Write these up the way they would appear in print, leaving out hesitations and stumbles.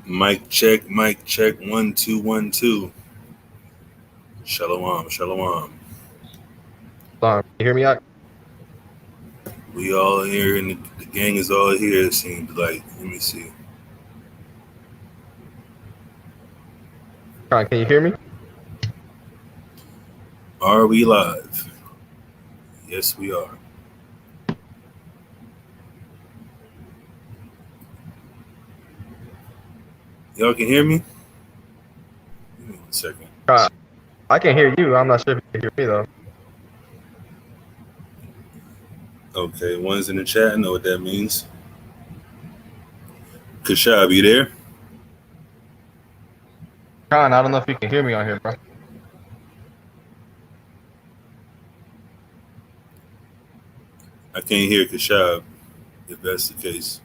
Mic check, 1 2 1 2. Shalom, shalom. Can you hear me out? We all here and the gang is all here, it seems like. Let me see. Can you hear me? Are we live? Yes, we are. Y'all can hear me? Give me 1 second. I can hear you. I'm not sure if you can hear me, though. Okay, one's in the chat. I know what that means. Kashab, you there? I don't know if you can hear me on here, bro. I can't hear Kashab, if that's the case.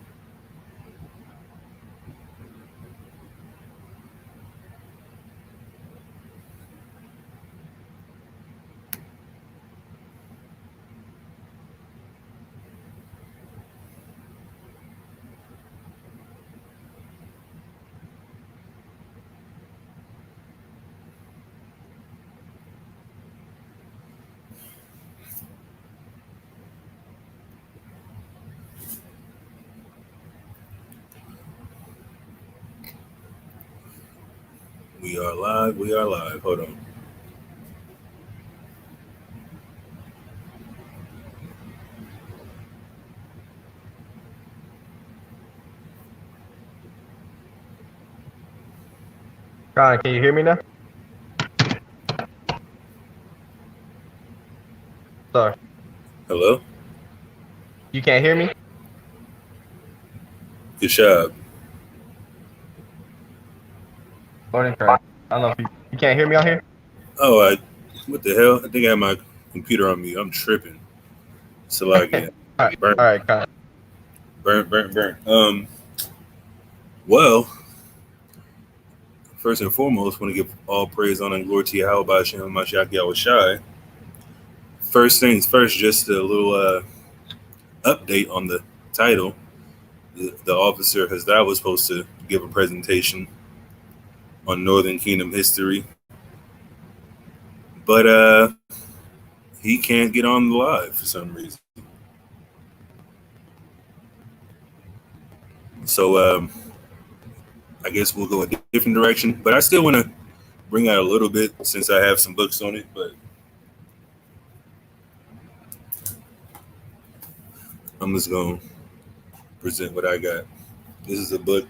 We are live. We are live. Hold on. Can you hear me now? Sorry. Hello? You can't hear me? Kashab. Morning, I don't know if you can't hear me on here? Oh, what the hell? I think I have my computer on mute. I'm tripping. So again. All right, Burn. Well, first and foremost, want to give all praise, honor, and glory to Yahweh Ba'ashem Mashiach Yahushai. First things first, just a little update on the title. The officer Hairstyle was supposed to give a presentation on Northern Kingdom history, but he can't get on the live for some reason. So I guess we'll go a different direction, but I still want to bring out a little bit since I have some books on it, but I'm just going to present what I got. This is a book.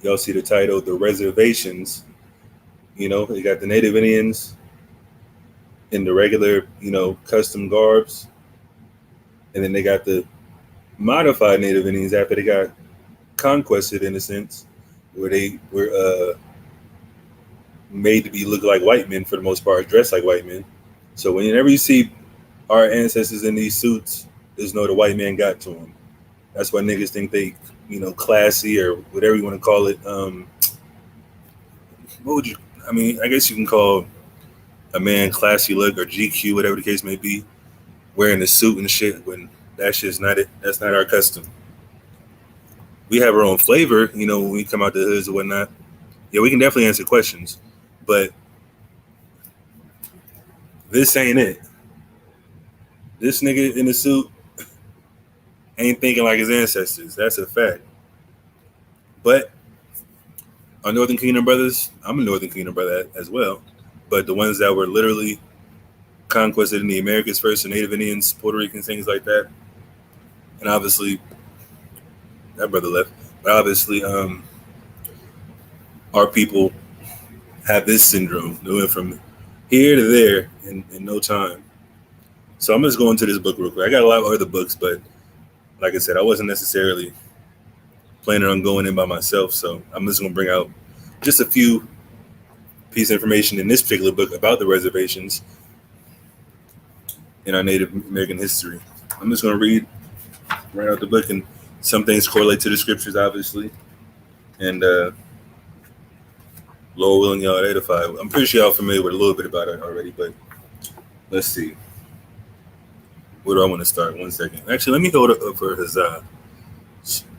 Y'all see the title, The Reservations. You know, you got the Native Indians in the regular, custom garbs. And then they got the modified Native Indians after they got conquested, in a sense, where they were made to be look like white men for the most part, dressed like white men. So whenever you see our ancestors in these suits, just know the white man got to them. That's why niggas think they, classy or whatever you want to call it. I guess you can call a man classy look or GQ, whatever the case may be, wearing a suit and shit when that shit's not it. That's not our custom. We have our own flavor, when we come out the hoods or whatnot. Yeah, we can definitely answer questions, but this ain't it. This nigga in the suit ain't thinking like his ancestors. That's a fact. But our Northern Kingdom brothers, I'm a Northern Kingdom brother as well, but the ones that were literally conquested in the Americas first, the Native Indians, Puerto Ricans, things like that, and obviously that brother left. But obviously, our people have this syndrome. They went from here to there in no time. So I'm just going to this book real quick. I got a lot of other books, but like I said, I wasn't necessarily planning on going in by myself. So I'm just going to bring out just a few pieces of information in this particular book about the reservations in our Native American history. I'm just going to read right out the book, and some things correlate to the scriptures, obviously. And Lord willing, y'all edify. I'm pretty sure y'all familiar with a little bit about it already, but let's see. Where do I want to start? 1 second. Actually, let me hold it up for Hazah.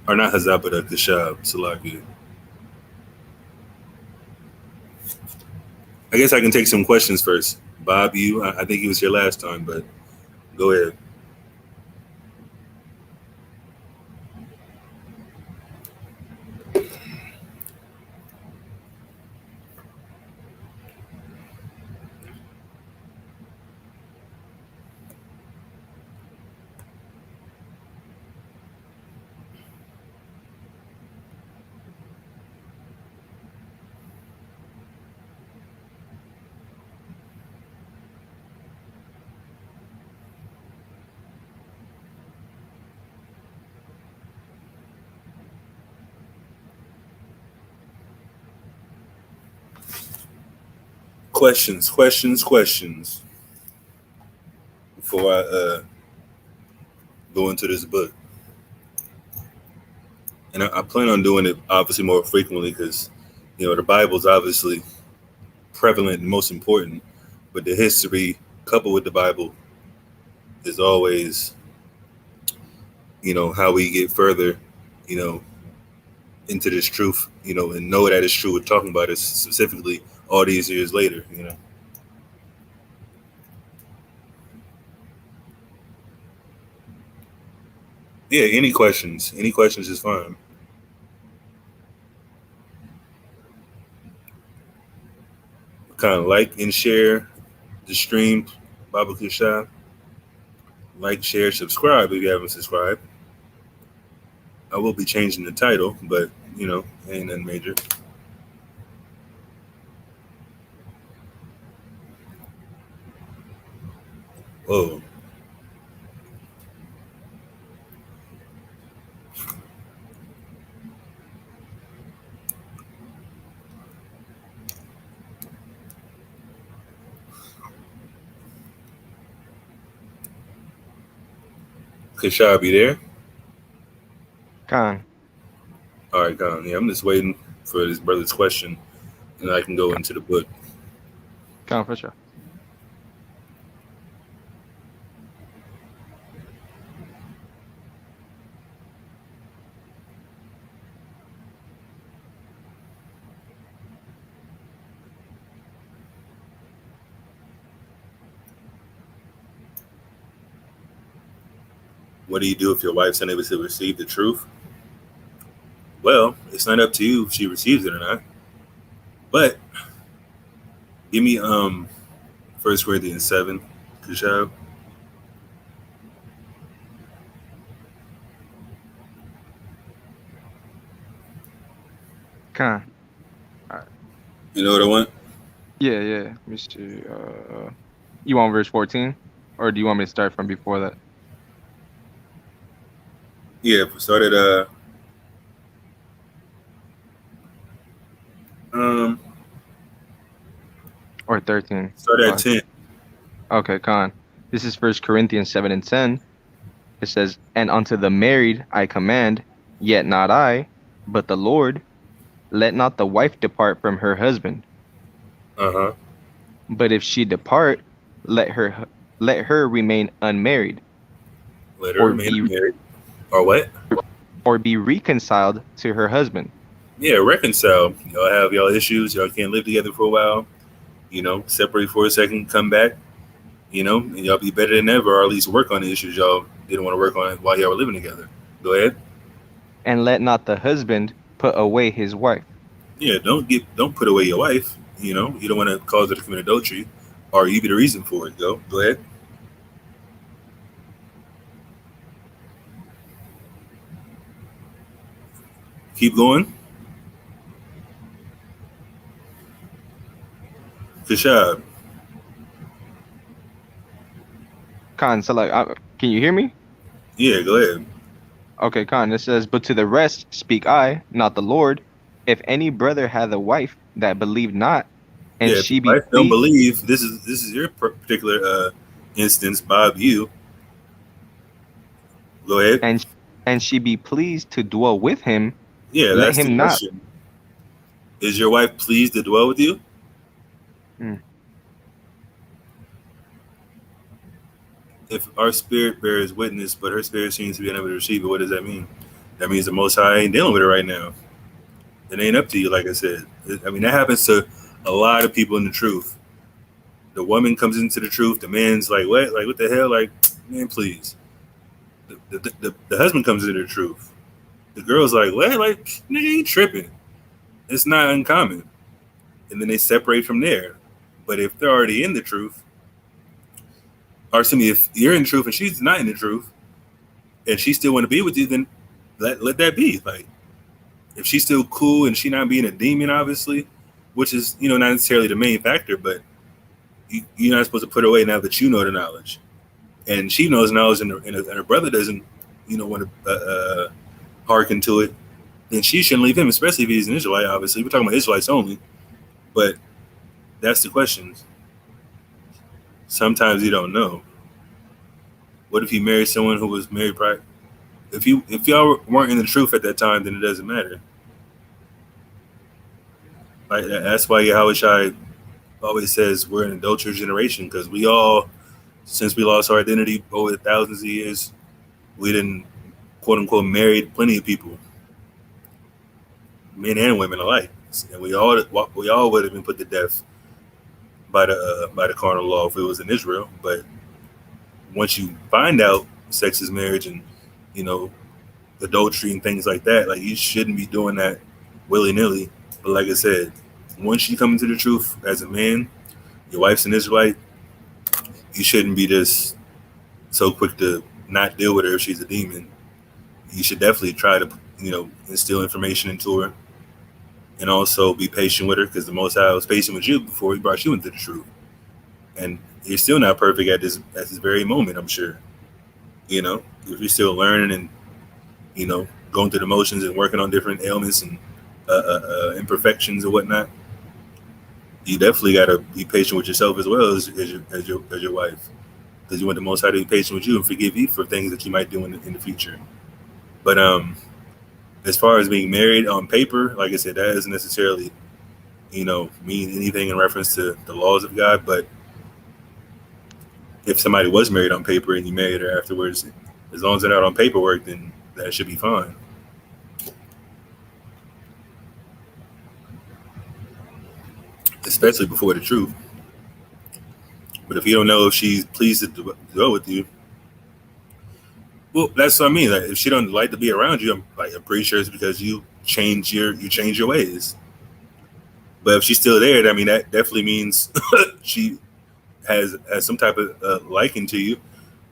Or not Hazab, but Kashab, Salaki. I guess I can take some questions first. Bob, I think he was here last time, but go ahead. Questions. Before I go into this book. And I plan on doing it obviously more frequently because, the Bible is obviously prevalent and most important, but the history coupled with the Bible is always, how we get further, into this truth, and know that it's true. We're talking about it specifically all these years later. Yeah, any questions? Any questions is fine. Kind of like and share the stream, Baba Kusha. Like, share, subscribe if you haven't subscribed. I will be changing the title, but ain't nothing major. Whoa. Kashab, you there? Khan. All right, Khan. Yeah, I'm just waiting for this brother's question, and I can go into the book. Khan, for sure. What do you do if your wife's unable to receive the truth? Well, it's not up to you if she receives it or not. But give me 1 Corinthians 7, Kashab. Khan. All right. You know what I want? Yeah. Let me see. You want verse 14? Or do you want me to start from before that? Yeah, start at Or 13? start at 10. Okay, Khan. This is 1 Corinthians 7 and 10. It says, "And unto the married I command, yet not I, but the Lord, let not the wife depart from her husband. Uh-huh. But if she depart, let her remain unmarried, Let her or remain married. Or what? be reconciled to her husband." Yeah, reconcile. Y'all have y'all issues. Y'all can't live together for a while. Separate for a second, come back. And y'all be better than ever, or at least work on the issues y'all didn't want to work on while y'all were living together. Go ahead. And let not the husband put away his wife. Yeah, don't put away your wife. You don't want to cause her to commit adultery, or you be the reason for it. Go ahead. Keep going. Kashab. Khan, so can you hear me? Yeah, go ahead. Okay, Khan. It says, "But to the rest speak I, not the Lord. If any brother hath a wife that believe not, and Yeah, if she your be wife don't pleased, believe, this is your particular instance, Bob. You go ahead. and she be pleased to dwell with him, Yeah, let that's the him not." question. Is your wife pleased to dwell with you? Hmm. If our spirit bears witness, but her spirit seems to be unable to receive it, what does that mean? that means the Most High ain't dealing with it right now. It ain't up to you, like I said. I mean, that happens to a lot of people in the truth. The woman comes into the truth. The man's like, what? Like, what the hell? Like, man, please. The husband comes into the truth. The girl's like, what? Like, nigga, you tripping. It's not uncommon. And then they separate from there. But if they're already in the truth, or if you're in the truth and she's not in the truth, and she still want to be with you, then let that be. Like, if she's still cool and she not being a demon, obviously, which is, not necessarily the main factor, but you're not supposed to put her away now that you know the knowledge. And she knows knowledge and her brother doesn't, want to hearken to it, then she shouldn't leave him, especially if he's an Israelite, obviously. We're talking about Israelites only. But that's the question. Sometimes you don't know. What if he married someone who was married prior? If y'all weren't in the truth at that time, then it doesn't matter. Like, that's why Yahushua always says we're an adulterous generation, because we all, since we lost our identity over thousands of years, we didn't, quote unquote, married plenty of people, men and women alike, and we all would have been put to death by the carnal law if it was in Israel. But once you find out sex is marriage and adultery and things like that, like, you shouldn't be doing that willy-nilly. But like I said, once you come into the truth as a man, your wife's an Israelite, you shouldn't be just so quick to not deal with her if she's a demon. You should definitely try to instill information into her, and also be patient with her, because the Most High was patient with you before he brought you into the truth. And you're still not perfect at this very moment, I'm sure. If you're still learning and going through the motions and working on different ailments and imperfections and whatnot, you definitely got to be patient with yourself as well as your wife, because you want the Most High to be patient with you and forgive you for things that you might do in the future. But as far as being married on paper, like I said, that doesn't necessarily mean anything in reference to the laws of God. But if somebody was married on paper and you married her afterwards, as long as they're not on paperwork, then that should be fine. Especially before the truth. But if you don't know if she's pleased to go with you, well, that's what I mean. Like, if she don't like to be around you, I'm pretty sure it's because you change your ways. But if she's still there, I mean, that definitely means she has some type of liking to you.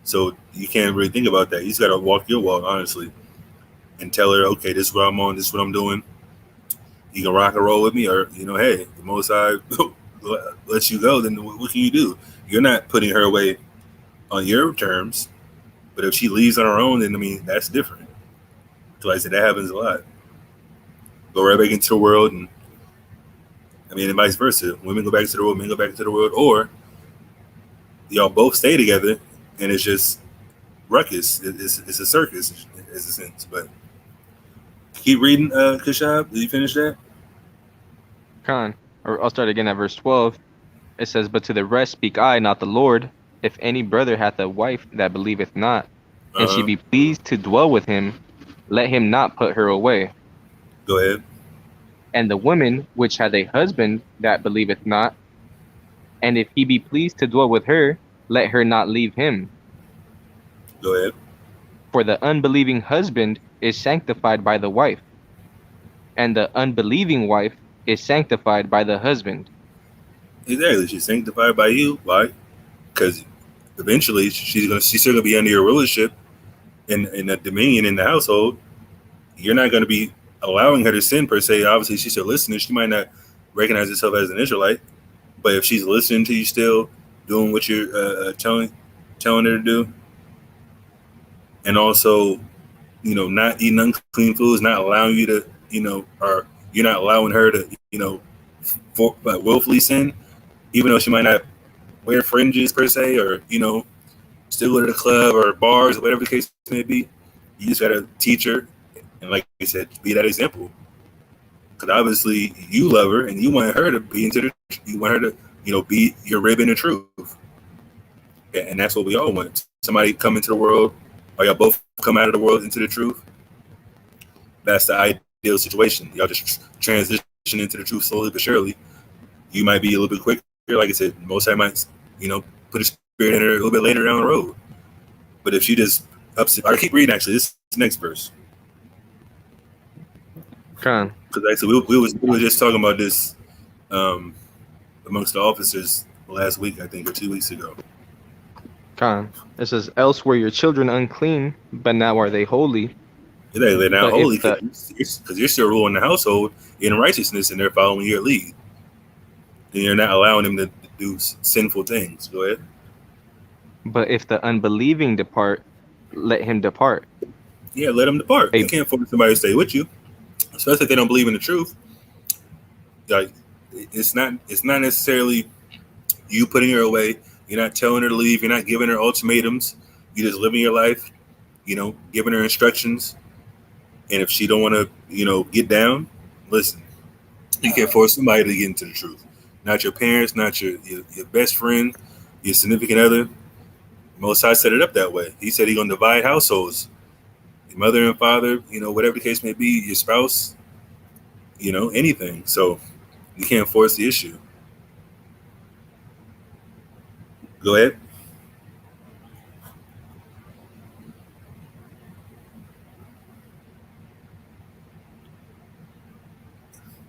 So you can't really think about that. You just got to walk your walk, honestly, and tell her, okay, this is what I'm on, this is what I'm doing. You can rock and roll with me, or hey, the Most High lets you go, then what can you do? You're not putting her away on your terms. But if she leaves on her own, then, I mean, that's different. So like I said, that happens a lot. Go right back into the world, and vice versa. Women go back to the world, men go back into the world, or y'all both stay together, and it's just ruckus. It's a circus, in a sense. But keep reading, Kashab. Did you finish that? Khan, or I'll start again at verse 12. It says, "But to the rest speak I, not the Lord. If any brother hath a wife that believeth not, and she be pleased to dwell with him, let him not put her away. Go ahead. And the woman which hath a husband that believeth not, and if he be pleased to dwell with her, let her not leave him. Go ahead. For the unbelieving husband is sanctified by the wife, and the unbelieving wife is sanctified by the husband." Exactly. She's sanctified by you. Why? Because eventually she's still gonna be under your rulership and the dominion in the household. You're not gonna be allowing her to sin per se. Obviously, she's still listening. She might not recognize herself as an Israelite, but if she's listening to you, still doing what you're telling her to do, and also, not eating unclean foods, not allowing you to, or you're not allowing her to, willfully sin, even though she might not wear fringes per se, or still go to the club or bars, or whatever the case may be. You just gotta teach her, and like you said, be that example. Because obviously you love her, and you want her to be you want her to, be your rib in the truth. And that's what we all want. Somebody come into the world, or y'all both come out of the world into the truth. that's the ideal situation. Y'all just transition into the truth slowly but surely. You might be a little bit quicker. Like I said, most I might, put a spirit in her a little bit later down the road. But if she just I keep reading actually this next verse. Con. Because actually we were just talking about this amongst the officers last week, I think, or 2 weeks ago. Con. It says, else were your children unclean, but now are they holy. They're not holy because you're still ruling the household in righteousness and they're following your lead. And you're not allowing them to do sinful things. Go ahead. But if the unbelieving depart, let him depart. Yeah, let them depart. You can't force somebody to stay with you, especially if they don't believe in the truth. Like, it's not necessarily you putting her away. You're not telling her to leave. You're not giving her ultimatums. You're just living your life, giving her instructions. And if she don't want to, get down, listen, you can't force somebody to get into the truth. Not your parents, not your best friend, your significant other. Most High set it up that way. He said he's going to divide households. Your mother and father, whatever the case may be, your spouse, anything. So you can't force the issue. Go ahead.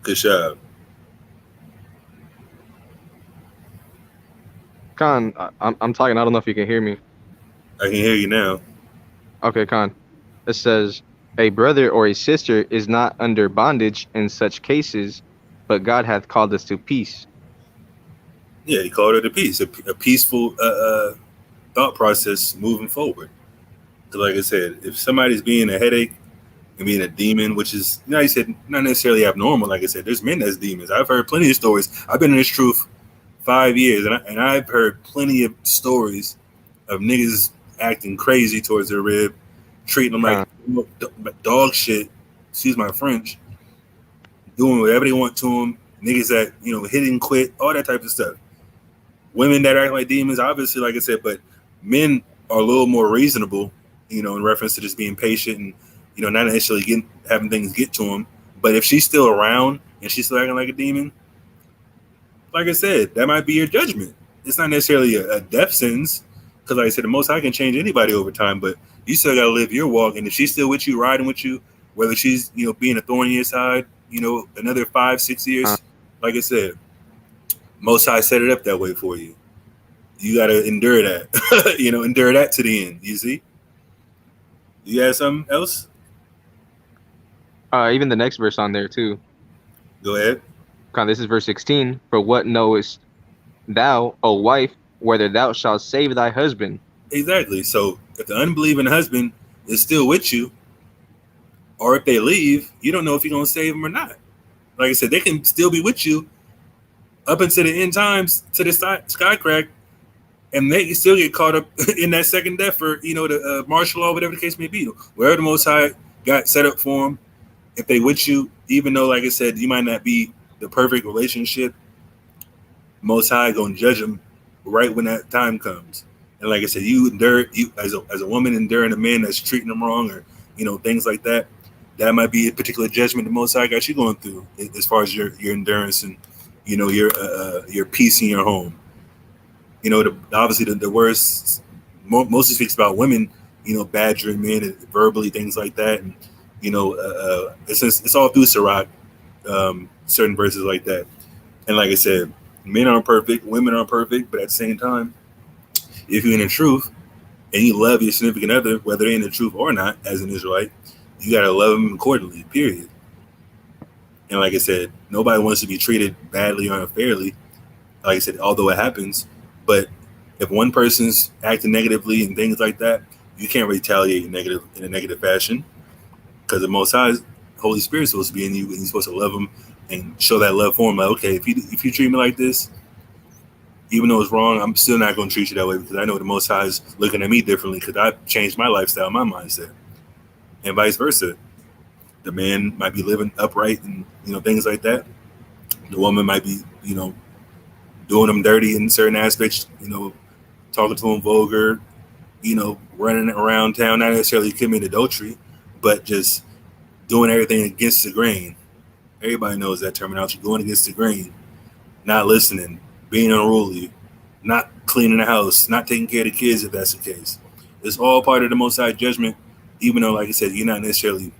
Good job. Con, I'm talking. I don't know if you can hear me. I can hear you now. Okay, Con. It says, a brother or a sister is not under bondage in such cases, but God hath called us to peace. Yeah, he called her to peace, a peaceful thought process moving forward. So like I said, if somebody's being a headache and being a demon, which is, I said, not necessarily abnormal. Like I said, there's men that's demons. I've heard plenty of stories. I've been in this truth 5 years, and I've heard plenty of stories of niggas acting crazy towards their rib, treating them like dog shit. Excuse my French. Doing whatever they want to them. Niggas that hit and quit, all that type of stuff. Women that act like demons, obviously, like I said, but men are a little more reasonable, in reference to just being patient and not necessarily having things get to them. But if she's still around and she's still acting like a demon, like I said, that might be your judgment. It's not necessarily a death sentence, because like I said, the Most High can change anybody over time, but you still got to live your walk. And if she's still with you, riding with you, whether she's being a thorn in your side, another 5-6 years, like I said, Most High set it up that way for you. You got to endure that, endure that to the end. You see? You got something else? Even the next verse on there too. Go ahead. This is verse 16. For what knowest thou, O wife, whether thou shalt save thy husband? Exactly. So if the unbelieving husband is still with you, or if they leave, you don't know if you're going to save them or not. Like I said, they can still be with you up until the end times, to the sky crack, and they can still get caught up in that second death for, the martial law, whatever the case may be. Wherever the Most High got set up for them, if they with you, even though, like I said, you might not be the perfect relationship, Most High gonna judge them right when that time comes. And like I said, you as a woman enduring a man that's treating them wrong, or things like that. That might be a particular judgment the Most High got you going through, as far as your endurance and your peace in your home. Obviously the worst mostly speaks about women, badgering men and verbally, things like that, and it's all through Sirach, certain verses like that. And like I said, men aren't perfect, women aren't perfect, but at the same time, if you're in the truth and you love your significant other, whether they're in the truth or not, as an Israelite, you gotta love them accordingly, period. And like I said, nobody wants to be treated badly or unfairly. Like I said, although it happens, but if one person's acting negatively and things like that, you can't retaliate in a negative fashion, because the Most High Holy Spirit is supposed to be in you, and you're supposed to love them and show that love for them. Like, okay, if you treat me like this, even though it's wrong, I'm still not going to treat you that way, because I know the Most High is looking at me differently, because I've changed my lifestyle, my mindset, and vice versa. The man might be living upright and things like that. The woman might be doing them dirty in certain aspects, talking to them vulgar, running around town, not necessarily committing adultery, but just doing everything against the grain. Everybody knows that terminology, going against the grain, not listening, being unruly, not cleaning the house, not taking care of the kids if that's the case. It's all part of the Most High judgment, even though, like I said, you're not necessarily,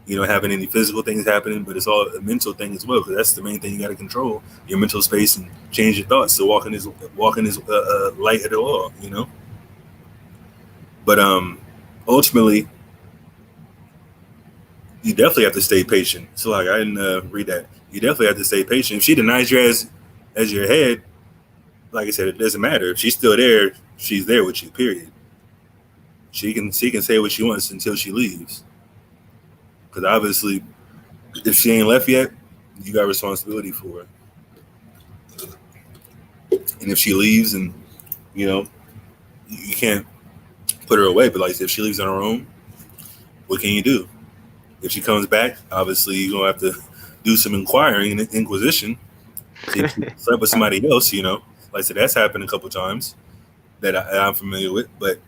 having any physical things happening, but it's all a mental thing as well, because that's the main thing you got to control, your mental space and change your thoughts. So walking is light of the law, But ultimately, you definitely have to stay patient. So like I didn't read that. You definitely have to stay patient. If she denies you as your head, like I said, it doesn't matter. If she's still there, she's there with you. Period. She can say what she wants until she leaves. Because obviously, if she ain't left yet, you got responsibility for her. And if she leaves, and you can't put her away. But like if she leaves on her own, what can you do? If she comes back, obviously you're gonna have to do some inquiring and inquisition. See if she slept with somebody else. Like I said, that's happened a couple times that I'm familiar with. But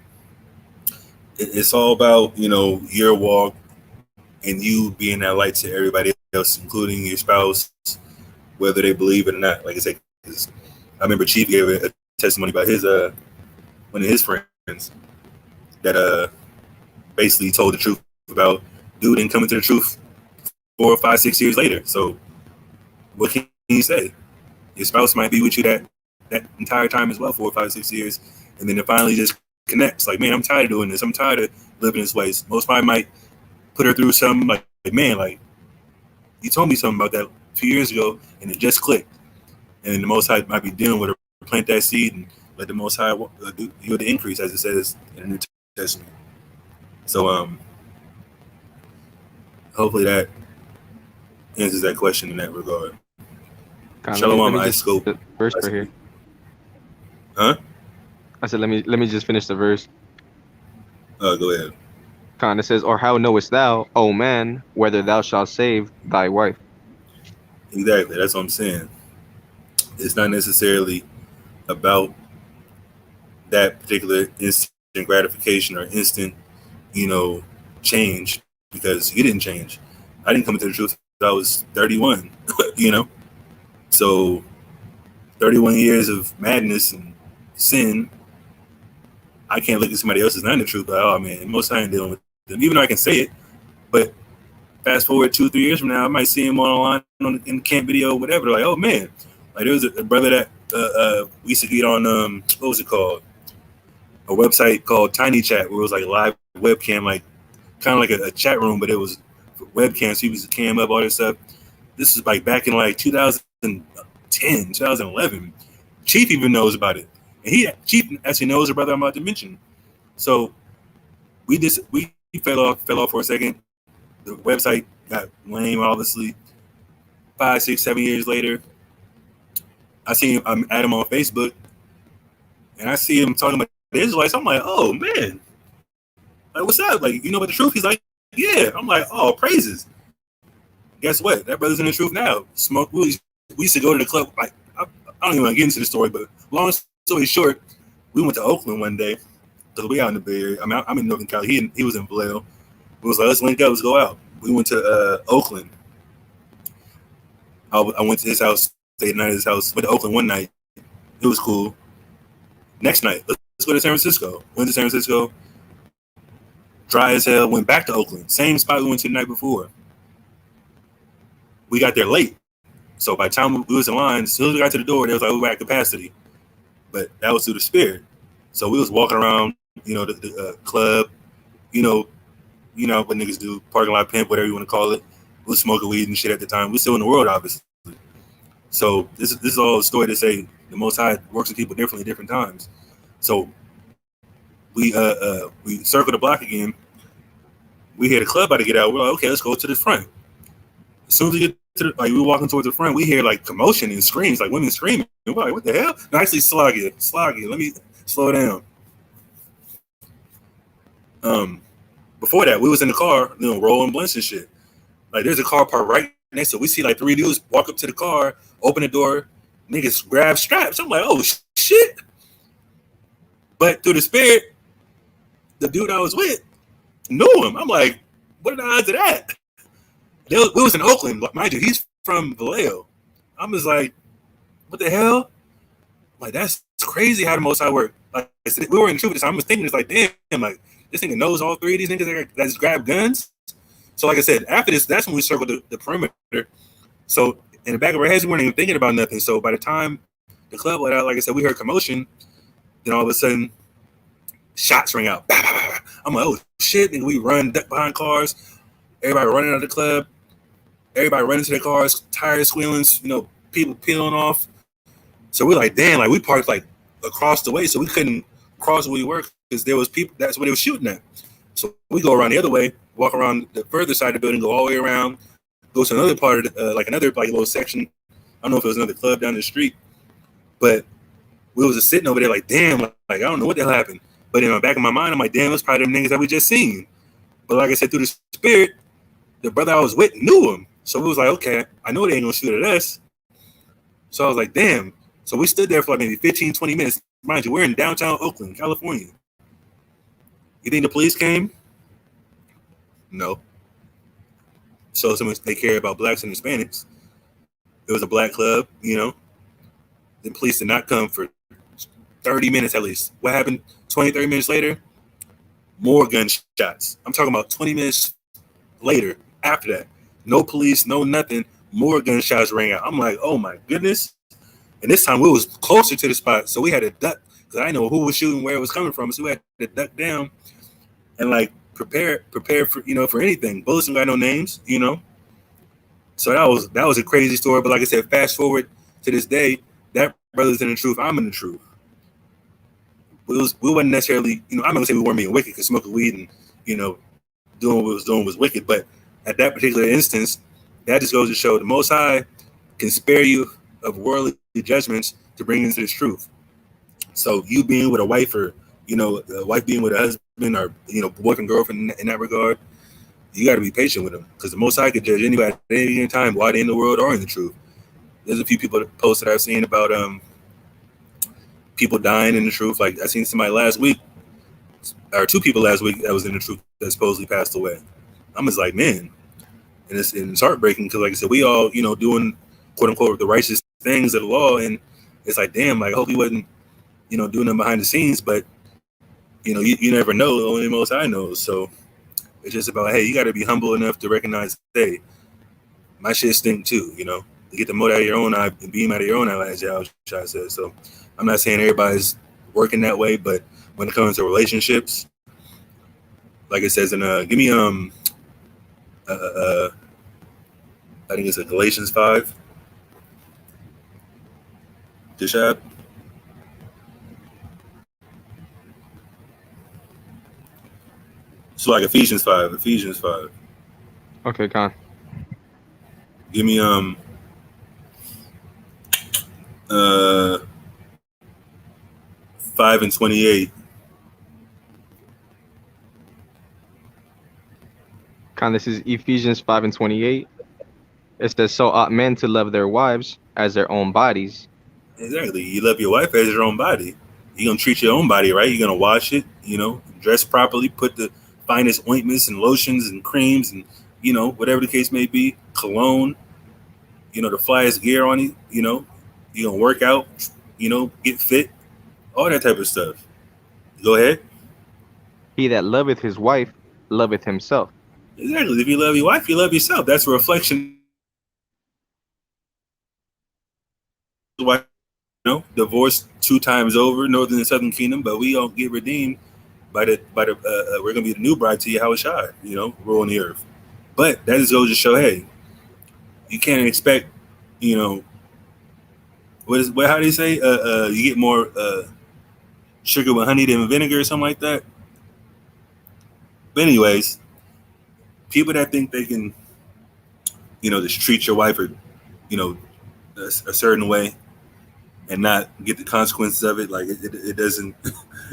it's all about your walk and you being that light to everybody else, including your spouse, whether they believe it or not. Like I said, I remember Chief gave a testimony about his one of his friends that basically told the truth about dude and coming to the truth 4 or 5, 6 years later. So what can you say? Your spouse might be with you that entire time as well, 4 or 5, 6 years, and then it finally just connects. Like, man, I'm tired of doing this. I'm tired of living this way. Most probably might put her through something like, man, like you told me something about that a few years ago, and it just clicked. And then the Most High might be dealing with her, plant that seed, and let the Most High do the increase, as it says in the New Testament. So, hopefully that answers that question in that regard. Shalom, I scope. Verse right here. Huh? I said, let me just finish the verse. Go ahead. Kind of says, or how knowest thou, O man, whether thou shalt save thy wife? Exactly. That's what I'm saying. It's not necessarily about that particular instant gratification or instant, change, because you didn't change. I didn't come into the truth until I was 31, So 31 years of madness and sin, I can't look at somebody else as not in the truth, but oh man, most I ain't dealing with them. Even though I can say it, but fast forward 2 or 3 years from now, I might see him online in the camp video, whatever. Like, oh man, like there was a brother that we used to get on what was it called? A website called Tiny Chat, where it was like a live webcam, like kind of like a chat room, but it was webcam. So he was cam up all this stuff. This is like back in like 2010, 2011. Chief even knows about it, and Chief actually knows the brother I'm about to mention. So we fell off for a second. The website got lame, obviously. 5, 6, 7 years later, I see him. I'm at him on Facebook, and I see him talking about the Israelites. I'm like, oh man, like what's up? Like, you know about the truth? He's like, yeah. I'm like, oh, praises. Guess what? That brother's in the truth now. Smoke. We used to go to the club. Like, I don't even want to get into the story, but long story short, we went to Oakland one day because we out in the Bay Area. I mean, I'm in Northern Cali. He was in Vallejo. We was like, let's link up, let's go out. We went to Oakland. I went to his house, stayed the night at his house. Went to Oakland one night. It was cool. Next night, let's go to San Francisco. Went to San Francisco. Dry as hell. Went back to Oakland. Same spot we went to the night before. We got there late. So by the time we was in line, as soon as we got to the door, they was like, we were at capacity. But that was through the Spirit. So we was walking around, the club, what niggas do, parking lot pimp, whatever you want to call it. We was smoking weed and shit at the time. We still in the world, obviously. So this is all a story to say the Most High works with people differently at different times. So we circled the block again. We hear the club about to get out. We're like, okay, let's go to the front. As soon as we get to we were walking towards the front, we hear like commotion and screams, like women screaming. We're like, what the hell? No, actually, Sloggy. Let me slow down. Before that, we was in the car, rolling blunts and shit. Like, there's a car parked right next to it. We see like 3 dudes walk up to the car, open the door, niggas grab straps. I'm like, oh shit. But through the Spirit, the dude I was with knew him. I'm like, what are the odds of that? we was in Oakland, mind you. He's from Vallejo. I'm just like, what the hell? Like, that's crazy how the Most High work. Like, we were in the truth at the time. I was thinking, it's like, damn, like, this nigga knows all three of these niggas that just grab guns. So, like I said, after this, that's when we circled the perimeter. So, in the back of our heads, we weren't even thinking about nothing. So, by the time the club let out, like I said, we heard commotion. Then all of a sudden, shots ring out. I'm like, oh, shit. And we run, duck behind cars. Everybody running out of the club. Everybody running to their cars, tires squealing, people peeling off. So we're like, damn, like we parked like across the way, so we couldn't cross where we were because there was people. That's what they were shooting at. So we go around the other way, walk around the further side of the building, go all the way around, go to another part of another little section. I don't know if it was another club down the street, but we was just sitting over there like, damn, like I don't know what the hell happened. But in the back of my mind, I'm like, damn, it's probably them niggas that we just seen. But like I said, through the spirit, the brother I was with knew him. So we was like, okay, I know they ain't gonna shoot at us. So I was like, damn. So we stood there for like maybe 15, 20 minutes. Mind you, we're in downtown Oakland, California. You think the police came? No. So they care about blacks and Hispanics. It was a black club, The police did not come for 30 minutes at least. What happened 20, 30 minutes later? More gunshots. I'm talking about 20 minutes later, after that. No police, no nothing. More gunshots rang out. I'm like, oh my goodness. And this time we was closer to the spot, so we had to duck because I know who was shooting, where it was coming from. So we had to duck down and like prepare for for anything. Bullets don't got no names, So that was a crazy story. But like I said, fast forward to this day, that brother's in the truth. I'm in the truth. We wasn't necessarily, I'm not gonna say we weren't being wicked because smoking weed and doing what we was doing was wicked, but at that particular instance, that just goes to show the Most High can spare you of worldly judgments to bring into this truth. So you being with a wife or, a wife being with a husband or, boyfriend, girlfriend in that regard, you got to be patient with them because the Most High could judge anybody at any time while they're in the world or in the truth. There's a few people posts that I've seen about people dying in the truth. Like I seen somebody last week, or two people last week that was in the truth that supposedly passed away. I'm just like, man, and it's heartbreaking because, like I said, we all, doing quote unquote the righteous things of the law, and it's like, damn, like I hope he wasn't, doing them behind the scenes, but you never know. Only the Most High knows. So it's just about, hey, you got to be humble enough to recognize, hey, my shit stink too, to get the mote out of your own eye and beam out of your own eye, as Yahweh said. So I'm not saying everybody's working that way, but when it comes to relationships, like it says in give me I think it's a Galatians 5. Dishab. So like Ephesians 5. Okay, Con. Give me 5 and 28. Con, this is Ephesians 5 and 28. It says, so ought men to love their wives as their own bodies. Exactly. You love your wife as your own body. You're going to treat your own body right. You're going to wash it, dress properly, put the finest ointments and lotions and creams and, whatever the case may be, cologne, the flyest gear on you, you're going to work out, get fit, all that type of stuff. Go ahead. He that loveth his wife loveth himself. Exactly. If you love your wife, you love yourself. That's a reflection. Divorced 2 times over, Northern and Southern Kingdom, but we all get redeemed by the we're gonna be the new bride to Yahushua, ruling the earth. But that just goes to show, hey, you can't expect, how do you say? You get more sugar with honey than vinegar or something like that. But anyways, people that think they can, just treat your wife or, a certain way and not get the consequences of it, like it doesn't,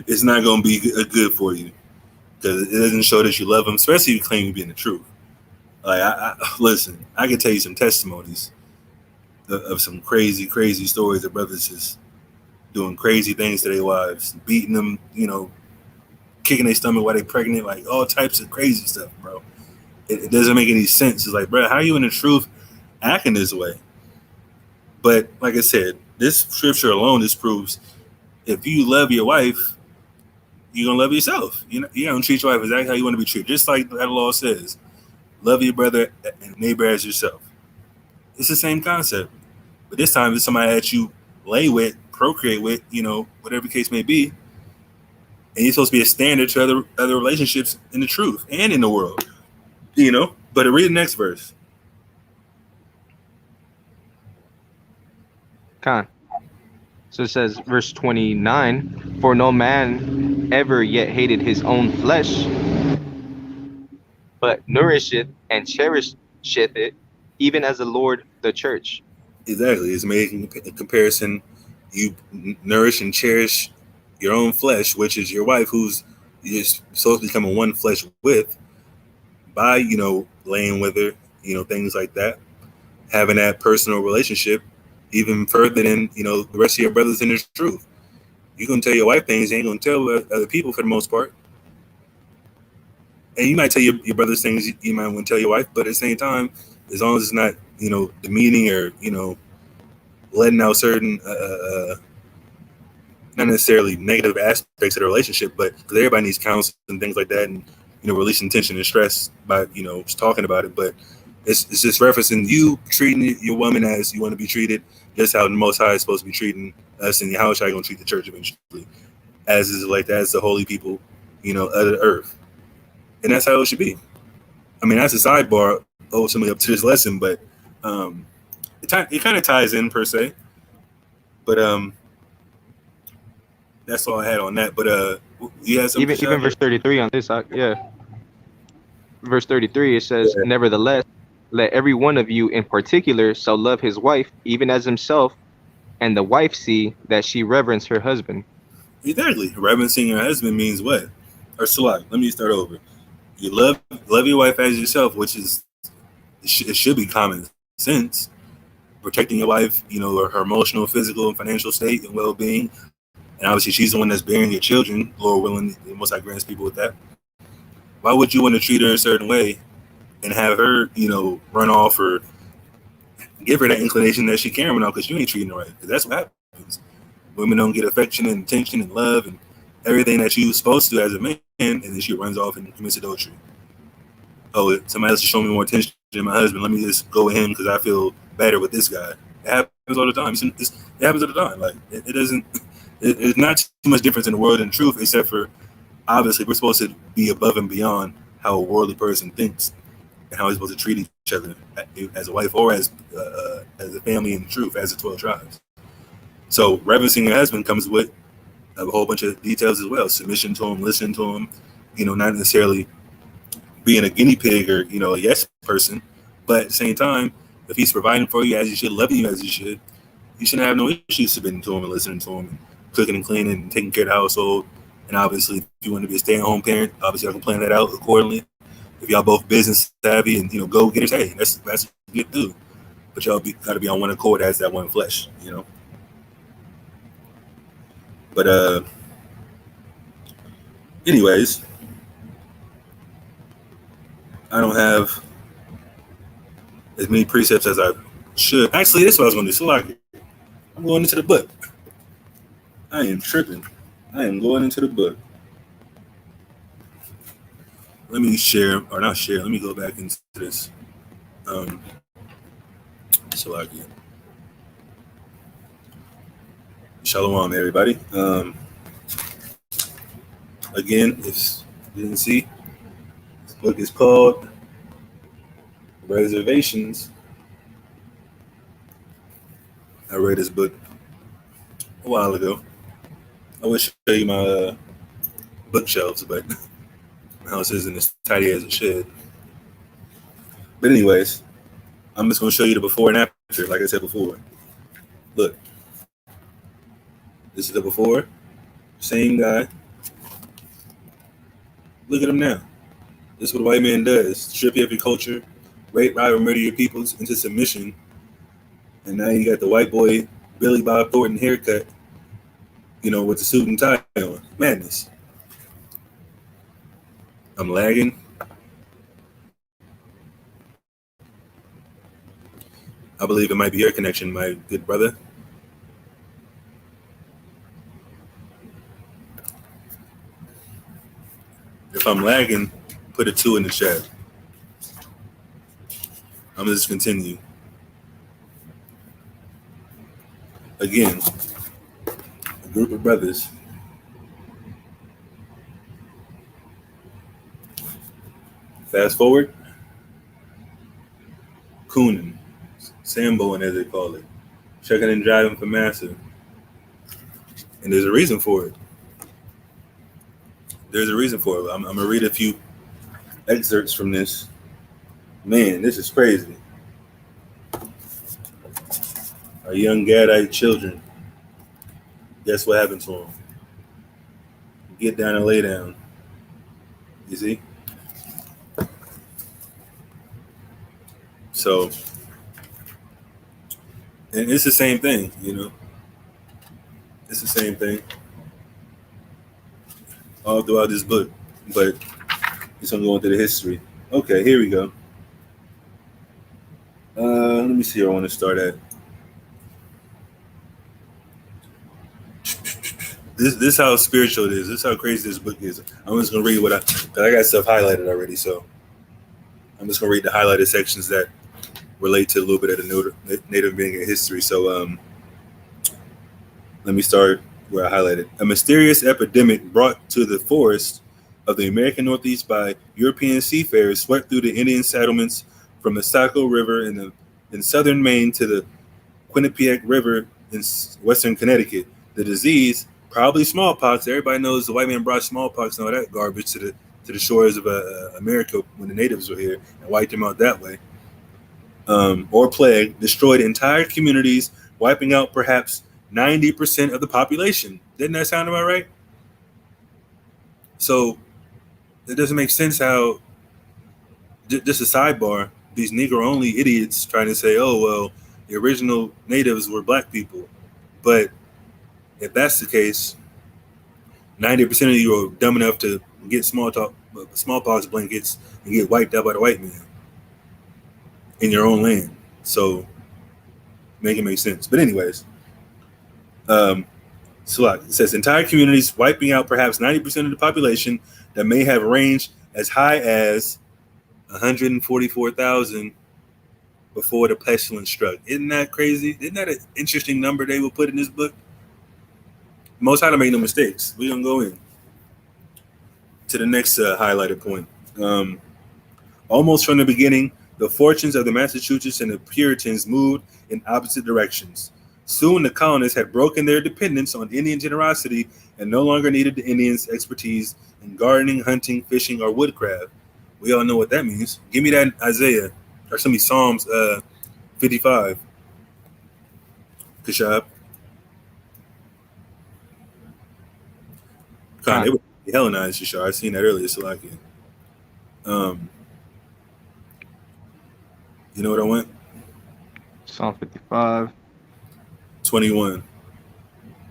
it's not going to be good for you because it doesn't show that you love them, especially if you claim to be in the truth. Like, listen, I can tell you some testimonies of some crazy stories of brothers just doing crazy things to their wives, beating them, kicking their stomach while they're pregnant, like all types of crazy stuff, bro. It doesn't make any sense. It's like, bro, how are you in the truth acting this way? But like I said, this scripture alone disproves if you love your wife, you're gonna love yourself. You're gonna treat your wife exactly how you want to be treated, just like that law says. Love your brother and neighbor as yourself. It's the same concept, but this time it's somebody that you lay with, procreate with, whatever the case may be, and you're supposed to be a standard to other relationships in the truth and in the world. But read the next verse. Con. So it says, verse 29, for no man ever yet hated his own flesh, but nourisheth and cherisheth it, even as the Lord the church. Exactly. It's making a comparison. You nourish and cherish your own flesh, which is your wife, who's you're supposed to become a one flesh with by, laying with her, things like that. Having that personal relationship even further than, the rest of your brothers in the truth. You're going to tell your wife things you ain't going to tell other people for the most part. And you might tell your brothers things you might want to tell your wife, but at the same time, as long as it's not, demeaning or, letting out certain, not necessarily negative aspects of the relationship, but because everybody needs counsel and things like that, and releasing tension and stress by just talking about it. But it's just referencing you treating your woman as you want to be treated, just how the Most High is supposed to be treating us, and how are you going to treat the church eventually, as is like that, as the holy people, of the earth, and that's how it should be. I mean, that's a sidebar ultimately up to this lesson, but it kind of ties in per se. But that's all I had on that. But you had something. Even verse 33 on this, verse 33, it says, Yeah. nevertheless, let every one of you in particular so love his wife, even as himself, and the wife see that she reverence her husband. Exactly. Reverencing your husband means what? Or Salak, let me start over. You love your wife as yourself, which is it should be common sense. Protecting your wife, her emotional, physical, and financial state and well-being, and obviously she's the one that's bearing your children. Lord willing, the Most High grants people with that. Why would you want to treat her a certain way and have her, run off or give her that inclination that she can't run off because you ain't treating her right? Because that's what happens. Women don't get affection and attention and love and everything that you're supposed to as a man, and then she runs off and commits adultery. Oh, somebody else is showing me more attention than my husband. Let me just go with him because I feel better with this guy. It happens all the time. It happens all the time. Like it doesn't. It's not too much difference in the world and truth, except for obviously we're supposed to be above and beyond how a worldly person thinks and how we're supposed to treat each other as a wife or as a family in the truth, as the 12 tribes. So reverencing your husband comes with a whole bunch of details as well. Submission to him, listening to him, not necessarily being a guinea pig or, a yes person. But at the same time, if he's providing for you as you should, loving you as you shouldn't have no issues submitting to him and listening to him and cooking and cleaning and taking care of the household. And obviously, if you want to be a stay-at-home parent, obviously I can plan that out accordingly. If y'all both business savvy and, go get it, hey, that's good too. But y'all got to be on one accord as that one flesh, But anyways, I don't have as many precepts as I should. Actually, this is what I was going to do. So like, I'm going into the book. I am tripping. I am going into the book. Let me share, or not share. Let me go back into this. So I can. Shalom, everybody. Again, if you didn't see, this book is called Reservations. I read this book a while ago. I wish I show you my bookshelves, but my house isn't as tidy as it should. But anyways, I'm just going to show you the before and after, like I said before. Look, this is the before, same guy. Look at him now. This is what a white man does: strip you of your culture, rape, rob, and murder your peoples into submission. And now you got the white boy Billy Bob Thornton haircut, with the suit and tie on. Madness. I'm lagging. believe it might be your connection, my good brother. If I'm lagging, put a 2 in the chat. I'm gonna just continue. Again, a group of brothers. Fast forward, cooning, samboing as they call it, checking and driving for massa. And there's a reason for it. There's a reason for it. I'm gonna read a few excerpts from this. Man, this is crazy. Our young Gadite children. Guess what happened to them? Get down and lay down. You see? So, and it's the same thing, you know? It's the same thing all throughout this book, but it's gonna go into the history. Okay, here we go. Let me see where I want to start at. This how spiritual it is. This how crazy this book is. I'm just gonna read what I got stuff highlighted already, so I'm just gonna read the highlighted sections that relate to a little bit of the Native American history. So let me start where I highlighted. A mysterious epidemic brought to the forest of the American Northeast by European seafarers swept through the Indian settlements from the Saco River in southern Maine to the Quinnipiac River in western Connecticut. The disease, probably smallpox. Everybody knows the white man brought smallpox and all that garbage to the shores of America when the natives were here and wiped them out that way. Or plague, destroyed entire communities, wiping out perhaps 90% of the population. Didn't that sound about right? So it doesn't make sense how, just a sidebar, these Negro-only idiots trying to say, oh, well, the original natives were black people. But if that's the case, 90% of you are dumb enough to get smallpox blankets and get wiped out by the white man in your own land. So make it make sense. But anyways, so it says entire communities wiping out perhaps 90% of the population that may have ranged as high as 144,000 before the pestilence struck. Isn't that crazy? Isn't that an interesting number they will put in this book? Most High to make no mistakes. We're going to go in to the next highlighted point. Almost from the beginning, the fortunes of the Massachusetts and the Puritans moved in opposite directions. Soon the colonists had broken their dependence on Indian generosity and no longer needed the Indians' expertise in gardening, hunting, fishing, or woodcraft. We all know what that means. Give me that Isaiah, or Psalms 55. Kashab. God, they would be Hellenized, Shashar. I seen that earlier, so I can. You know what I want? Psalm 55. 21.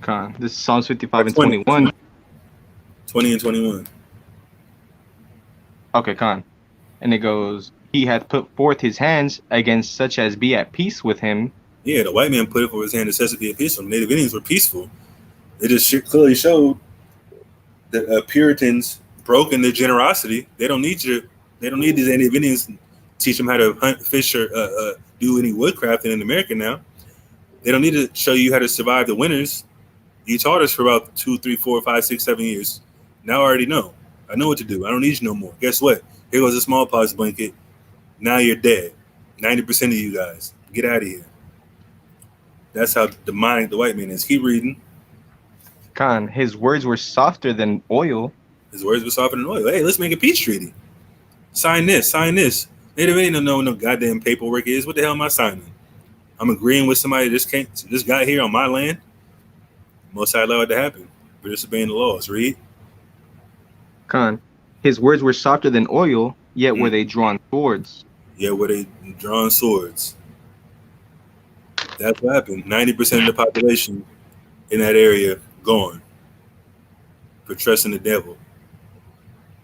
Con. This is Psalms 55 and 21. 20 and 21. Okay, Con. And it goes, he hath put forth his hands against such as be at peace with him. Yeah, the white man put it for his hand to such as be at peace. The Native Indians were peaceful. It just clearly showed that Puritans broke in their generosity. They don't need you. They don't need these Native Indians to teach them how to hunt, fish, or do any woodcrafting in America now. They don't need to show you how to survive the winters. You taught us for about 2, 3, 4, 5, 6, 7 years. Now I already know. I know what to do. I don't need you no more. Guess what? Here goes a smallpox blanket. Now you're dead. 90% of you guys. Get out of here. That's how demonic the white man is. Keep reading. Con, his words were softer than oil. His words were softer than oil. Hey, let's make a peace treaty. Sign this. Sign this. Native Indian don't know what no goddamn paperwork is. What the hell am I signing? I'm agreeing with somebody that just got here on my land. Most High allowed it to happen. We're disobeying the laws. Read. Con, his words were softer than oil, yet were they drawn swords. Yet were they drawn swords. That's what happened. 90% of the population in that area gone for trusting the devil.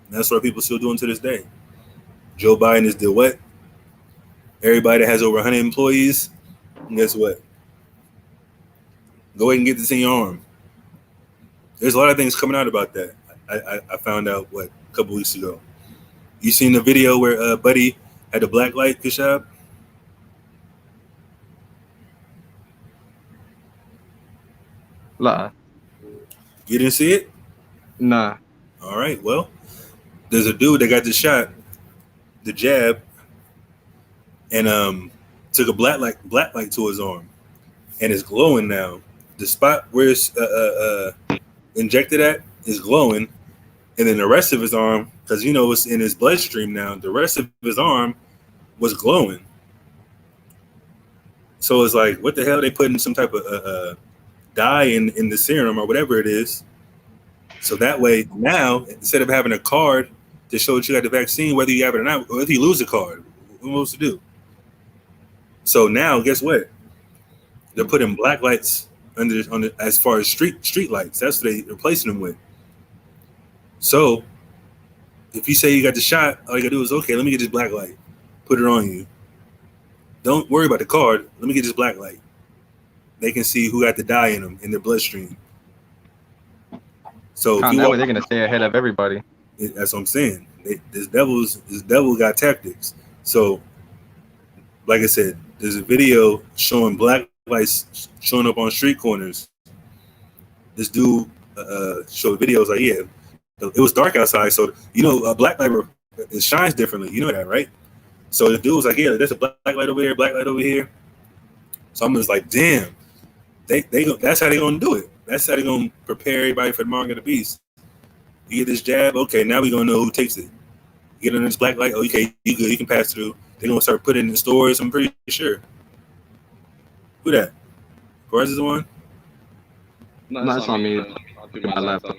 And that's what people still doing to this day. Joe Biden is the what? Everybody that has over 100 employees And guess what? Go ahead and get this in your arm. There's a lot of things coming out about that. I found out a couple weeks ago. You seen the video where Buddy had the black light, Kishab? La. You didn't see it? Nah. All right. Well, there's a dude that got the shot, the jab, and took a black light to his arm, and it's glowing now. The spot where it's injected at is glowing, and then the rest of his arm, because it's in his bloodstream now, the rest of his arm was glowing. So it's like, what the hell? They putting some type of dye in the serum or whatever it is. So that way, now, instead of having a card to show that you got the vaccine, whether you have it or not, or if you lose a card, what am I supposed to do? So now, guess what? They're putting black lights as far as street lights. That's what they're replacing them with. So if you say you got the shot, all you gotta do is, okay, let me get this black light, put it on you. Don't worry about the card. Let me get this black light. They can see who got the dye in them in their bloodstream. So that way they're gonna stay ahead of everybody. That's what I'm saying. This devil got tactics. So, like I said, there's a video showing black lights showing up on street corners. This dude showed videos like, yeah, it was dark outside, so a black light it shines differently. You know that, right? So the dude was like, yeah, there's a black light over here, black light over here. So I'm just like, damn, that's how they're gonna do it. That's how they're gonna prepare everybody for the mark of the beast. You get this jab, okay, now we're gonna know who takes it. You get under this black light, okay, you good, you can pass through. They're gonna start putting it in the stores, I'm pretty sure. Who that? Forrest is the one? No, that's on me. I'll do my laptop.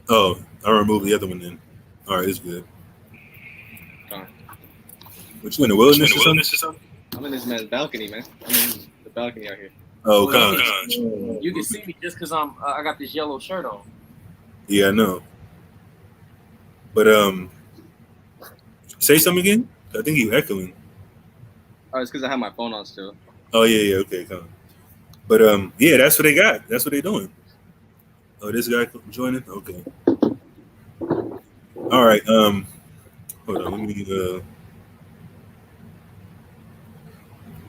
Oh, I'll remove the other one then. All right, it's good. What, you in the wilderness or something? I'm in this man's balcony, man. I'm in the balcony out here. Oh, gosh. You can see me just because I got this yellow shirt on. Yeah, I know. But say something again. I think you echoing. Oh, it's because I have my phone on still. Oh yeah, okay, come on. But yeah, that's what they got. That's what they're doing. Oh, this guy joining. Okay. All right. Hold on. Let me.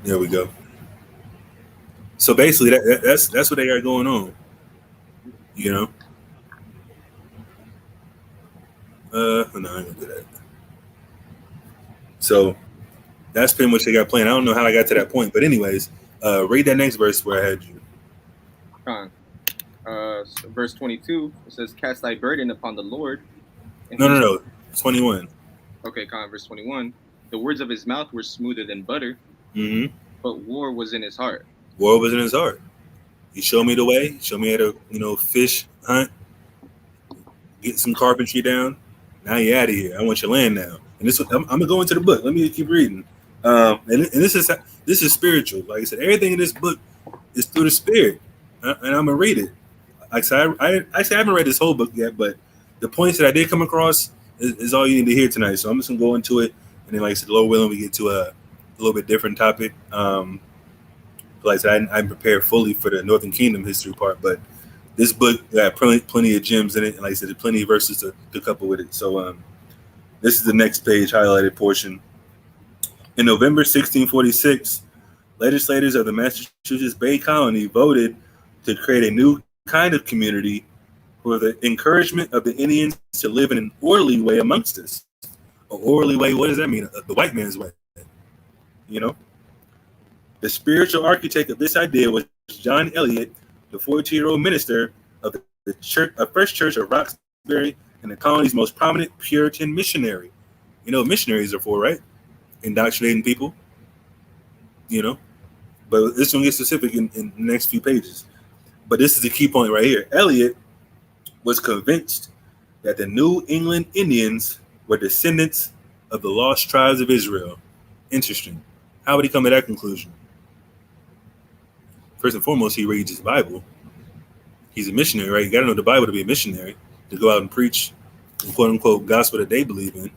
There we go. So basically, that's what they got going on. No, I ain't gonna do that. So that's pretty much they got playing. I don't know how I got to that point, but anyways, read that next verse where I had you. Verse 22, it says, "Cast thy burden upon the Lord." No. 21. Okay, verse 21. The words of his mouth were smoother than butter, but war was in his heart. War was in his heart. He showed me the way. Showed me how to, fish, hunt, get some carpentry down. Now you're out of here. I want your land now. And I'm gonna go into the book. Let me keep reading. And this is spiritual. Like I said, everything in this book is through the Spirit, and I'm gonna read it. Like I said, I haven't read this whole book yet, but the points that I did come across is all you need to hear tonight. So I'm just gonna go into it, and then, like I said, Lord willing, we get to a little bit different topic. Like I said, I'm prepared fully for the Northern Kingdom history part, but this book got plenty of gems in it, and like I said, there's plenty of verses to couple with it. So this is the next page, highlighted portion. In November 1646, legislators of the Massachusetts Bay Colony voted to create a new kind of community for the encouragement of the Indians to live in an orderly way amongst us. An orderly way, what does that mean? The white man's way. The spiritual architect of this idea was John Eliot, the 42-year-old minister of the church, First Church of Roxbury, and the colony's most prominent Puritan missionary. You know what missionaries are for, right? Indoctrinating people. But this one gets specific in the next few pages. But this is the key point right here. Eliot was convinced that the New England Indians were descendants of the lost tribes of Israel. Interesting. How would he come to that conclusion? First and foremost, he reads his Bible. He's a missionary, right? You got to know the Bible to be a missionary, to go out and preach the quote-unquote gospel that they believe in.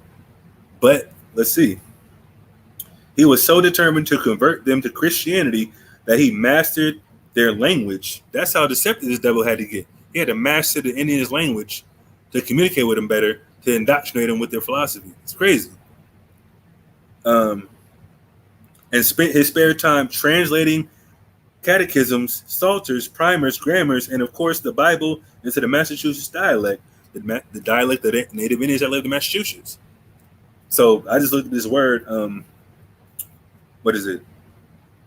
But let's see. He was so determined to convert them to Christianity that he mastered their language. That's how deceptive this devil had to get. He had to master the Indians' language to communicate with them better, to indoctrinate them with their philosophy. It's crazy. And spent his spare time translating catechisms, psalters, primers, grammars, and of course the Bible into the Massachusetts dialect, the dialect of the Native Indians that lived in Massachusetts. So I just looked at this word. What is it?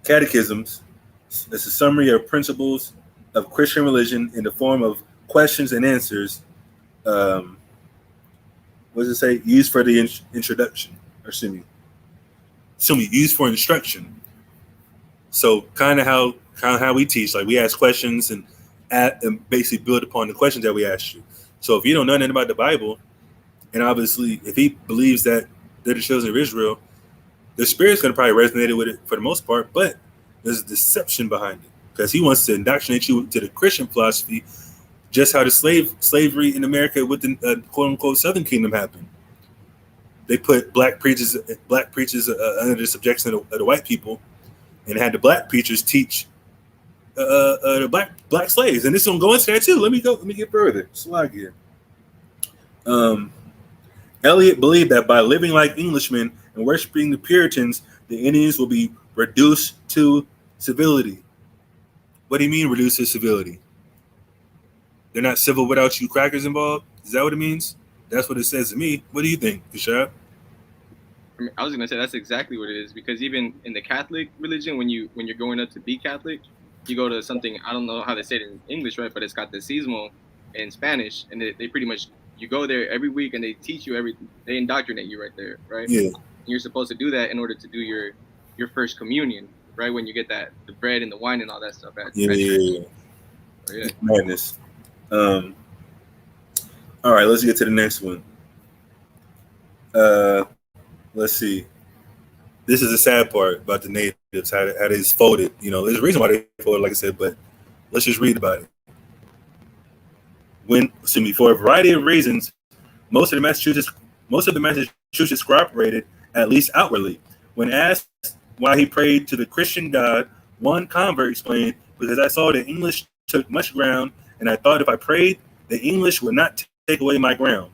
Catechisms. It's a summary of principles of Christian religion in the form of questions and answers. What does it say? Used for the introduction, or excuse me, used for instruction. So kind of how we teach, like we ask questions and basically build upon the questions that we ask you. So if you don't know nothing about the Bible, and obviously if he believes that they're the children of Israel, the spirit's going to probably resonate with it for the most part, but there's a deception behind it because he wants to indoctrinate you to the Christian philosophy, just how the slavery in America with the quote unquote Southern Kingdom happened. They put black preachers under the subjection of the white people, and had the black preachers teach the black slaves. And this is gonna go into that too. Let me get further. Slide here. Eliot believed that by living like Englishmen and worshiping the Puritans, the Indians will be reduced to civility. What do you mean reduced to civility? They're not civil without you crackers involved? Is that what it means? That's what it says to me. What do you think, Kashab? I was gonna say that's exactly what it is, because even in the Catholic religion, when you're going up to be Catholic, you go to something, I don't know how they say it in English, right? But it's catecismo in Spanish, and they pretty much, you go there every week and they teach you everything. They indoctrinate you right there, right? Yeah. And you're supposed to do that in order to do your first communion, right? When you get the bread and the wine and all that stuff. Yeah. Madness. All right, let's get to the next one. Let's see. This is the sad part about the natives, how they folded. You know, there's a reason why they folded, like I said, but let's just read about it. For a variety of reasons, most of the Massachusetts cooperated, at least outwardly. When asked why he prayed to the Christian God, one convert explained, "Because I saw the English took much ground, and I thought if I prayed, the English would not take away my ground."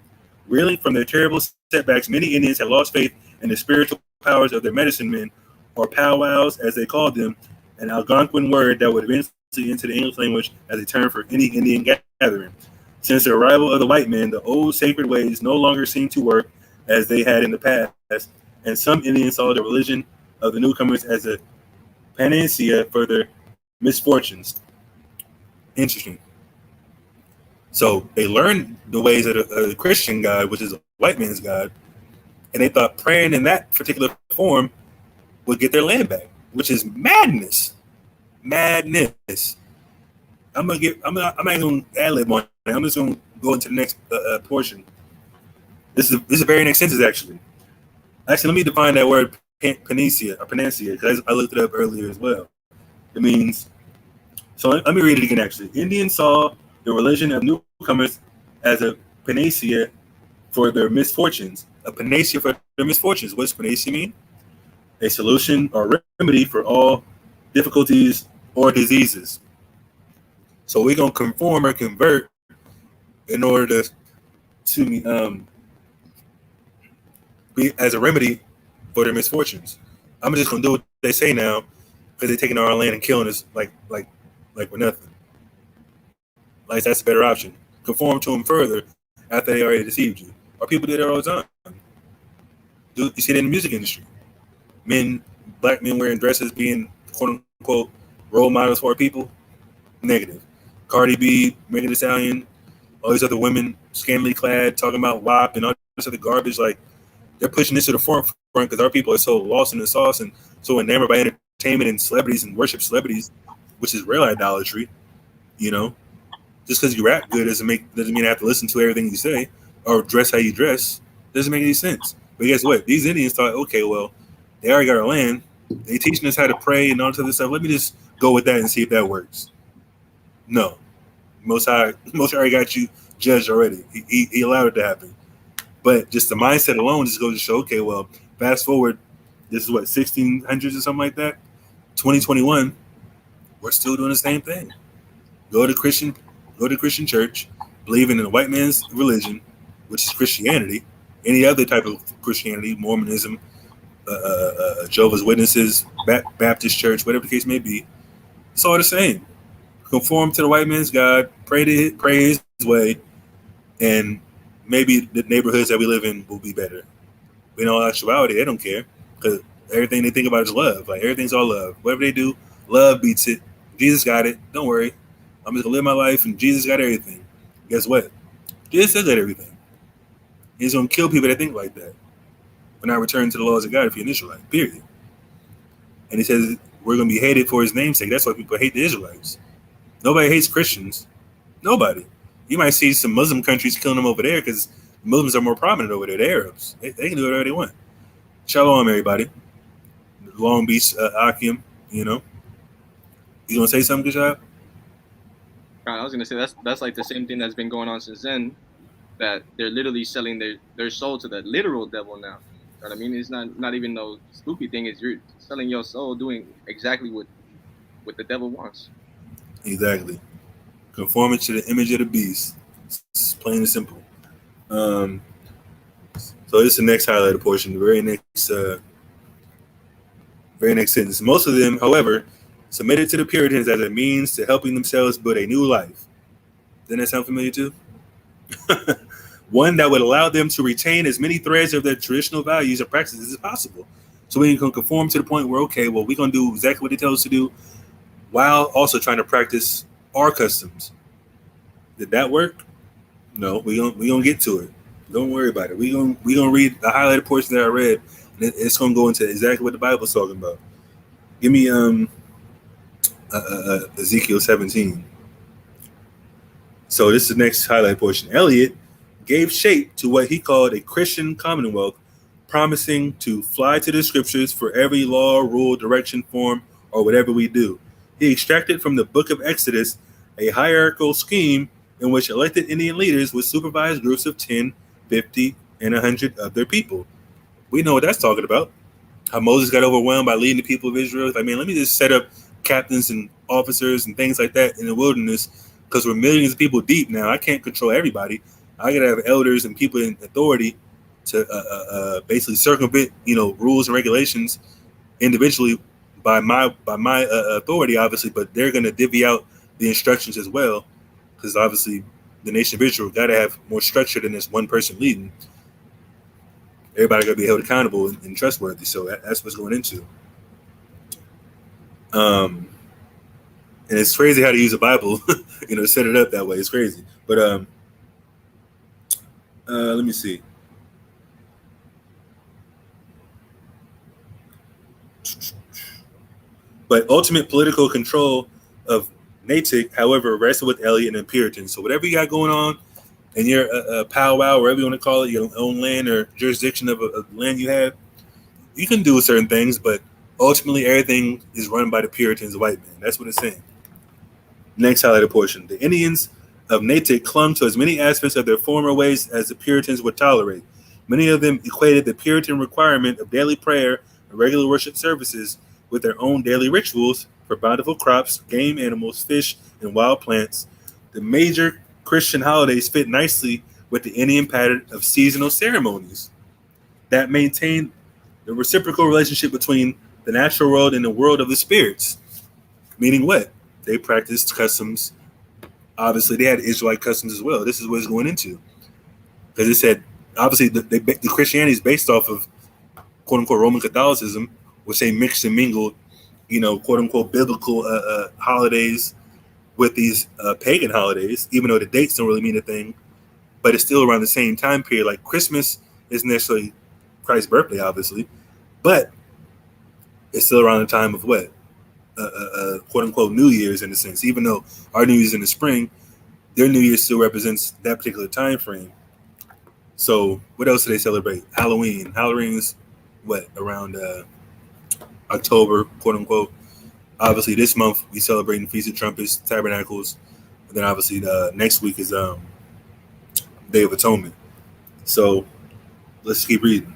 Reeling from their terrible setbacks, many Indians had lost faith in the spiritual powers of their medicine men, or powwows as they called them, an Algonquin word that would eventually enter the English language as a term for any Indian gathering. Since the arrival of the white men, the old sacred ways no longer seemed to work as they had in the past, and some Indians saw the religion of the newcomers as a panacea for their misfortunes. Interesting. So they learned the ways of the Christian God, which is a white man's God, and they thought praying in that particular form would get their land back, which is madness. Madness. I'm not going to ad-lib on it. I'm just going to go into the next portion. This is a very next sentence, actually. Actually, let me define that word panacea, because I looked it up earlier as well. It means, so let me read it again, actually. Indians saw the religion of newcomers as a panacea for their misfortunes. A panacea for their misfortunes. What does panacea mean? A solution or remedy for all difficulties or diseases. So we're going to conform or convert in order to be as a remedy for their misfortunes. I'm just going to do what they say now because they're taking our land and killing us like we're nothing. Like that's a better option. Conform to them further after they already deceived you. Or people do that all the time. You see that in the music industry. Black men wearing dresses, being quote unquote role models for people. Negative. Cardi B, Megan Thee Stallion, all these other women scantily clad, talking about WAP and all this other garbage. Like they're pushing this to the forefront because our people are so lost in the sauce and so enamored by entertainment and celebrities and worship celebrities, which is real idolatry. You know, just because you rap good doesn't mean I have to listen to everything you say or dress how you dress. Doesn't make any sense. But guess what? These Indians thought, okay, well, they already got our land. They teaching us how to pray and all this other stuff. Let me just go with that and see if that works. No. Most High already got you judged already. He allowed it to happen. But just the mindset alone just goes to show, okay, well, fast forward, This is what, 1600s or something like that. 2021, we're still doing the same thing. Go to Christian church, believing in the white man's religion, which is Christianity. Any other type of Christianity, Mormonism, Jehovah's Witnesses, Baptist church, whatever the case may be, it's all the same. Conform to the white man's God, pray his way, and maybe the neighborhoods that we live in will be better. But in all actuality, they don't care, because everything they think about is love. Like, everything's all love. Whatever they do, love beats it. Jesus got it. Don't worry. I'm just gonna live my life, and Jesus got everything. Guess what? Jesus has got everything. He's gonna kill people that think like that. When I return to the laws of God, if you're an Israelite, period. And he says we're gonna be hated for his namesake. That's why people hate the Israelites. Nobody hates Christians. Nobody. You might see some Muslim countries killing them over there because Muslims are more prominent over there. The Arabs, they can do whatever they want. Shalom, everybody. Long Beach, Akim. You know, you gonna say something, Kashab? I was gonna say that's like the same thing that's been going on since then. That they're literally selling their soul to the literal devil now. You know what I mean? It's not even no spooky thing. It's you're selling your soul, doing exactly what the devil wants. Exactly. Conforming to the image of the beast. It's plain and simple. So this is the next highlighted portion, the very next sentence. Most of them, however, submitted to the Puritans as a means to helping themselves build a new life. Doesn't that sound familiar too? One that would allow them to retain as many threads of their traditional values and practices as possible. So we can conform to the point where, okay, well, we're going to do exactly what they tell us to do while also trying to practice our customs. Did that work? No, we gonna get to it. Don't worry about it. We gonna read the highlighted portion that I read, and it's gonna go into exactly what the Bible's talking about. Give me Ezekiel 17. So this is the next highlight portion. Eliot gave shape to what he called a Christian commonwealth, promising to fly to the scriptures for every law, rule, direction, form, or whatever we do. He extracted from the book of Exodus a hierarchical scheme in which elected Indian leaders would supervise groups of 10, 50, and 100 of their people. We know what that's talking about. How Moses got overwhelmed by leading the people of Israel. I mean, let me just set up captains and officers and things like that in the wilderness because we're millions of people deep now. I can't control everybody. I got to have elders and people in authority to basically circumvent, rules and regulations individually by my authority, obviously, but they're going to divvy out the instructions as well, because obviously the nation of Israel got to have more structure than this one person leading. Everybody got to be held accountable and trustworthy. So that's what's going into. And it's crazy how to use a Bible, set it up that way. It's crazy. But let me see. But ultimate political control of Natick, however, rested with Eliot and the Puritans. So whatever you got going on in your powwow, wherever you want to call it, your own land or jurisdiction of a land you have, you can do certain things, but ultimately everything is run by the Puritans, the white man. That's what it's saying. Next highlighted portion. The Indians of Natick clung to as many aspects of their former ways as the Puritans would tolerate. Many of them equated the Puritan requirement of daily prayer and regular worship services with their own daily rituals for bountiful crops, game animals, fish, and wild plants. The major Christian holidays fit nicely with the Indian pattern of seasonal ceremonies that maintained the reciprocal relationship between the natural world and the world of the spirits. Meaning what? They practiced customs. Obviously, they had Israelite customs as well. This is what it's going into. Because it said, obviously, the Christianity is based off of, quote-unquote, Roman Catholicism, which they mixed and mingled, quote-unquote, biblical holidays with these pagan holidays, even though the dates don't really mean a thing. But it's still around the same time period. Like Christmas isn't necessarily Christ's birthday, obviously, but it's still around the time of what? Quote-unquote, New Year's in a sense. Even though our New Year's in the spring, their New Year still represents that particular time frame. So what else do they celebrate? Halloween. Halloween's what? Around October, quote unquote. Obviously, this month we celebrating Feast of Trumpets, Tabernacles, and then obviously next week is Day of Atonement. So let's keep reading.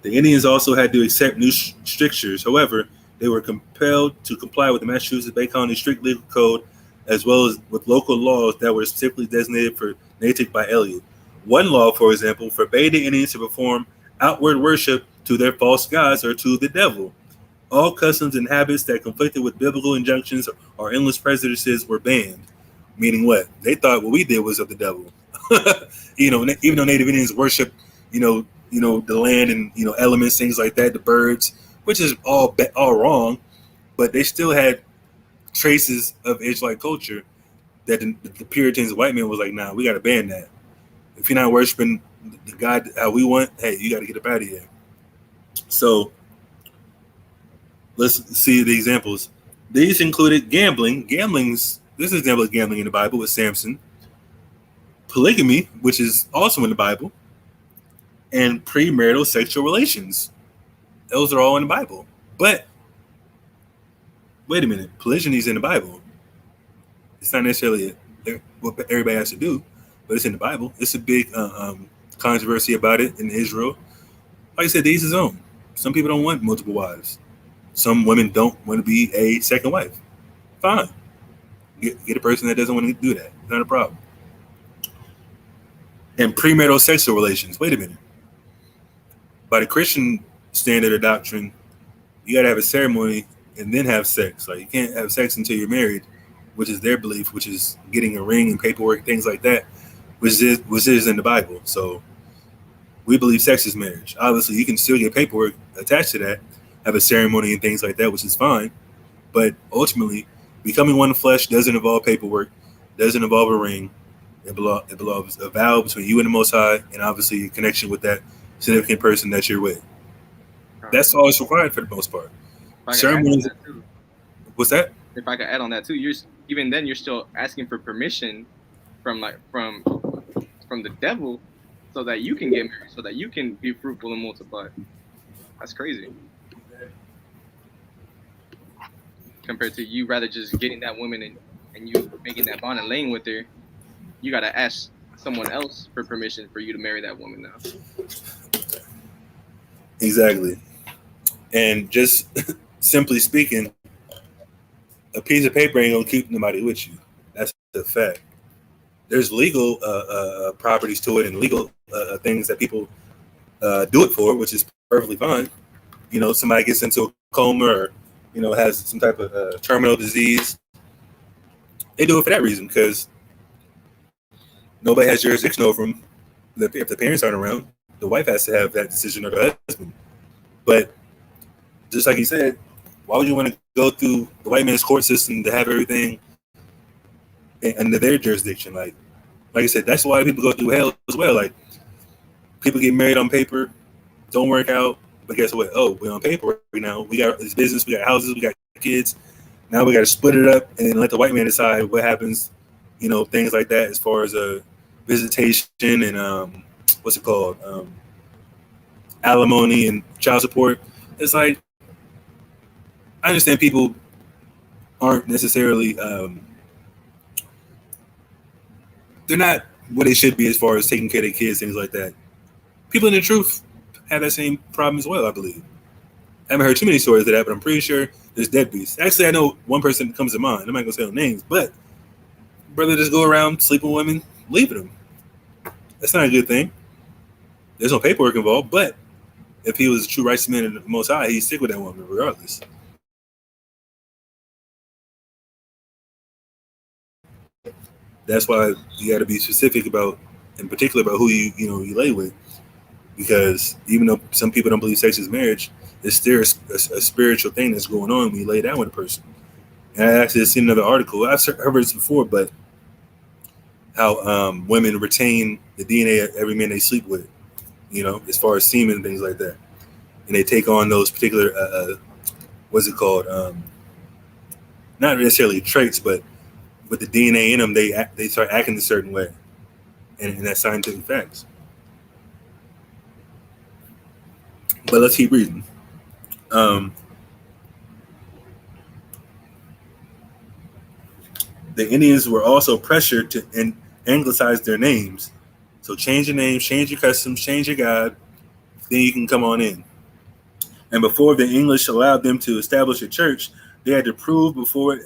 The Indians also had to accept new strictures. However, they were compelled to comply with the Massachusetts Bay Colony strict legal code, as well as with local laws that were specifically designated for Natick by Eliot. One law, for example, forbade the Indians to perform outward worship to their false gods or to the devil. All customs and habits that conflicted with biblical injunctions or endless prejudices were banned. Meaning what? They thought what we did was of the devil. Even though Native Indians worship, the land and elements, things like that, the birds, which is all wrong, but they still had traces of Israelite culture that the Puritans, the white man, was like, nah, we got to ban that. If you're not worshiping the God how we want, hey, you got to get up out of here. So let's see the examples. These included gambling. This is an example of gambling in the Bible with Samson. Polygamy, which is also in the Bible, and premarital sexual relations. Those are all in the Bible. But wait a minute, polygyny is in the Bible. It's not necessarily what everybody has to do, but it's in the Bible. It's a big controversy about it in Israel. Like I said, to each his own. Some people don't want multiple wives. Some women don't want to be a second wife. Fine. Get a person that doesn't want to do that. Not a problem. And premarital sexual relations. Wait a minute. By the Christian standard or doctrine, you got to have a ceremony and then have sex. Like, you can't have sex until you're married, which is their belief, which is getting a ring and paperwork, things like that, which is in the Bible. So we believe sex is marriage. Obviously, you can still get paperwork attached to that, have a ceremony and things like that, which is fine. But ultimately, becoming one flesh doesn't involve paperwork, doesn't involve a ring. It belongs a vow between you and the Most High, and obviously a connection with that significant person that you're with. That's all it's required for the most part. Ceremonies. What's that? If I could add on that too, you're still asking for permission from the devil, so that you can get married, so that you can be fruitful and multiply. That's crazy. Compared to you rather just getting that woman and you making that bond and laying with her, you gotta ask someone else for permission for you to marry that woman now. Exactly. And just simply speaking, a piece of paper ain't gonna keep nobody with you. That's a fact. There's legal properties to it and legal things that people do it for, which is perfectly fine. Somebody gets into a coma or has some type of terminal disease. They do it for that reason, because nobody has jurisdiction over them. If the parents aren't around, the wife has to have that decision, or the husband. But just like he said, why would you want to go through the white man's court system to have everything under their jurisdiction? Like I said, that's why people go through hell as well. Like, people get married on paper, don't work out, but guess what? Oh, we're on paper right now. We got this business, we got houses, we got kids. Now we got to split it up and let the white man decide what happens. Things like that, as far as visitation and what's it called, alimony and child support. It's like, I understand people aren't necessarily they're not what they should be as far as taking care of their kids, things like that. People in the truth have that same problem as well, I believe. I haven't heard too many stories of that, but I'm pretty sure there's deadbeats. Actually, I know one person that comes to mind. I'm not gonna say no names, but brother just go around sleeping with women, leaving them. That's not a good thing. There's no paperwork involved, but if he was a true righteous man in the Most High, he'd stick with that woman regardless. That's why you got to be specific about, in particular, about who you lay with, because even though some people don't believe sex is marriage, it's still a spiritual thing that's going on when you lay down with a person. And I actually seen another article. I've heard this before, but how women retain the DNA of every man they sleep with, as far as semen and things like that, and they take on those particular what's it called? Not necessarily traits, but with the DNA in them, they start acting a certain way, and that's scientific facts. But let's keep reading. The Indians were also pressured to anglicize their names. So change your names, change your customs, change your God, then you can come on in. And before the English allowed them to establish a church, they had to prove before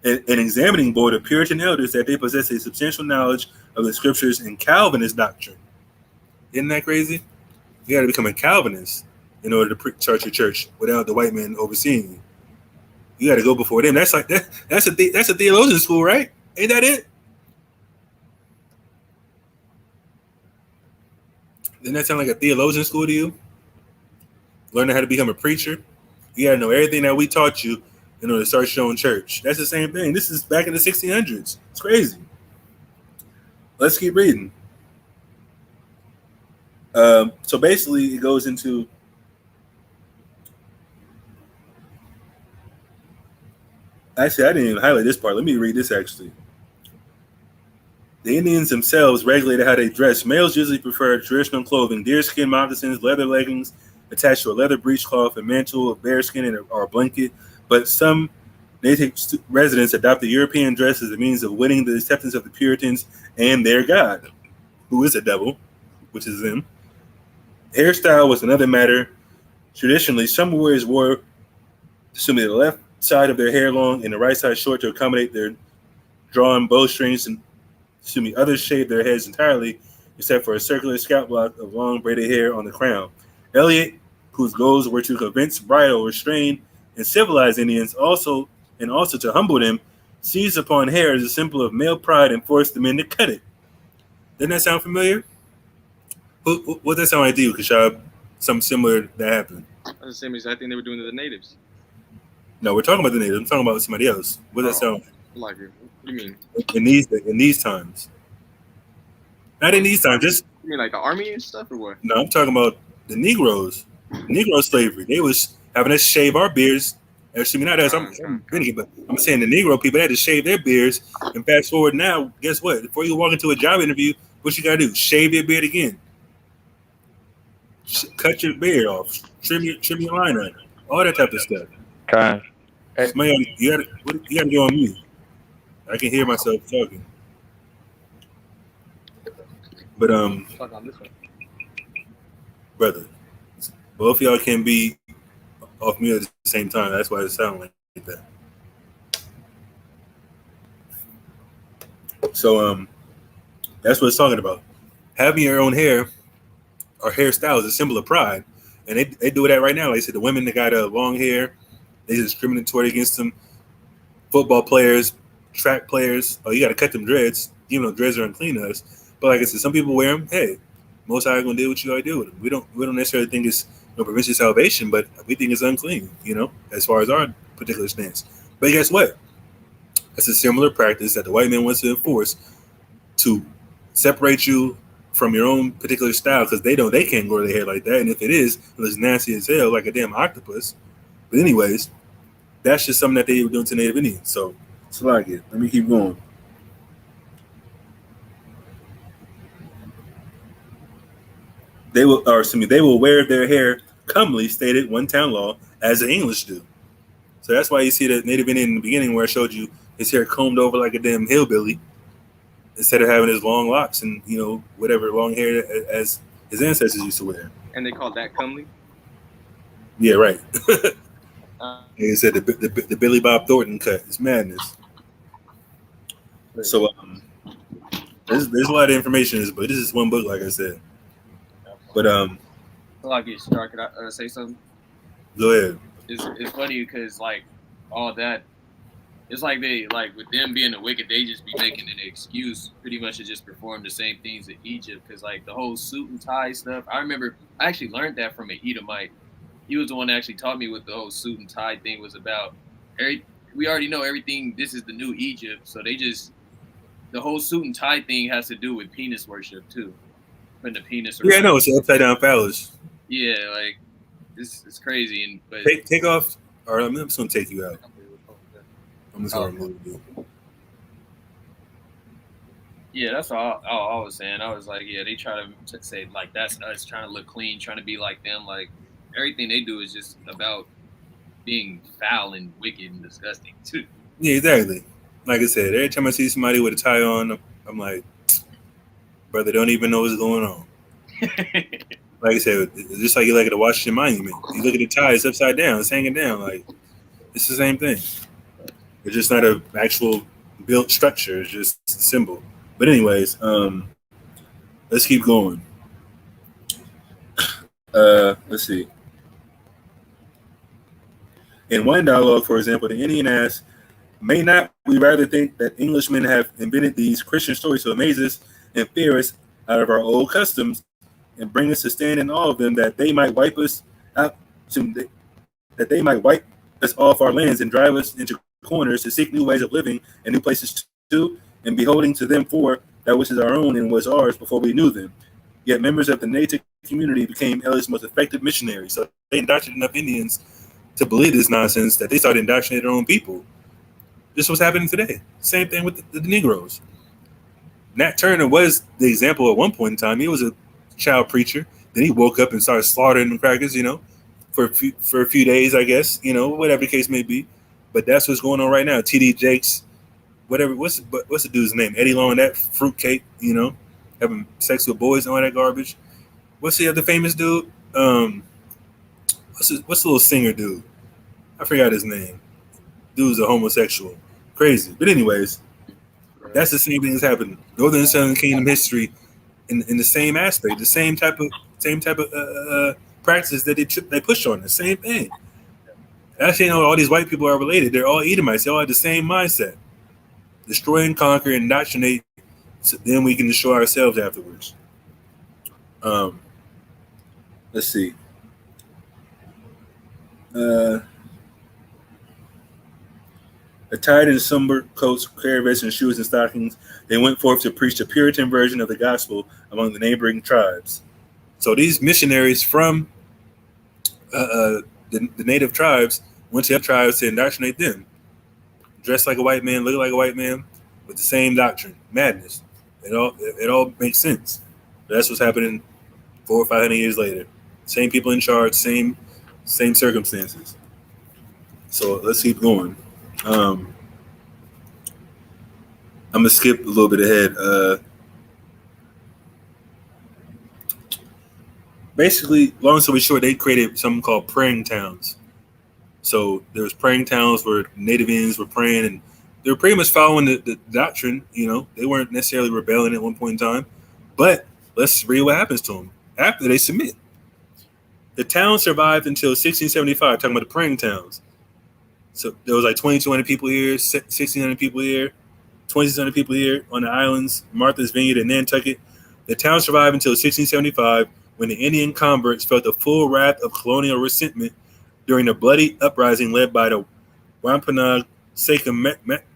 an examining board of Puritan elders that they possessed a substantial knowledge of the scriptures and Calvinist doctrine. Isn't that crazy? You got to become a Calvinist in order to start your church without the white man overseeing you. You got to go before them. That's like that. That's a theologian school, right? Ain't that it? Doesn't that sound like a theologian school to you? Learning how to become a preacher. You got to know everything that we taught you in order to start your own church. That's the same thing. This is back in the 1600s. It's crazy. Let's keep reading. So basically, it goes into actually, I didn't even highlight this part. Let me read this actually. The Indians themselves regulated how they dress. Males usually prefer traditional clothing, deerskin moccasins, leather leggings attached to a leather breechcloth, a mantle of bearskin, or a blanket. But some native residents adopted European dress as a means of winning the acceptance of the Puritans and their God, who is a devil, which is them. Hairstyle was another matter. Traditionally, some warriors wore the left side of their hair long and the right side short to accommodate their drawn bowstrings, and others shaved their heads entirely except for a circular scalp lock of long braided hair on the crown. Eliot, whose goals were to convince, bridle, restrain, and civilize Indians, also to humble them, seized upon hair as a symbol of male pride and forced the men to cut it. Doesn't that sound familiar? What does that sound like to you, Kashab? Something similar that happened? That's the same exact thing they were doing to the natives. No, we're talking about the natives. I'm talking about somebody else. What does that sound like? What do you mean? In these times? Not in these times. Just you mean like the army and stuff, or what? No, I'm talking about the Negroes. Negro slavery. They was having us shave our beards. Actually, not us. I'm but I'm saying the Negro people had to shave their beards. And fast forward now, guess what? Before you walk into a job interview, what you gotta do? Shave your beard again. Cut your beard off. Trim your line up. All that type of stuff. Okay. Hey. You gotta go on mute. I can hear myself talking. But brother, both of y'all can be off mute at the same time. That's why it sounds like that. So that's what it's talking about. Having your own hair or hairstyle is a symbol of pride, and they do that right now. Like I said, the women that got long hair, they discriminatory against them. Football players, track players, you got to cut them dreads, even though dreads are unclean to us. But like I said, some people wear them. Hey, most high gonna do what you gotta do with them. We don't necessarily think it's prevents your salvation, but we think it's unclean. As far as our particular stance. But guess what? It's a similar practice that the white man wants to enforce to separate you from your own particular style, because they can't grow their hair like that, and if it is, it looks nasty as hell, like a damn octopus. But anyways, that's just something that they were doing to Native Indians. So like it. Let me keep going. They will wear their hair comely, stated one town law, as the English do. So that's why you see the Native Indian in the beginning, where I showed you his hair combed over like a damn hillbilly, instead of having his long locks and whatever long hair as his ancestors used to wear. And they called that comely? Yeah, right. He said the Billy Bob Thornton cut. It's madness. So there's a lot of information in this, but this is one book, like I said. But Could I say something? Go ahead. It's funny because like all that, it's like they with them being the wicked, they just be making an excuse pretty much to just perform the same things in Egypt. Because like the whole suit and tie stuff, I remember I actually learned that from an Edomite. He was the one that actually taught me what the whole suit and tie thing was about. We already know everything. This is the new Egypt, so the whole suit and tie thing has to do with penis worship too. Putting the penis around. Yeah, I know, it's upside down phallus. Yeah, like it's crazy. But take off. All right, I'm just gonna take you out. I'm just gonna remove you. Yeah, that's all I was saying. I was like, yeah, they try to say like that's us trying to look clean, trying to be like them. Like everything they do is just about being foul and wicked and disgusting too. Yeah, exactly. Like I said, every time I see somebody with a tie on, I'm like, brother, don't even know what's going on. like I said, it's just like you look at a Washington Monument. You look at the tie; it's upside down. It's hanging down. Like it's the same thing. It's just not an actual built structure. It's just a symbol. But anyways, let's keep going. Let's see. In one dialogue, for example, the Indian asks, "May not we rather think that Englishmen have invented these Christian stories to amaze us and fear us out of our old customs and bring us to stand in awe of them, that they might wipe us out, that they might wipe us off our lands and drive us into corners to seek new ways of living and new places too, and beholding to them for that which is our own and was ours before we knew them. Yet members of the native community became Elliot's most effective missionaries." So they indoctrinated enough Indians to believe this nonsense that they started indoctrinating their own people. This was happening today. Same thing with the Negroes. Nat Turner was the example at one point in time. He was a child preacher. Then he woke up and started slaughtering the crackers, for a few days, I guess, whatever the case may be. But that's what's going on right now. T.D. Jakes, whatever. What's the dude's name? Eddie Long, that fruitcake, having sex with boys and all that garbage. What's the other famous dude? What's the little singer dude? I forgot his name. Dude's a homosexual. Crazy. But anyways, that's the same thing that's happening. Northern and Southern Kingdom history in the same aspect, the same type of practices that they push on. The same thing. Actually, all these white people are related. They're all Edomites. They all have the same mindset. Destroy and conquer, indoctrinate, so then we can destroy ourselves afterwards. Let's see. Attired in somber coats, carabets, and shoes and stockings, they went forth to preach the Puritan version of the gospel among the neighboring tribes. So these missionaries from the native tribes went to the tribes to indoctrinate them. Dressed like a white man, look like a white man, with the same doctrine. Madness. It all makes sense. But that's what's happening 400 or 500 years later. Same people in charge, same circumstances. So let's keep going. I'm gonna skip a little bit ahead. Basically, long story short, they created something called praying towns. So there was praying towns where native Indians were praying, and they were pretty much following the doctrine. They weren't necessarily rebelling at one point in time. But let's read what happens to them after they submit. The town survived until 1675. Talking about the praying towns. So there was like 2,200 people here, 1,600 people here, 2,600 people here on the islands, Martha's Vineyard and Nantucket. The town survived until 1675, when the Indian converts felt the full wrath of colonial resentment during the bloody uprising led by the Wampanoag Sacred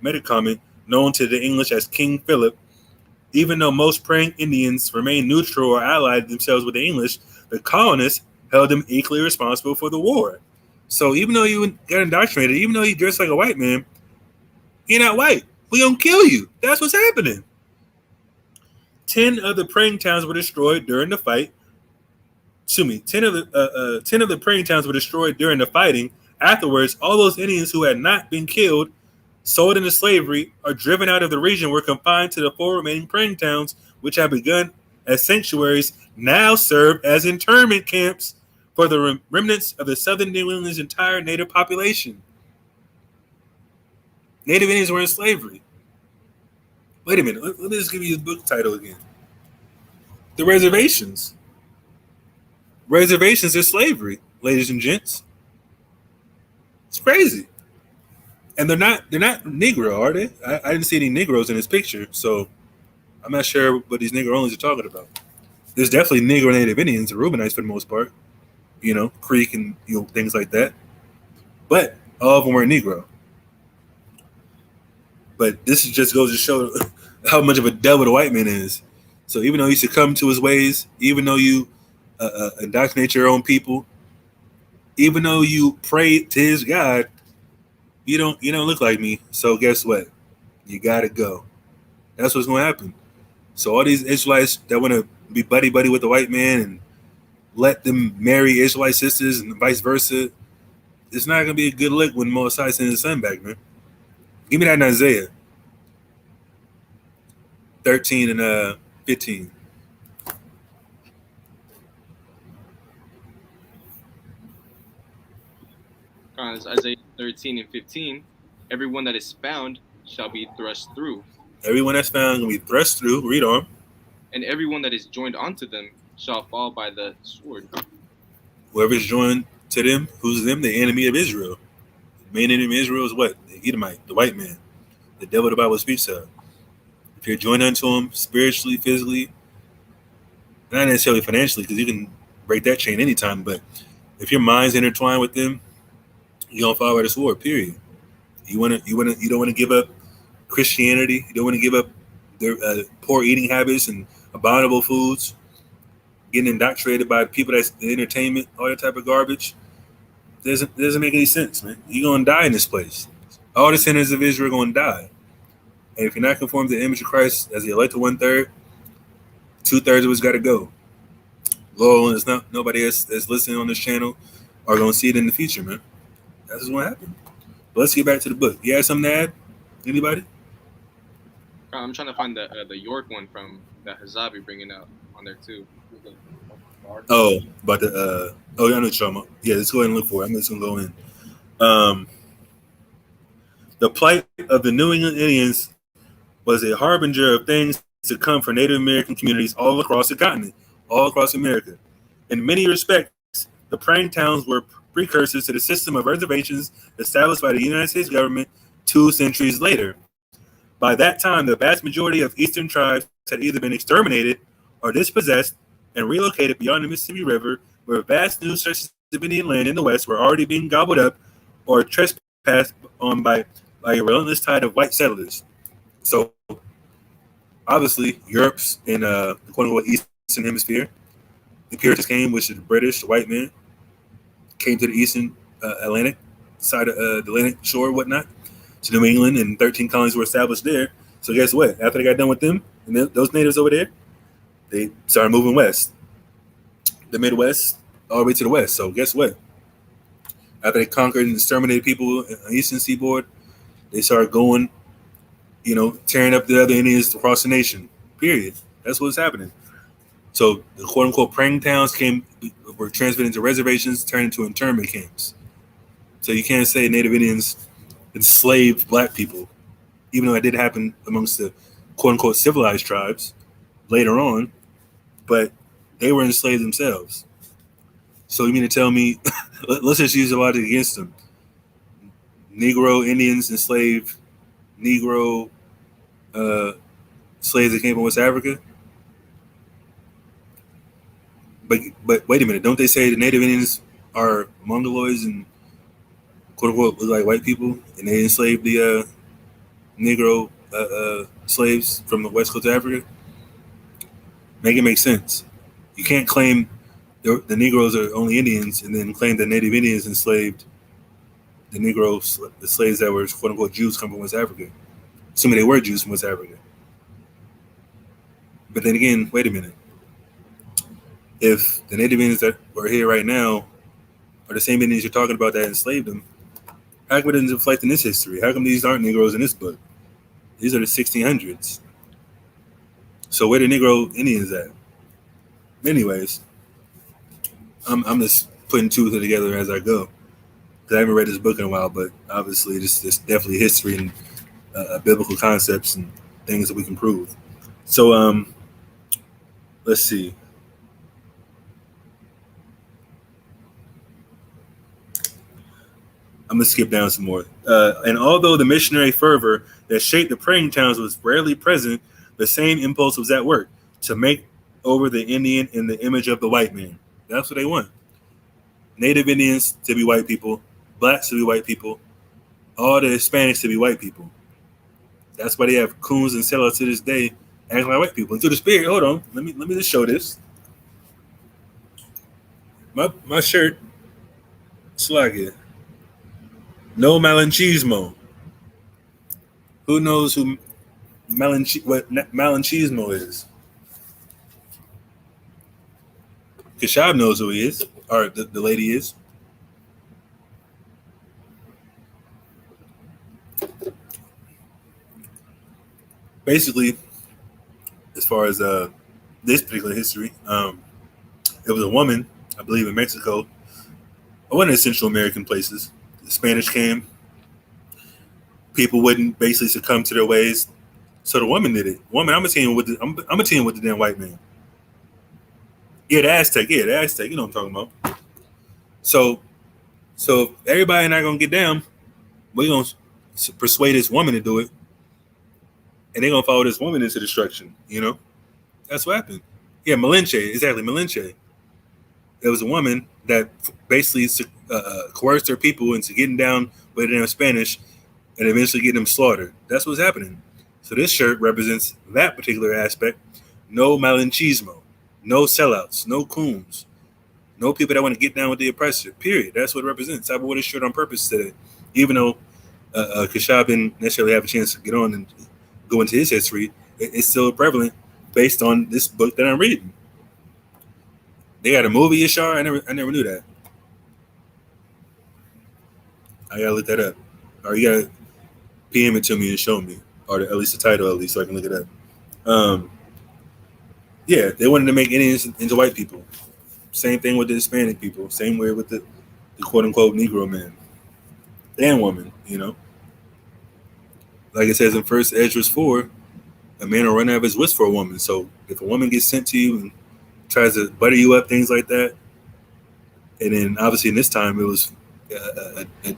Metacomet, known to the English as King Philip. Even though most praying Indians remained neutral or allied themselves with the English, the colonists held them equally responsible for the war. So even though you got indoctrinated, even though you dress like a white man, you're not white. We're going to kill you. That's what's happening. 10 of the praying towns were destroyed during the fight. 10 of the praying towns were destroyed during the fighting. Afterwards, all those Indians who had not been killed, sold into slavery, or driven out of the region were confined to the 4 remaining praying towns, which had begun as sanctuaries, now serve as internment camps for the remnants of the southern New England's entire native population. Native Indians were in slavery. Wait a minute. Let me just give you the book title again. The Reservations. Reservations are slavery, ladies and gents. It's crazy. And they're not Negro, are they? I didn't see any Negroes in this picture, so I'm not sure what these Negro-onlys are talking about. There's definitely Negro Native Indians, the Reubenites for the most part. Creek and things like that. But all of them were Negro. But this just goes to show how much of a devil the white man is. So even though you succumb to his ways, even though you indoctrinate your own people, even though you pray to his God, you don't look like me. So guess what? You gotta go. That's what's going to happen. So all these Israelites that want to be buddy with the white man and let them marry Israelite sisters and vice versa, it's not going to be a good look when Mosiah sends his son back, man. Give me that in Isaiah 13 and 15. It's Isaiah 13:15. Everyone that is found shall be thrust through, Everyone that's found will be thrust through. Read on. and everyone that is joined unto them shall fall by the sword. Whoever is joined to them, who's them? The enemy of Israel. The main enemy of Israel is what? The Edomite, the white man, the devil the Bible speaks of. If you're joined unto him spiritually, physically, not necessarily financially, because you can break that chain anytime, but if your mind's intertwined with them, you're gonna fall by the sword, period. You don't want to give up Christianity. You don't want to give up their poor eating habits and abominable foods, getting indoctrinated by people that's the entertainment, all that type of garbage. Doesn't make any sense, man. You're gonna die in this place. All the sinners of Israel are gonna die. And if you're not conformed to the image of Christ as the elected 1/3, 2/3 of us gotta go. Lord, it's not nobody else that's listening on this channel are gonna see it in the future, man. That's what's gonna happen. But let's get back to the book. You have something to add? Anybody? I'm trying to find the York one from that Hazabi bringing out on there too. Oh, about the oh, yeah, I know what you're talking about. Yeah, let's go ahead and look for it. I'm just gonna go in. The plight of the New England Indians was a harbinger of things to come for Native American communities all across the continent, all across America. In many respects, the praying towns were precursors to the system of reservations established by the United States government 2 centuries later. By that time, the vast majority of eastern tribes had either been exterminated or dispossessed and relocated beyond the Mississippi River, where vast new stretches of Indian land in the West were already being gobbled up or trespassed on by a relentless tide of white settlers. So, obviously, Europe's in the quote-unquote Eastern Hemisphere. The Puritans came, which is the British, the white men, came to the Eastern Atlantic side of the Atlantic shore and whatnot, to New England, and 13 colonies were established there. So guess what? After they got done with them, and those natives over there, they started moving west. The Midwest, all the way to the west. So guess what? After they conquered and exterminated people on the Eastern Seaboard, they started going, tearing up the other Indians across the nation. Period. That's what's happening. So the quote-unquote praying towns were transferred into reservations, turned into internment camps. So you can't say Native Indians enslaved black people, even though it did happen amongst the quote-unquote civilized tribes later on, but they were enslaved themselves. So you mean to tell me, let's just use the logic against them. Negro Indians enslaved Negro slaves that came from West Africa? But wait a minute, don't they say the Native Indians are Mongoloids and quote-unquote look like white people, and they enslaved the Negro slaves from the west coast of Africa? Make it make sense. You can't claim the Negroes are only Indians and then claim that Native Indians enslaved the the slaves that were quote-unquote Jews come from West Africa, assuming they were Jews from West Africa. But then again, wait a minute. If the Native Indians that are here right now are the same Indians you're talking about that enslaved them, how come it doesn't reflect in this history? How come these aren't Negroes in this book? These are the 1600s. So where the Negro Indians at? Anyways, I'm just putting two together as I go. Because I haven't read this book in a while, but obviously this definitely history and biblical concepts and things that we can prove. So let's see. I'm going to skip down some more. And although the missionary fervor that shaped the praying towns was rarely present, the same impulse was at work to make over the Indian in the image of the white man. That's what they want. Native Indians to be white people, blacks to be white people, all the Hispanics to be white people. That's why they have coons and sellouts to this day acting like white people. And to the spirit, hold on, let me just show this. My shirt, Slagia. No malinchismo. Who knows what malinchismo is? Kashab knows who he is, or the lady is. Basically, as far as this particular history, it was a woman, I believe in Mexico, or one of the Central American places. the Spanish came, people wouldn't basically succumb to their ways. So the woman did it. Woman, I'm a team with the damn white man. Yeah, the Aztec. You know what I'm talking about. So if everybody not gonna get down, we're gonna persuade this woman to do it, and they're gonna follow this woman into destruction. You know, that's what happened. Yeah, Malinche, exactly, Malinche. There was a woman that basically coerced her people into getting down with them Spanish, and eventually getting them slaughtered. That's what's happening. So this shirt represents that particular aspect. No malinchismo, no sellouts, no coons, no people that want to get down with the oppressor. Period. That's what it represents. I wore this shirt on purpose today, even though Kashab didn't necessarily have a chance to get on and go into his history. It's still prevalent based on this book that I'm reading. They got a movie, Ishar. I never knew that. I gotta look that up. Or you gotta PM it to me and show me, or at least the title, at least, so I can look it up. Yeah, they wanted to make Indians into white people. Same thing with the Hispanic people. Same way with the quote unquote Negro man and woman. You know, like it says in 1 Esdras 4, a man will run out of his wits for a woman. So if a woman gets sent to you and tries to butter you up, things like that, and then obviously in this time it was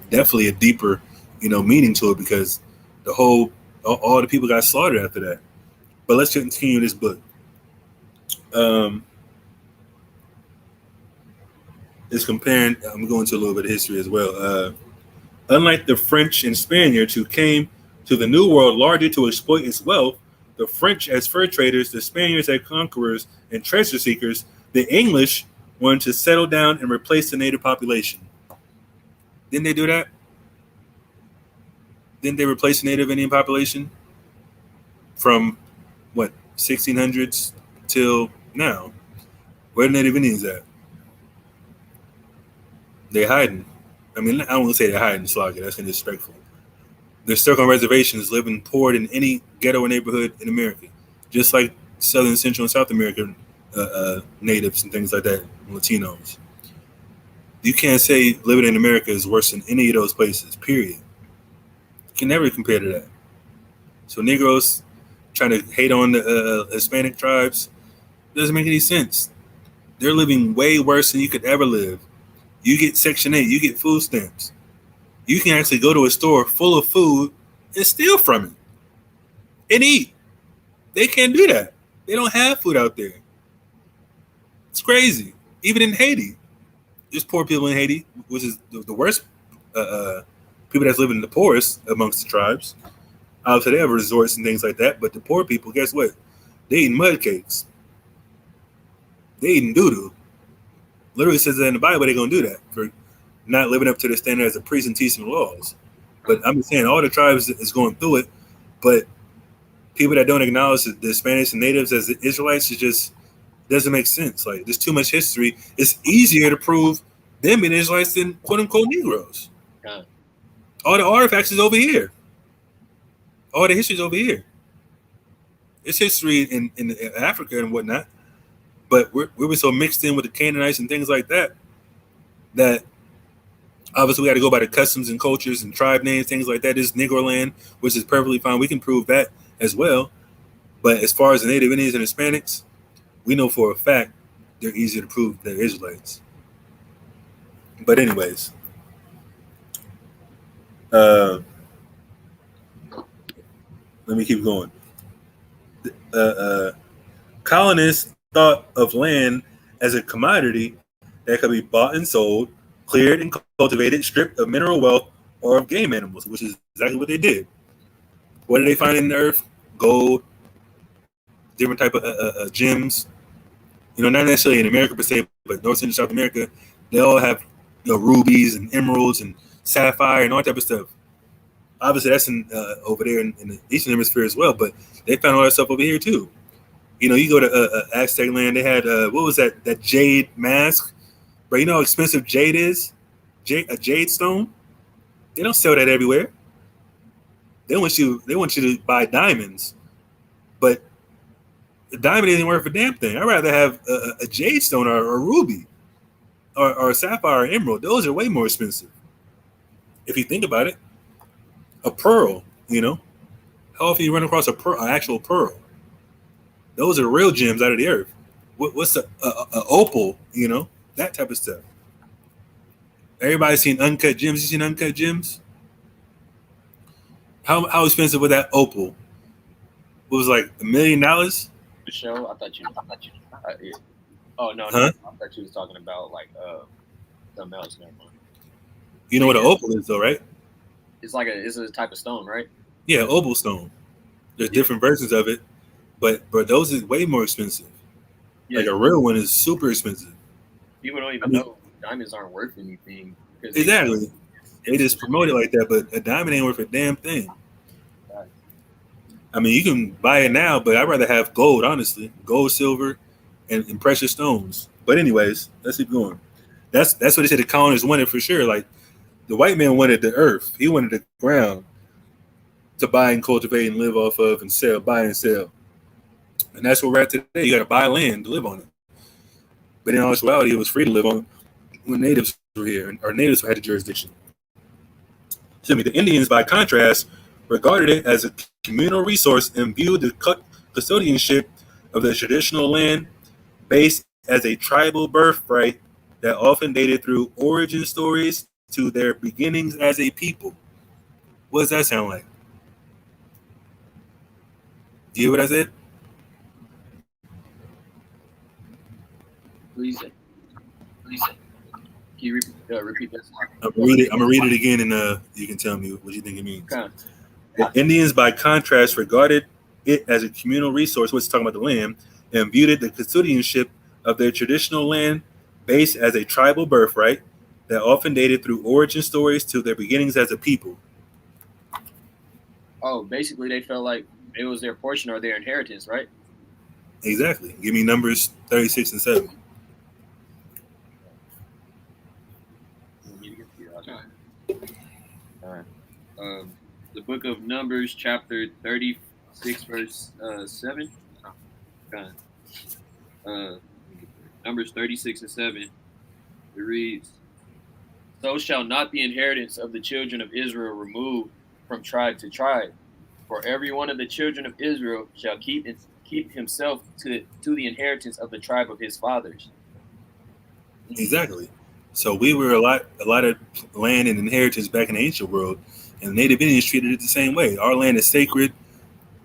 definitely a deeper, meaning to it, because all the people got slaughtered after that. But let's continue this book. It's comparing. I'm going to a little bit of history as well. Unlike the French and Spaniards who came to the New World largely to exploit its wealth, the French as fur traders, the Spaniards as conquerors and treasure seekers, the English wanted to settle down and replace the native population. Didn't they do that? Didn't they replace the native Indian population from, 1600s till now? Where the native Indians at? They hiding. I mean, I don't want to say they're hiding, Slogger. That's disrespectful. They're stuck on reservations, living poor in any ghetto or neighborhood in America, just like Southern, Central, and South American natives and things like that, Latinos. You can't say living in America is worse than any of those places, period. You can never compare to that. So Negroes trying to hate on the Hispanic tribes doesn't make any sense. They're living way worse than you could ever live. You get Section 8, you get food stamps. You can actually go to a store full of food and steal from it and eat. They can't do that. They don't have food out there. It's crazy. Even in Haiti, there's poor people in Haiti, which is the worst people that's living in the poorest amongst the tribes. Obviously, they have resorts and things like that, but the poor people, guess what? They eating mud cakes. They eating doo-doo. Literally says that in the Bible they're going to do that for not living up to the standard as a priest and teaching the laws. But I'm just saying all the tribes is going through it, but people that don't acknowledge the Spanish and natives as the Israelites, it just doesn't make sense. Like, there's too much history. It's easier to prove them being Israelites than quote-unquote Negroes. Yeah. All the artifacts is over here. All the history is over here. It's history in Africa and whatnot. But we were so mixed in with the Canaanites and things like that, that obviously we got to go by the customs and cultures and tribe names, things like that. This is Negro land, which is perfectly fine. We can prove that as well. But as far as the Native Indians and Hispanics, we know for a fact they're easier to prove they're Israelites. But anyways, let me keep going. Colonists thought of land as a commodity that could be bought and sold, cleared and cultivated, stripped of mineral wealth or of game animals, which is exactly what they did. What did they find in the earth? Gold, different type of gems. Not necessarily in America per se, but North and South America, they all have rubies and emeralds and sapphire and all type of stuff. Obviously, that's in over there in the Eastern Hemisphere as well, but they found all that stuff over here too. You go to Aztec land, they had, what was that jade mask? But you know how expensive jade is? A jade stone? They don't sell that everywhere. They want you to buy diamonds. But the diamond isn't worth a damn thing. I'd rather have a jade stone or a ruby or a sapphire or emerald. Those are way more expensive. If you think about it, a pearl, how often you run across an actual pearl? Those are real gems out of the earth. What's a opal? That type of stuff. Everybody's seen uncut gems. You seen uncut gems? How expensive was that opal? It was like $1 million. For sure. I thought you. Yeah. Oh no, Huh? I thought you was talking about like something else. Never mind. You know what an opal is, though, right? It's a type of stone, right? Yeah, opal stone. There's different versions of it, but those is way more expensive. Yeah. Like a real one is super expensive. People don't even know diamonds aren't worth anything. Exactly. They just promote it like that, but a diamond ain't worth a damn thing. Right. I mean, you can buy it now, but I'd rather have gold, honestly. Gold, silver, and precious stones. But anyways, let's keep going. That's what they said the colonists wanted for sure. Like, the white man wanted the earth. He wanted the ground to buy and cultivate and live off of and sell, buy and sell. And that's where we're at today. You got to buy land to live on it. But in all actuality, it was free to live on when natives were here, or natives had the jurisdiction. The Indians, by contrast, regarded it as a communal resource and viewed the custodianship of the traditional land based as a tribal birthright that often dated through origin stories to their beginnings as a people. What does that sound like? Do you hear what I said? Please. Can you repeat that? I'm gonna read it again, and you can tell me what you think it means. Okay. The Indians, by contrast, regarded it as a communal resource, which is talking about the land, and viewed it the custodianship of their traditional land based as a tribal birthright that often dated through origin stories to their beginnings as a people. Oh, basically, they felt like it was their portion or their inheritance, right? Exactly. Give me Numbers 36 and 7. All right. The book of Numbers, chapter 36, verse 7. Numbers 36 and 7. It reads, "So shall not the inheritance of the children of Israel remove from tribe to tribe, for every one of the children of Israel shall keep himself to the inheritance of the tribe of his fathers." Exactly. So we were a lot of land and inheritance back in the ancient world, and the Native Indians treated it the same way. Our land is sacred.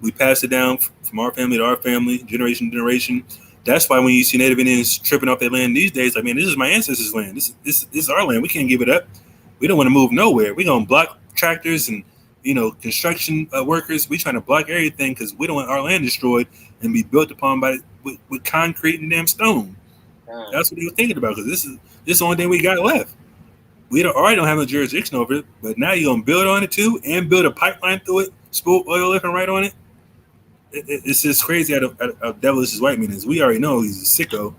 We pass it down from our family to our family, generation to generation. That's why when you see Native Indians tripping off their land these days, I mean, this is my ancestors' land. This is our land. We can't give it up. We don't want to move nowhere. We're gonna block tractors and construction workers. We trying to block everything because we don't want our land destroyed and be built upon with concrete and damn stone. That's what they were thinking about, because this is the only thing we got left. We already don't have no jurisdiction over it, but now you're gonna build on it too and build a pipeline through it, spool oil left and right on it. It's just crazy how devilish this white man is. We already know he's a sicko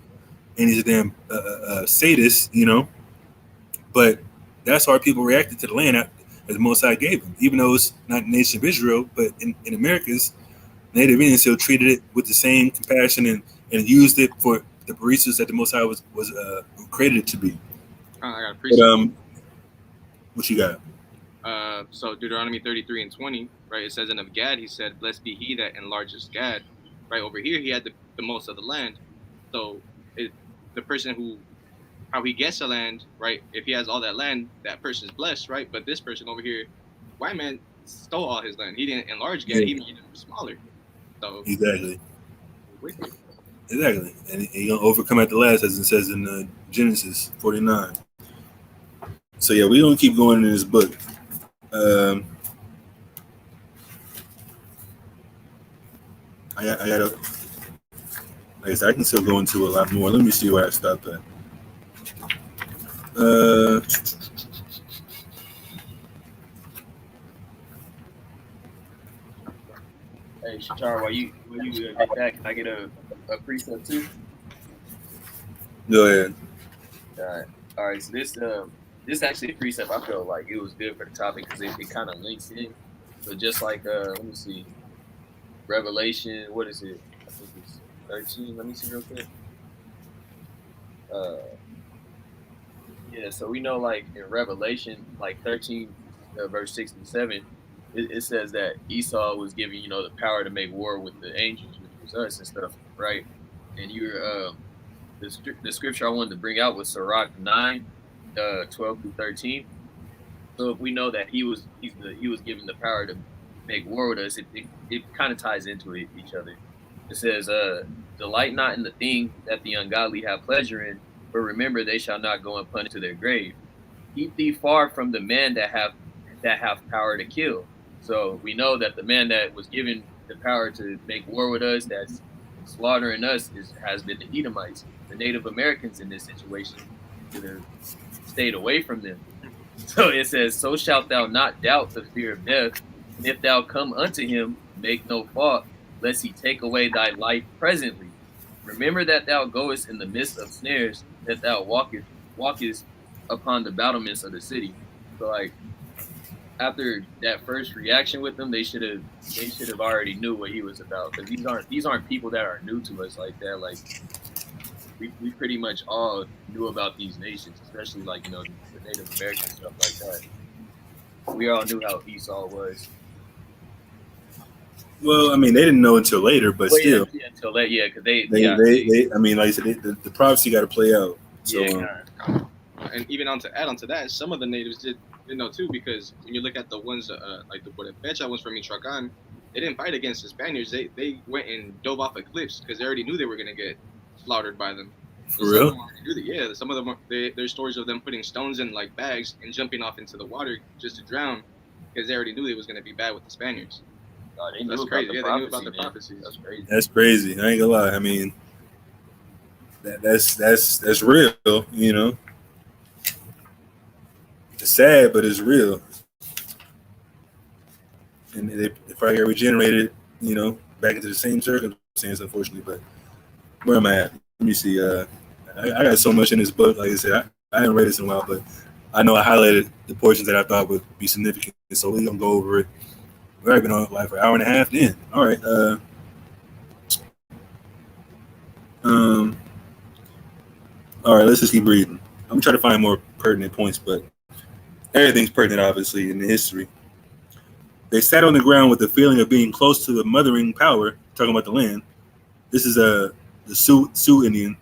and he's a damn sadist, But that's how our people reacted to the land that the Mosai gave them, even though it's not the nation of Israel, but in America's, Native Indians still treated it with the same compassion and used it for the resource that the Mosai was created it to be. I got a precept. What you got? So Deuteronomy 33 and 20, right? It says, "And of Gad, he said, blessed be he that enlarges Gad." Right over here, he had the most of the land. So the person how he gets the land, right? If he has all that land, that person is blessed, right? But this person over here, white man, stole all his land. He didn't enlarge Gad. He made him smaller. So Exactly. Wicked. Exactly. And he's gonna overcome at the last, as it says in Genesis 49. So yeah, we're gonna keep going in this book. I gotta, like I said, I can still go into a lot more. Let me see where I stopped at. Hey, Shatar, while you get that, can I get a precept too? Go ahead. All right. So this actually a precept. I feel like it was good for the topic because it kind of links in. So just like let me see, Revelation. What is it? I think it's 13. Let me see real quick. Yeah. So we know like in Revelation, like 13 verse 67, it says that Esau was given, the power to make war with the angels, which was us and stuff, right? And the scripture I wanted to bring out was Sirach 9, 12 through 13. So if we know that he was given the power to make war with us, it kind of ties into each other. It says, delight not in the thing that the ungodly have pleasure in, but remember they shall not go unpunished to their grave. Keep thee far from the men that have power to kill. So we know that the man that was given the power to make war with us, that's slaughtering us, has been the Edomites. The Native Americans in this situation should have stayed away from them. So it says, so shalt thou not doubt the fear of death, and if thou come unto him, make no fault, lest he take away thy life presently. Remember that thou goest in the midst of snares, that thou walkest upon the battlements of the city. So like after that first reaction with them, they should have already knew what he was about, because these aren't people that are new to us like that. Like we pretty much all knew about these nations, especially like the Native American stuff like that. We all knew how Esau was. Well, I mean, they didn't know until later, but still. Yeah, until that, yeah, because they. I mean, like I said, the prophecy got to play out. So, and even to add on to that, some of the natives didn't know too, because when you look at the ones like the BAJA ones from Michoacan, they didn't fight against the Spaniards. They went and dove off of cliffs because they already knew they were gonna get slaughtered by them. For real? Yeah, some of them. There's stories of them putting stones in like bags and jumping off into the water just to drown, because they already knew it was gonna be bad with the Spaniards. That's crazy. Yeah, they knew about the prophecies. That's crazy. That's crazy. I ain't gonna lie. I mean, that's real. It's sad, but it's real. And they probably get regenerated, back into the same circumstance, unfortunately. But where am I at? Let me see. I got so much in this book. Like I said, I haven't read this in a while, but I know I highlighted the portions that I thought would be significant. So we're gonna go over it. We've already been on like for an hour and a half then. All right. All right, let's just keep reading. I'm gonna try to find more pertinent points, but everything's pertinent, obviously, in the history. They sat on the ground with the feeling of being close to the mothering power, talking about the land. This is the Sioux Indian.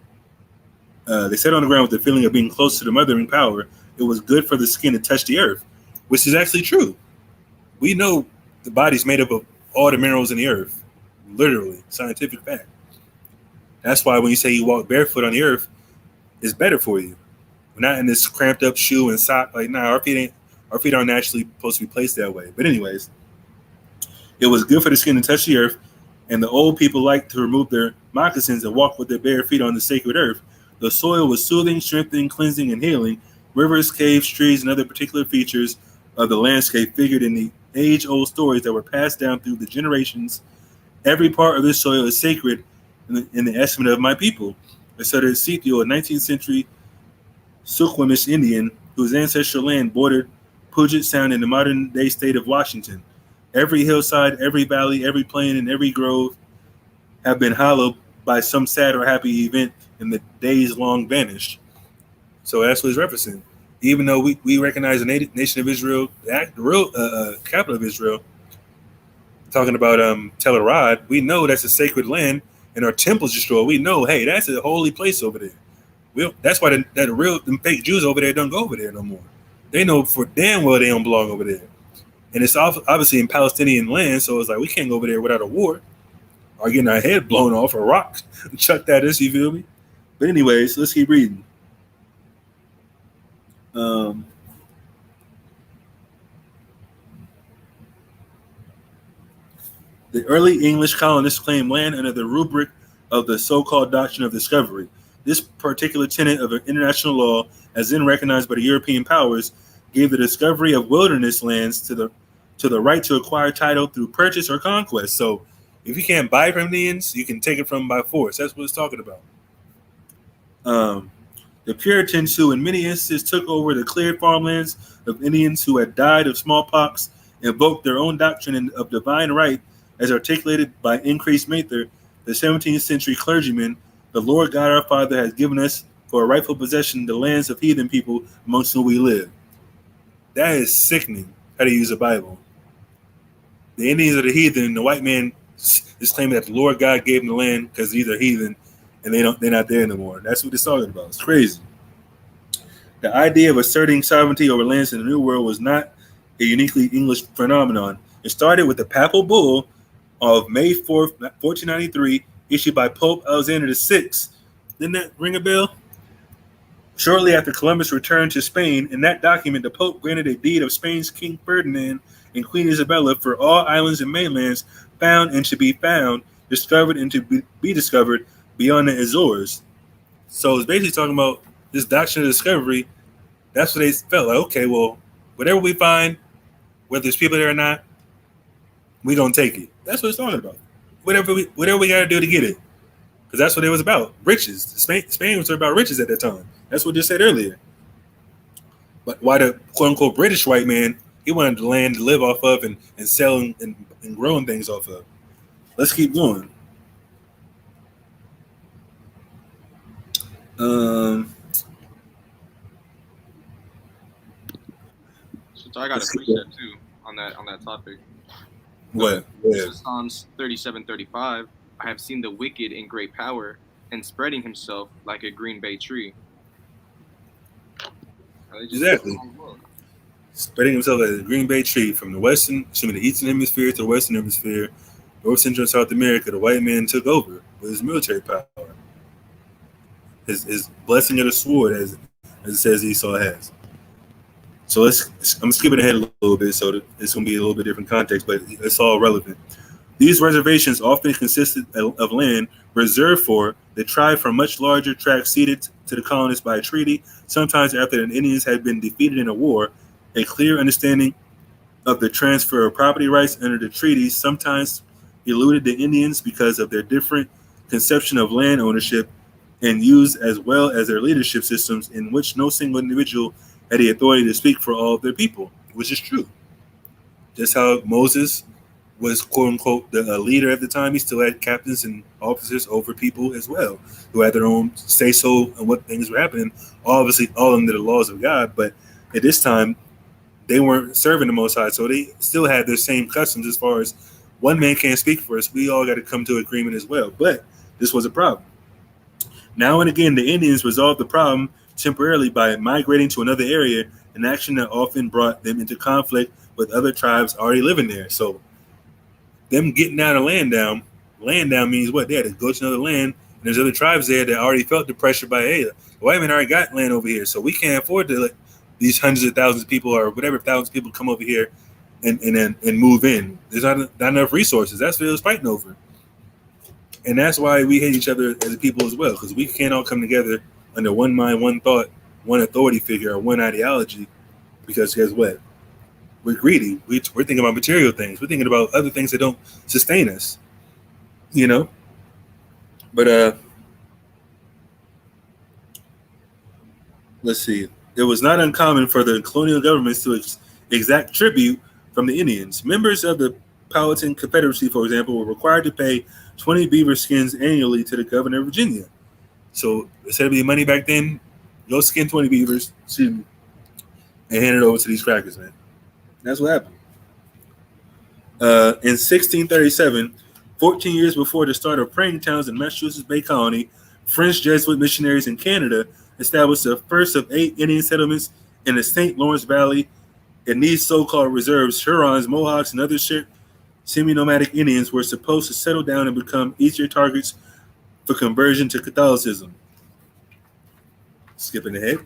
They sat on the ground with the feeling of being close to the mothering power. It was good for the skin to touch the earth, which is actually true. We know the body's made up of all the minerals in the earth, literally, scientific fact. That's why when you say you walk barefoot on the earth, it's better for you. We're not in this cramped up shoe and sock. Like, nah, our feet aren't naturally supposed to be placed that way. But anyways, it was good for the skin to touch the earth, and the old people liked to remove their moccasins and walk with their bare feet on the sacred earth. The soil was soothing, strengthening, cleansing, and healing. Rivers, caves, trees, and other particular features of the landscape figured in the age-old stories that were passed down through the generations. Every part of this soil is sacred in the estimate of my people. Asserted Ezekiel, a 19th century Suquamish Indian whose ancestral land bordered Puget Sound in the modern-day state of Washington. Every hillside, every valley, every plain, and every grove have been hallowed by some sad or happy event in the days long vanished. So that's what he's referencing. Even though we recognize the nation of Israel, the real capital of Israel, talking about Tel Arad, we know that's a sacred land, and our temples destroyed. We know, hey, that's a holy place over there. That's why them fake Jews over there don't go over there no more. They know for damn well they don't belong over there. And it's obviously in Palestinian land, so it's like we can't go over there without a war or getting our head blown off or rock chucked at us, you feel me? But anyways, let's keep reading. The early English colonists claimed land under the rubric of the so-called doctrine of discovery. This particular tenet of international law, as then recognized by the European powers, gave the discovery of wilderness lands to the right to acquire title through purchase or conquest. So if you can't buy from Indians, you can take it from them by force. That's what it's talking about. The Puritans, who in many instances took over the cleared farmlands of Indians who had died of smallpox, invoked their own doctrine of divine right as articulated by Increase Mather, the 17th century clergyman. The Lord God our Father has given us for a rightful possession the lands of heathen people amongst whom we live. That is sickening. how to use a Bible. The Indians are the heathen. The white man is claiming that the Lord God gave them the land because these are heathen, and they're not there anymore. That's what it's talking about. It's crazy. The idea of asserting sovereignty over lands in the New World was not a uniquely English phenomenon. It started with the Papal Bull of May 4th, 1493, issued by Pope Alexander VI. Didn't that ring a bell? Shortly after Columbus returned to Spain, in that document, the Pope granted a deed of Spain's King Ferdinand and Queen Isabella for all islands and mainlands found and to be found, discovered and to be discovered beyond the Azores. So it's basically talking about this doctrine of discovery. That's what they felt like. Okay, well, whatever we find, whether there's people there or not, we're gonna take it. That's what it's talking about. Whatever we gotta do to get it, because that's what it was about. Riches. Spain was about riches at that time. That's what they said earlier. But why the quote unquote British white man, he wanted the land to live off of and sell and growing things off of. Let's keep going. So I got a precept too on that topic. What? This is Psalms 37:35. I have seen the wicked in great power and spreading himself like a green bay tree. Exactly. Spreading himself like a green bay tree from the eastern hemisphere to the western hemisphere, North Central and South America. The white man took over with his military power. His blessing of the sword, as it says Esau has. So I'm skipping ahead a little bit, so it's going to be a little bit different context, but it's all relevant. These reservations often consisted of land reserved for the tribe from much larger tracts ceded to the colonists by a treaty, sometimes after the Indians had been defeated in a war. A clear understanding of the transfer of property rights under the treaties sometimes eluded the Indians because of their different conception of land ownership and use, as well as their leadership systems, in which no single individual had the authority to speak for all of their people, which is true. Just how Moses was, quote unquote, the leader at the time, he still had captains and officers over people as well, who had their own say so on what things were happening, obviously all under the laws of God. But at this time, they weren't serving the Most High, so they still had their same customs as far as one man can't speak for us. We all got to come to agreement as well. But this was a problem. Now and again, the Indians resolved the problem temporarily by migrating to another area, an action that often brought them into conflict with other tribes already living there. So them getting out of land down means what? They had to go to another land, and there's other tribes there that already felt the pressure by, hey, the white men already got land over here, so we can't afford to let these hundreds of thousands of people or whatever thousands of people come over here and move in. There's not enough resources. That's what it was fighting over. And that's why we hate each other as a people as well, because we can't all come together under one mind, one thought, one authority figure, or one ideology, because guess what? We're greedy. We're thinking about material things. We're thinking about other things that don't sustain us, you know? But let's see. It was not uncommon for the colonial governments to exact tribute from the Indians. Members of the Powhatan Confederacy, for example, were required to pay 20 beaver skins annually to the governor of Virginia. So instead of being money back then, go skin 20 beavers, and hand it over to these crackers, man. That's what happened. In 1637, 14 years before the start of praying towns in Massachusetts Bay Colony, French Jesuit missionaries in Canada established the first of 8 Indian settlements in the St. Lawrence Valley. In these so-called reserves, Hurons, Mohawks, and other semi-nomadic Indians were supposed to settle down and become easier targets for conversion to Catholicism. Skipping ahead.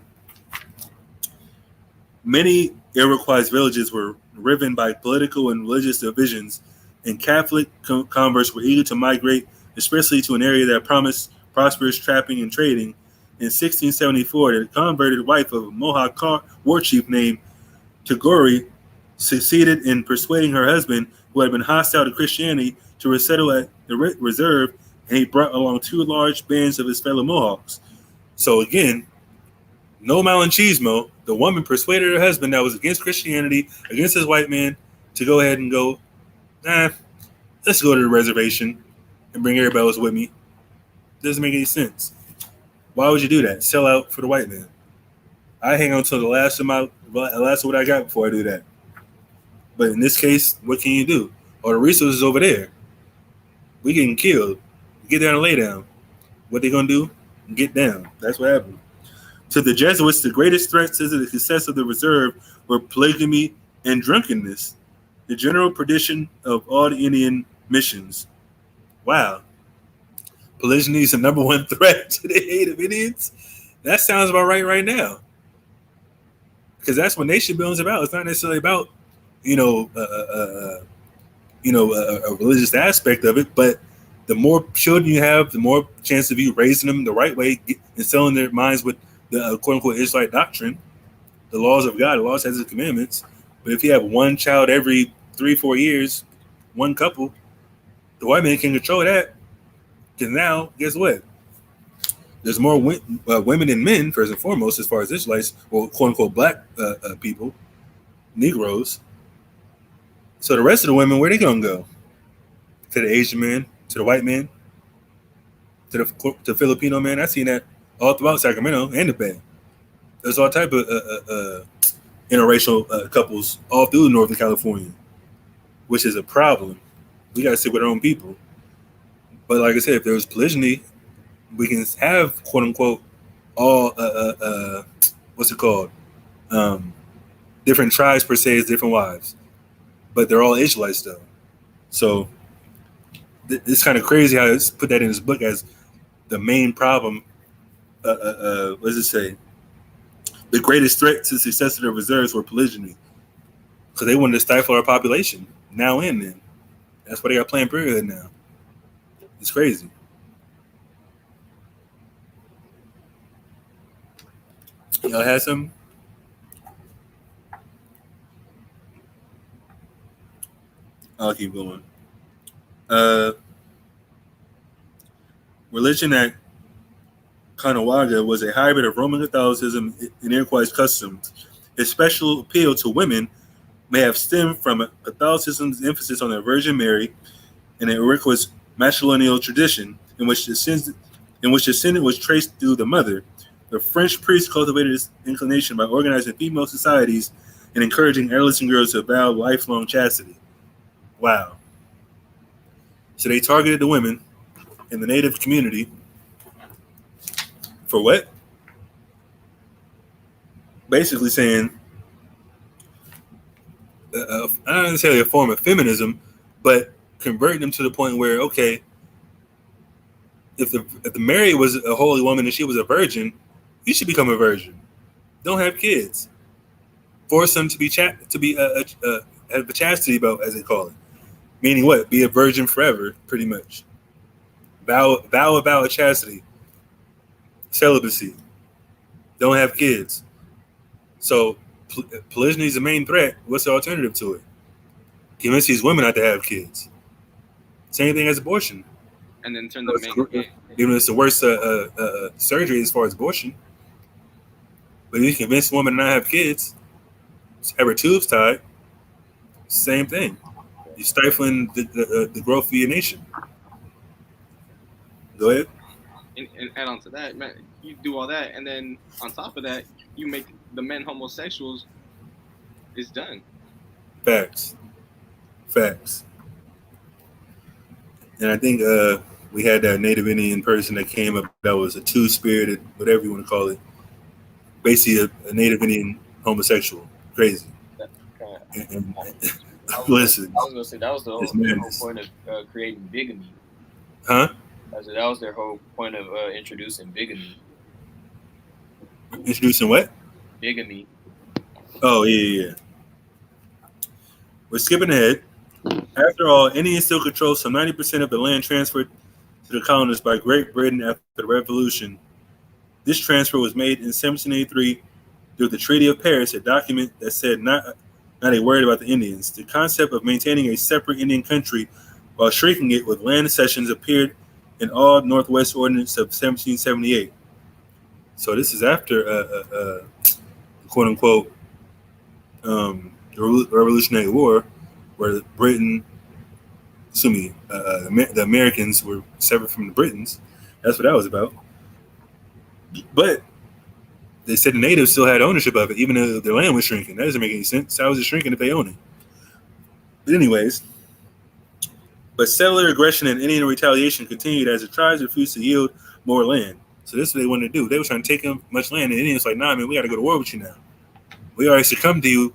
Many Iroquois villages were riven by political and religious divisions, and Catholic converts were eager to migrate, especially to an area that promised prosperous trapping and trading. In 1674, the converted wife of a Mohawk war chief named Tagori succeeded in persuading her husband, who had been hostile to Christianity, to resettle at the reserve, and he brought along 2 large bands of his fellow Mohawks. So again, no malinchismo. The woman persuaded her husband that was against Christianity, against his white man, to go ahead and go, let's go to the reservation and bring everybody else with me. Doesn't make any sense. Why would you do that? Sell out for the white man. I hang on to the last of what I got before I do that. But in this case, what can you do? All the resources over there. We getting killed. Get down and lay down. What they gonna do? Get down. That's what happened. To the Jesuits, the greatest threats to the success of the reserve were polygamy and drunkenness, the general perdition of all the Indian missions. Wow. Polygyny is the number one threat to the native Indians? That sounds about right now. Because that's what nation building is about. It's not necessarily about, a religious aspect of it, but the more children you have, the more chance of you raising them the right way, instilling their minds with the quote-unquote Israelite doctrine, the laws of God, the laws, has the commandments. But if you have one child every 3-4 years, one couple, the white man can control that. Because now, guess what? There's more women than men, first and foremost, as far as Israelites, or quote-unquote black people, Negroes. So the rest of the women, where they going to go? To the Asian man, to the white man, to the Filipino man. I've seen that all throughout Sacramento and the Bay. There's all type of interracial couples all through Northern California, which is a problem. We got to stick with our own people. But like I said, if there was polygyny, we can have quote unquote all what's it called? Different tribes per se, is different wives, but they're all Israelites though. So it's kind of crazy how it's put that in his book as the main problem. What does it say? The greatest threat to the success of the reserves were polygyny, because they wanted to stifle our population now and then. That's why they got Planned Parenthood now. It's crazy. Y'all had some? I'll keep going. Religion at Caughnawaga was a hybrid of Roman Catholicism and Iroquois customs. Its special appeal to women may have stemmed from Catholicism's emphasis on the Virgin Mary and the Iroquois matrilineal tradition, in which descendant was traced through the mother. The French priests cultivated this inclination by organizing female societies and encouraging adolescent girls to vow lifelong chastity. Wow. So they targeted the women in the native community for what? Basically saying, not necessarily a form of feminism, but converting them to the point where, okay, if the Mary was a holy woman and she was a virgin, you should become a virgin. Don't have kids. Force them to have a chastity belt, as they call it. Meaning what? Be a virgin forever, pretty much. Vow of chastity. Celibacy. Don't have kids. So polygyny is the main threat. What's the alternative to it? Convince these women not to have kids. Same thing as abortion. And then turn the men. Even though it's the worst surgery as far as abortion. But you convince a woman to not have kids, have her tubes tied, same thing. You're stifling the growth of your nation. Go ahead. And add on to that, man, you do all that, and then on top of that, you make the men homosexuals. It's done. Facts. And I think we had that Native Indian person that came up that was a two-spirited, whatever you want to call it, basically a Native Indian homosexual. Crazy. And listen, I was gonna say that was the whole point of creating bigamy. Huh? I said that was their whole point of introducing bigamy. Introducing what? Bigamy. Oh, yeah. We're skipping ahead. After all, Indians still control some 90% of the land transferred to the colonists by Great Britain after the Revolution. This transfer was made in 1783 through the Treaty of Paris, a document that said not a word about the Indians. The concept of maintaining a separate Indian country while shrinking it with land cessions appeared in all Northwest Ordinance of 1778. So this is after, quote unquote, the Revolutionary War, where Britain, the Americans were separate from the Britons. That's what that was about. But they said the natives still had ownership of it, even though their land was shrinking. That doesn't make any sense. How is it shrinking if they own it? But anyways, but settler aggression and Indian retaliation continued as the tribes refused to yield more land. So this is what they wanted to do. They were trying to take them much land, and the Indians were like, nah, man, we got to go to war with you now. We already succumbed to you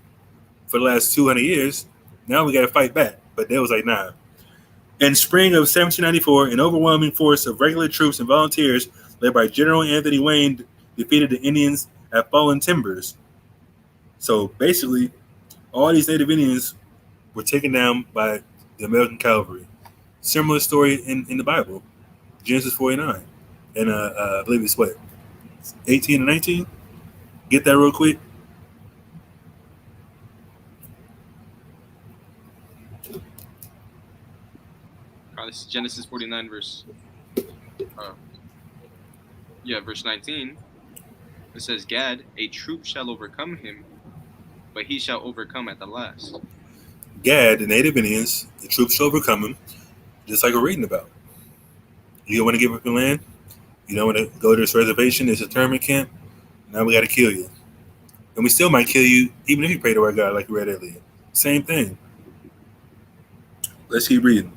for the last 200 years. Now we got to fight back. But they was like, nah. In spring of 1794, an overwhelming force of regular troops and volunteers led by General Anthony Wayne defeated the Indians at Fallen Timbers. So basically, all these Native Indians were taken down by the American cavalry. Similar story in the Bible, Genesis 49. And I believe it's what, 18 and 19? Get that real quick. This is Genesis 49, verse 19. It says, Gad, a troop shall overcome him, but he shall overcome at the last. Gad, the Native Indians, the troops shall overcome him, just like we're reading about. You don't want to give up your land? You don't want to go to this reservation, this internment camp? Now we got to kill you. And we still might kill you, even if you pray to our God, like we read earlier. Same thing. Let's keep reading.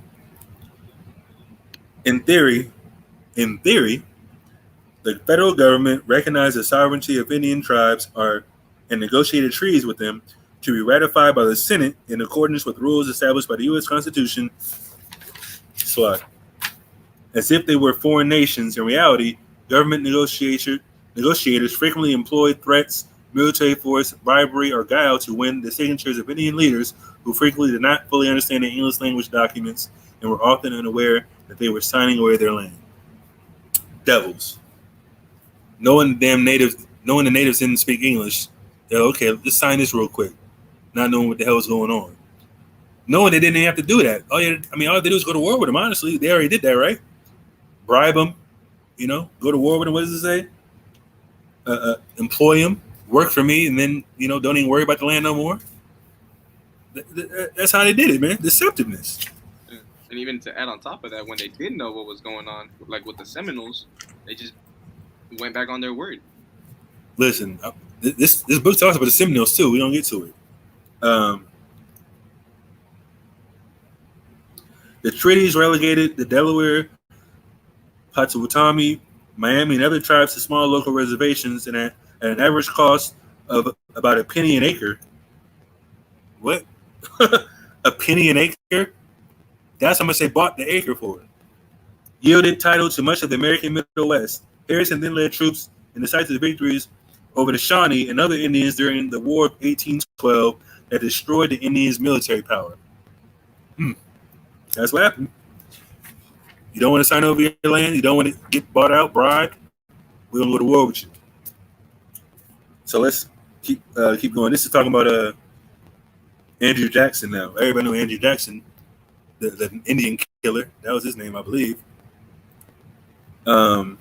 In theory, the federal government recognized the sovereignty of Indian tribes and negotiated treaties with them to be ratified by the Senate in accordance with rules established by the U.S. Constitution. As if they were foreign nations, in reality, government negotiators frequently employed threats, military force, bribery, or guile to win the signatures of Indian leaders who frequently did not fully understand the English language documents and were often unaware that they were signing away their land. Devils. Knowing the natives didn't speak English, they're okay, let's sign this real quick, not knowing what the hell is going on. Knowing they didn't have to do that. All they did was go to war with them, honestly. They already did that, right? Bribe them, go to war with them. What does it say? Employ them, work for me, and then, don't even worry about the land no more. That's how they did it, man. Deceptiveness. And even to add on top of that, when they did know what was going on, like with the Seminoles, they just went back on their word. Listen, this book talks about the Seminoles too. We don't get to it. The treaties relegated the Delaware, Potawatomi, Miami, and other tribes to small local reservations and at an average cost of about a penny an acre. What? A penny an acre? That's how much they bought the acre for. Yielded title to much of the American Middle West. Harrison then led troops in decisive victories over the Shawnee and other Indians during the War of 1812 that destroyed the Indians' military power. That's what happened. You don't want to sign over your land. You don't want to get bought out, bribed. We're going to go to war with you. So let's keep going. This is talking about Andrew Jackson now. Everybody know Andrew Jackson, the Indian killer. That was his name, I believe. In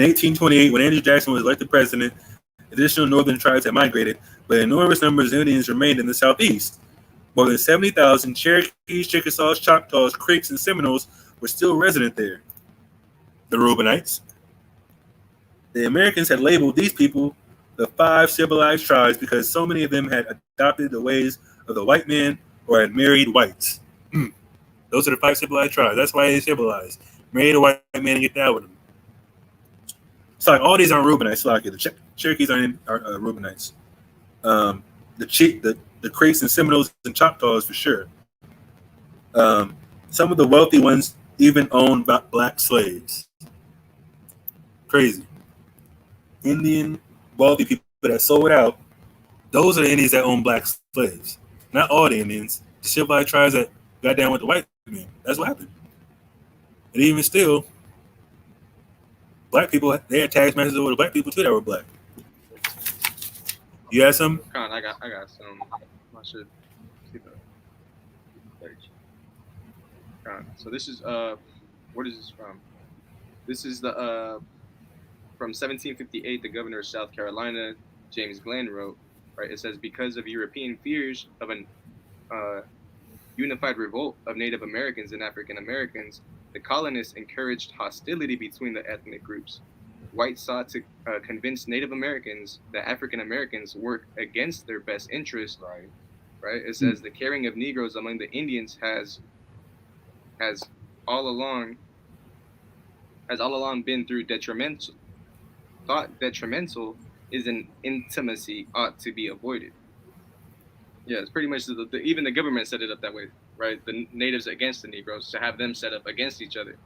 1828, when Andrew Jackson was elected president, additional northern tribes had migrated, but enormous numbers of Indians remained in the southeast. More than 70,000 Cherokees, Chickasaws, Choctaws, Creeks, and Seminoles were still resident there. The Reubenites. The Americans had labeled these people the 5 civilized tribes because so many of them had adopted the ways of the white man or had married whites. Those are the 5 civilized tribes. That's why they're civilized. Married a white man and get down with him. It's like all these aren't Reubenites. Like the Cherokees are Reubenites. The Creeks and Seminoles and Choctaws for sure. Some of the wealthy ones even owned black slaves. Crazy. Indian wealthy people that sold out, those are the Indians that own black slaves. Not all the Indians. The civilized tribes that got down with the white men. That's what happened. And even still, black people, they had tax masters over the black people too that were black. You have some? Con, I got some. I should see the page. So this is what is this from? This is the from 1758. The governor of South Carolina, James Glenn, wrote. Right, it says because of European fears of an unified revolt of Native Americans and African Americans, the colonists encouraged hostility between the ethnic groups. Whites sought to convince Native Americans that African Americans work against their best interest, Right. right? It says the carrying of Negroes among the Indians has all along been through detrimental. Thought detrimental is an intimacy ought to be avoided. Yeah, it's pretty much even the government set it up that way, right? The natives against the Negroes, to have them set up against each other.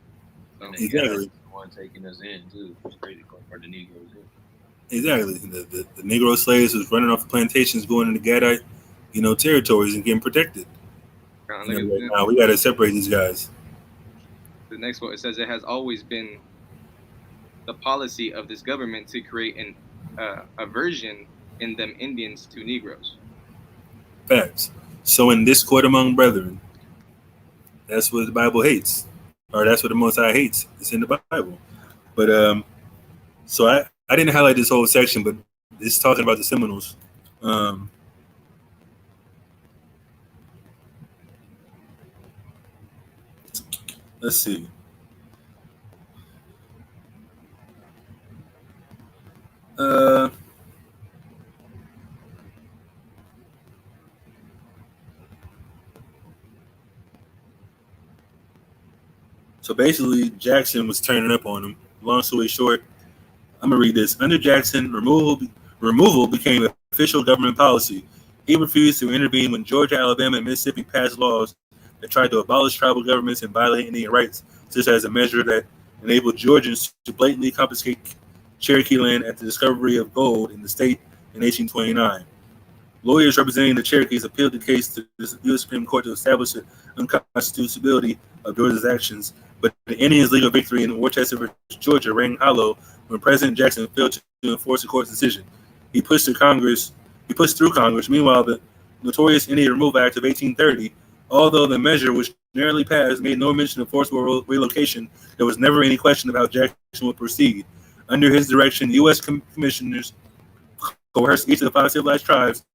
So, And the Exactly. the one taking us in too. It's crazy for the Negroes in. Exactly. The Negro slaves was running off the plantations, going into Gadite, territories and getting protected. look You at know, like, now we got to separate these guys. the next one. It says it has always been the policy of this government to create an aversion in them Indians to Negroes. Facts. So in discord among brethren, that's what the Bible hates, or that's what the Most High hates. It's in the Bible. But so I didn't highlight this whole section, but it's talking about the Seminoles. Let's see. Uh, so basically, Jackson was turning up on him. Long story short, I'm gonna read this. Under Jackson, removal became official government policy. He refused to intervene when Georgia, Alabama, and Mississippi passed laws that tried to abolish tribal governments and violate Indian rights, such as a measure that enabled Georgians to blatantly confiscate Cherokee land at the discovery of gold in the state in 1829. Lawyers representing the Cherokees appealed the case to the U.S. Supreme Court to establish the unconstitutionality of Georgia's actions, but the Indians' legal victory in Worcester, Georgia, rang hollow when President Jackson failed to enforce the court's decision. He pushed through Congress. Meanwhile, the notorious Indian Removal Act of 1830, although the measure which narrowly passed made no mention of forcible relocation, there was never any question about Jackson would proceed. Under his direction, U.S. commissioners coerced each of the 5 civilized tribes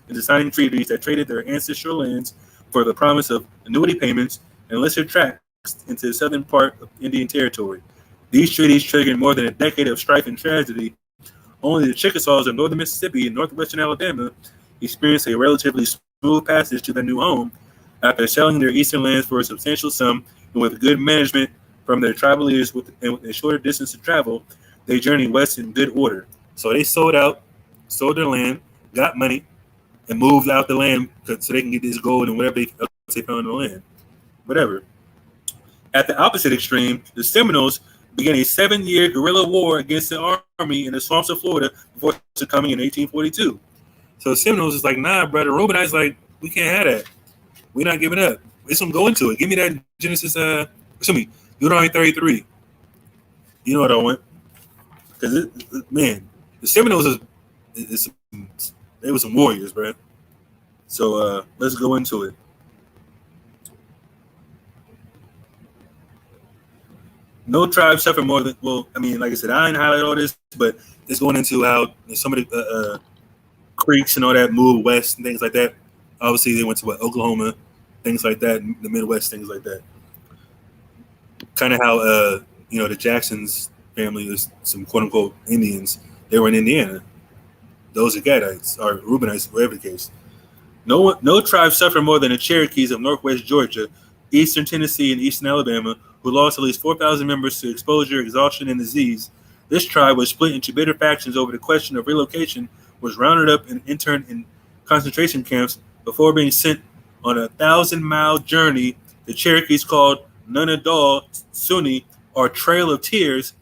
into signing treaties that traded their ancestral lands for the promise of annuity payments and lesser tracts into the southern part of Indian Territory. These treaties triggered more than a decade of strife and tragedy. Only the Chickasaws of northern Mississippi and northwestern Alabama experienced a relatively smooth passage to their new home after selling their eastern lands for a substantial sum, and with good management from their tribal leaders with a shorter distance to travel, they journeyed west in good order. So they sold their land, got money, and moved out the land so they can get this gold and whatever else they found in the land. Whatever. At the opposite extreme, the Seminoles began a 7-year guerrilla war against the army in the swamps of Florida before succumbing in 1842. So the Seminoles is like, nah, brother. Reubenites like, we can't have that. We're not giving up. Let's go into it. Give me that Deuteronomy 33. You know what I want? Because, man, the Seminoles they were some warriors, bro. So let's go into it. No tribe suffered more than, well, I mean, like I said, I didn't highlight all this, but it's going into how some of the creeks and all that moved west and things like that. Obviously, they went to Oklahoma, things like that, the Midwest, things like that. Kind of how, the Jackson's family is some quote-unquote Indians. They were in Indiana. Those are Gadites or Reubenites, whatever the case. No tribe suffered more than the Cherokees of northwest Georgia, eastern Tennessee, and eastern Alabama, who lost at least 4,000 members to exposure, exhaustion, and disease. This tribe was split into bitter factions over the question of relocation, was rounded up and interned in concentration camps before being sent on a 1,000-mile journey. The Cherokees called Nunadal Sunni, or Trail of Tears,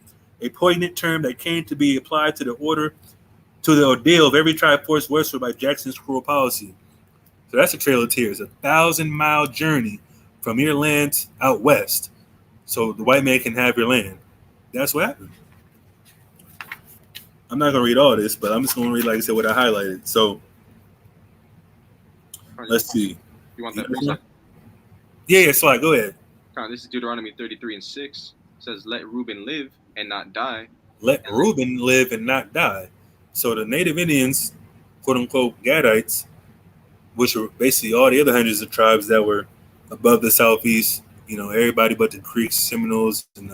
a poignant term that came to be applied to the ordeal of every tribe forced westward by Jackson's cruel policy. So that's a Trail of Tears, a 1,000-mile journey from your land out west, so the white man can have your land. That's what happened. I'm not going to read all this, but I'm just going to read, like I said, what I highlighted. So let's see. You want that? Yeah, Sly, go ahead. This is Deuteronomy 33:6. It says, "Let Reuben live and not die." Let Reuben live and not die. So the native Indians, quote unquote Gadites, which were basically all the other hundreds of tribes that were above the southeast, everybody but the Creeks, Seminoles, and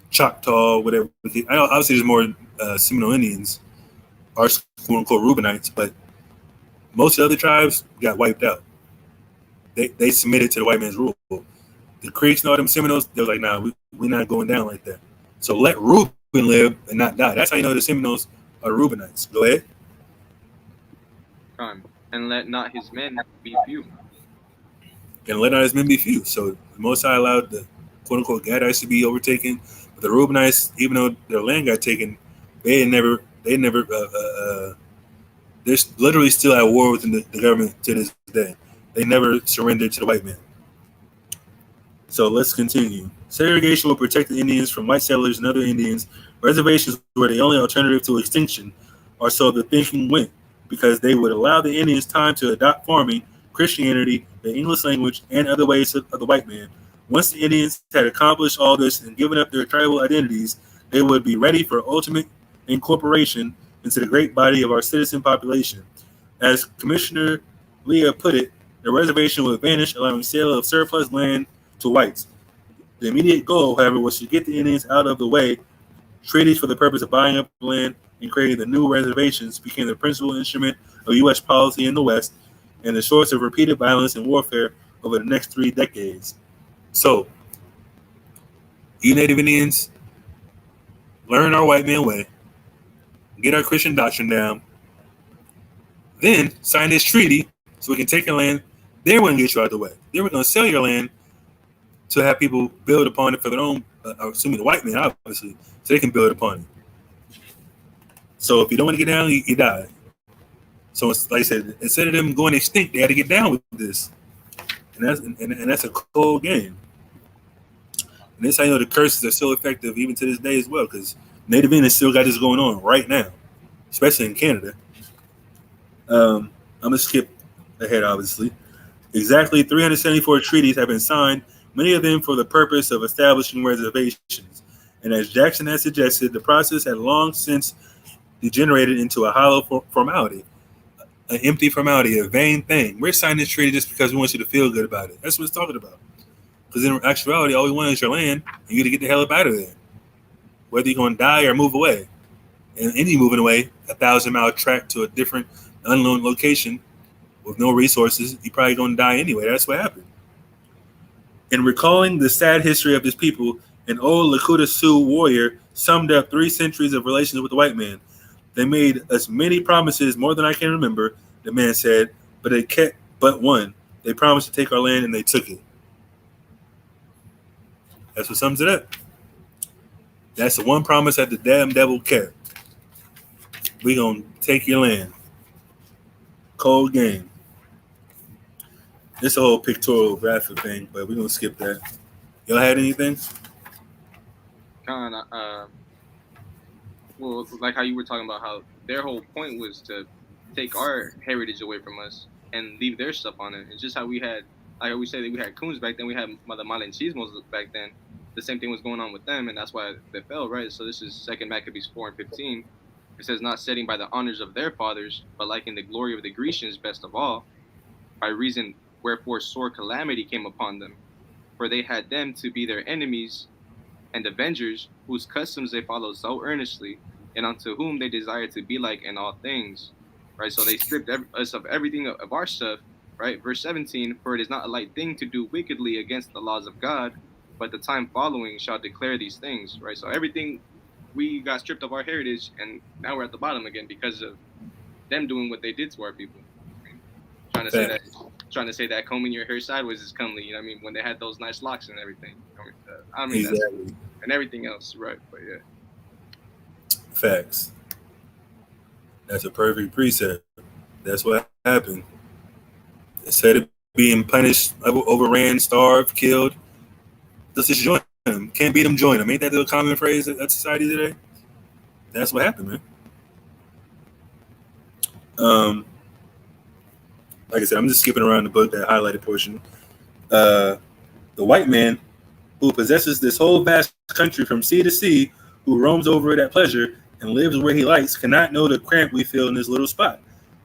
Choctaw, whatever. I know, obviously, there's more Seminole Indians, or quote unquote Reubenites, but Most other tribes got wiped out. They submitted to the white man's rule. The Creeks and all them Seminoles, they were like, nah, we're not going down like that. So let Reuben live and not die. That's how you know the Seminoles are Reubenites. Go ahead. And let not his men be few. And let not his men be few. So the Most High allowed the quote unquote Gadites to be overtaken. But the Reubenites, even though their land got taken, they're literally still at war with the government to this day. They never surrendered to the white man. So let's continue. Segregation will protect the Indians from white settlers and other Indians. Reservations were the only alternative to extinction, or so the thinking went, because they would allow the Indians time to adopt farming, Christianity, the English language, and other ways of the white man. Once the Indians had accomplished all this and given up their tribal identities, they would be ready for ultimate incorporation into the great body of our citizen population. As Commissioner Leah put it, the reservation would vanish, allowing sale of surplus land to whites. The immediate goal, however, was to get the Indians out of the way. Treaties for the purpose of buying up land and creating the new reservations became the principal instrument of U.S. policy in the West and the source of repeated violence and warfare over the next 3 decades. So, you Native Indians, learn our white man way, get our Christian doctrine down, then sign this treaty so we can take your land. Then we're going to get you out of the way. Then we're going to sell your land to have people build upon it for their own, assuming the white man, obviously, so they can build upon it. So if you don't want to get down, you die. So it's, like I said, instead of them going extinct, they had to get down with this. And that's a cold game. And that's how you know the curses are still effective even to this day as well, because Native Indians still got this going on right now, especially in Canada. I'm going to skip ahead, obviously. Exactly 374 treaties have been signed, many of them for the purpose of establishing reservations. And as Jackson has suggested, the process had long since degenerated into a hollow formality, an empty formality, a vain thing. We're signing this treaty just because we want you to feel good about it. That's what it's talking about. Because in actuality, all we want is your land, and you got to get the hell up out of there. Whether you're going to die or move away. And any moving away, 1,000-mile track to a different unknown location with no resources, you're probably going to die anyway. That's what happened. In recalling the sad history of this people, an old Lakota Sioux warrior summed up 3 centuries of relations with the white man. They made us many promises, more than I can remember, the man said, but they kept but one. They promised to take our land, and they took it. That's what sums it up. That's the one promise that the damn devil kept. We gonna take your land. Cold game. It's a whole pictorial graphic thing, but we're gonna skip that. Y'all had anything? Well, like how you were talking about how their whole point was to take our heritage away from us and leave their stuff on it. It's just how we had, like we said, that we had coons back then. We had the Malinchismos back then. The same thing was going on with them, and that's why they fell, right? So this is 2 Maccabees 4:15. It says, not setting by the honors of their fathers, but liking the glory of the Grecians best of all, by reason wherefore sore calamity came upon them. For they had them to be their enemies and avengers, whose customs they followed so earnestly, and unto whom they desired to be like in all things. Right? So they stripped us of everything of our stuff. Right? Verse 17, for it is not a light thing to do wickedly against the laws of God, but the time following shall declare these things. Right? So everything, we got stripped of our heritage, and now we're at the bottom again because of them doing what they did to our people. Trying to say that combing your hair sideways is comely. You know what I mean? When they had those nice locks and everything. Exactly. And everything else, right? But yeah. Facts. That's a perfect precept. That's what happened. Instead of being punished, overran, starved, killed, let's just join them. Can't beat them, join them. Ain't that the common phrase at society today? That's what happened, man. Like I said, I'm just skipping around the book, that highlighted portion. The white man who possesses this whole vast country from sea to sea, who roams over it at pleasure and lives where he likes, cannot know the cramp we feel in this little spot.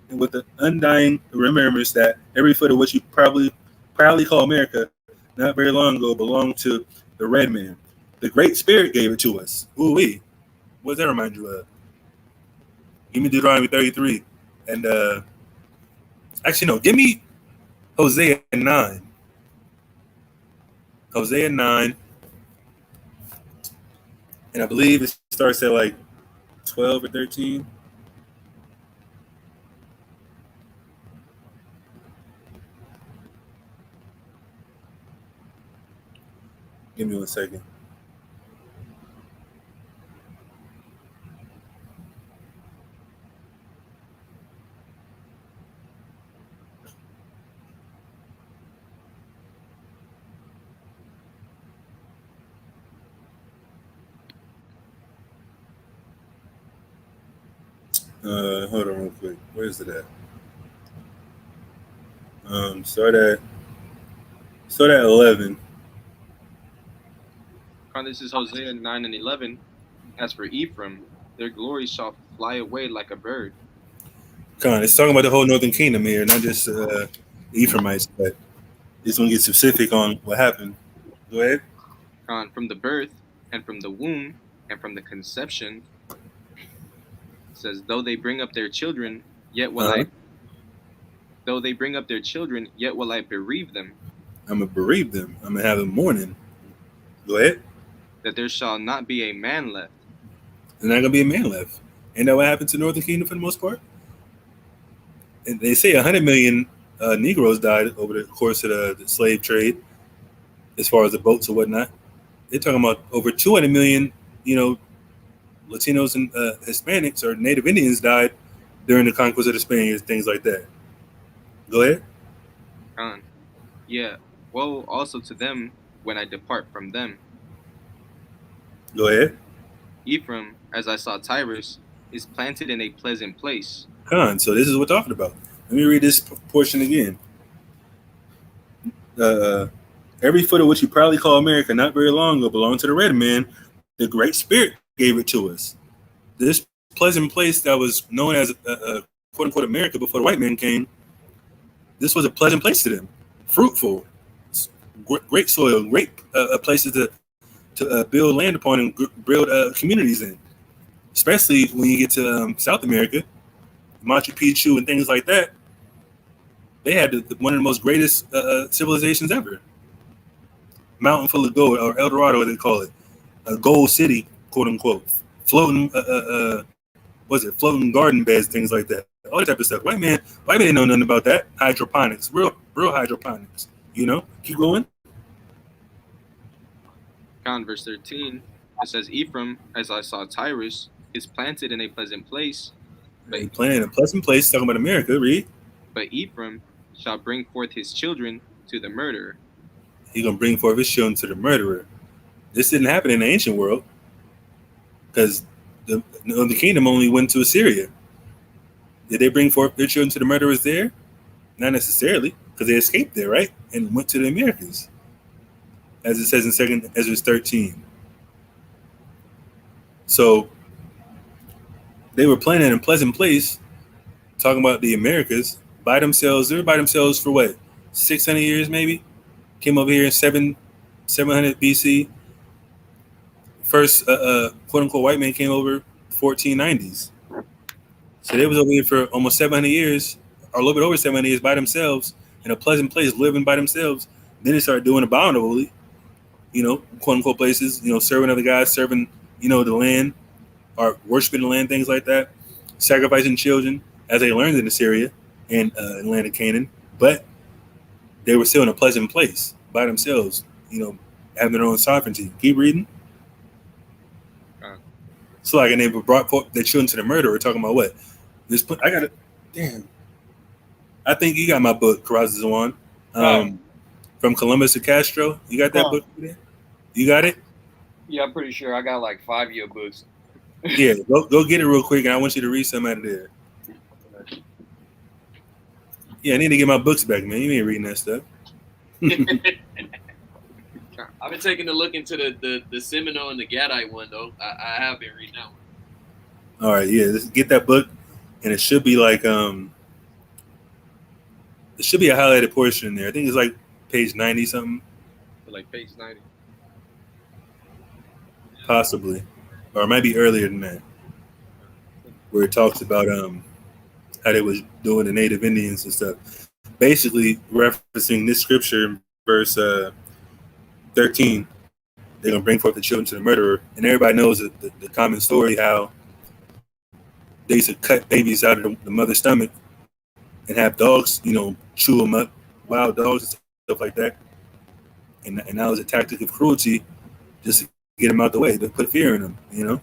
And with the undying remembrance that every foot of what you proudly call America, not very long ago, belonged to the red man. The Great Spirit gave it to us. Ooh-wee. What does that remind you of? Give me Deuteronomy 33 and Actually, no. Give me Hosea 9. Hosea 9, and I believe it starts at like 12 or 13. Give me 1 second. Hold on real quick. Where is it at? Start at 11. This is Hosea 9 and 11. As for Ephraim, their glory shall fly away like a bird. It's talking about the whole northern kingdom here, not just the Ephraimites, but it's going to get specific on what happened. Go ahead. From the birth and from the womb and from the conception, it says, though they bring up their children, yet will I bereave them. I'm going to bereave them. I'm going to have them mourning. Go ahead. That there shall not be a man left. There's not going to be a man left. Ain't that what happened to Northern Kingdom for the most part? And they say 100 million Negroes died over the course of the slave trade, as far as the boats or whatnot. They're talking about over 200 million, Latinos and Hispanics or Native Indians died during the conquest of the Spaniards, things like that. Go ahead. Yeah. Woe also to them when I depart from them. Go ahead. Ephraim, as I saw Tyrus, is planted in a pleasant place. So this is what we're talking about. Let me read this portion again. Every foot of what you probably call America not very long ago belonged to the red man. The Great Spirit gave it to us. This pleasant place that was known as quote-unquote America before the white man came, this was a pleasant place to them. Fruitful, great soil, great places to build land upon and build communities in. Especially when you get to South America, Machu Picchu and things like that. They had one of the most greatest civilizations ever. Mountain full of gold, or El Dorado, they call it, a gold city, quote unquote, floating, floating garden beds, things like that, all that type of stuff. White man didn't know nothing about that. Hydroponics, real hydroponics. Keep going. Verse 13, it says, Ephraim, as I saw Tyrus, is planted in a pleasant place. Planted in a pleasant place, talking about America, read. But Ephraim shall bring forth his children to the murderer. He's going to bring forth his children to the murderer. This didn't happen in the ancient world because the kingdom only went to Assyria. Did they bring forth their children to the murderers there? Not necessarily, because they escaped there, right? And went to the Americas, as it says in 2 Ezra 13. So they were planted in a pleasant place, talking about the Americas, by themselves. They were by themselves for what, 600 years maybe? Came over here in 700 BC. First, quote-unquote, white man came over 1490s. So they was over here for almost 700 years, or a little bit over 700 years by themselves, in a pleasant place, living by themselves. Then they started doing abominably, quote-unquote places, serving other guys, serving, the land, or worshiping the land, things like that, sacrificing children, as they learned in Assyria and in the land of Canaan. But they were still in a pleasant place by themselves, having their own sovereignty. Keep reading. So like, and they brought forth their children to the murderer. Talking about what? I got it. Damn. I think you got my book, Karazawan. From Columbus to Castro. You got that book there? You got it? Yeah, I'm pretty sure. I got like 5 year books. Yeah, go get it real quick, and I want you to read some out of there. Yeah, I need to get my books back, man. You ain't reading that stuff. I've been taking a look into the Seminole and the Gadite one, though. I have been reading that one. All right, yeah, get that book, and it should be like it should be a highlighted portion in there. I think it's like page 90 something. Like page 90. Possibly, or it might be earlier than that, where it talks about how they was doing the Native Indians and stuff. Basically, referencing this scripture in verse 13, they're gonna bring forth the children to the murderer, and everybody knows the common story how they used to cut babies out of the mother's stomach and have dogs, chew them up, wild dogs and stuff like that. And that was a tactic of cruelty, just to get them out the way, to put fear in them.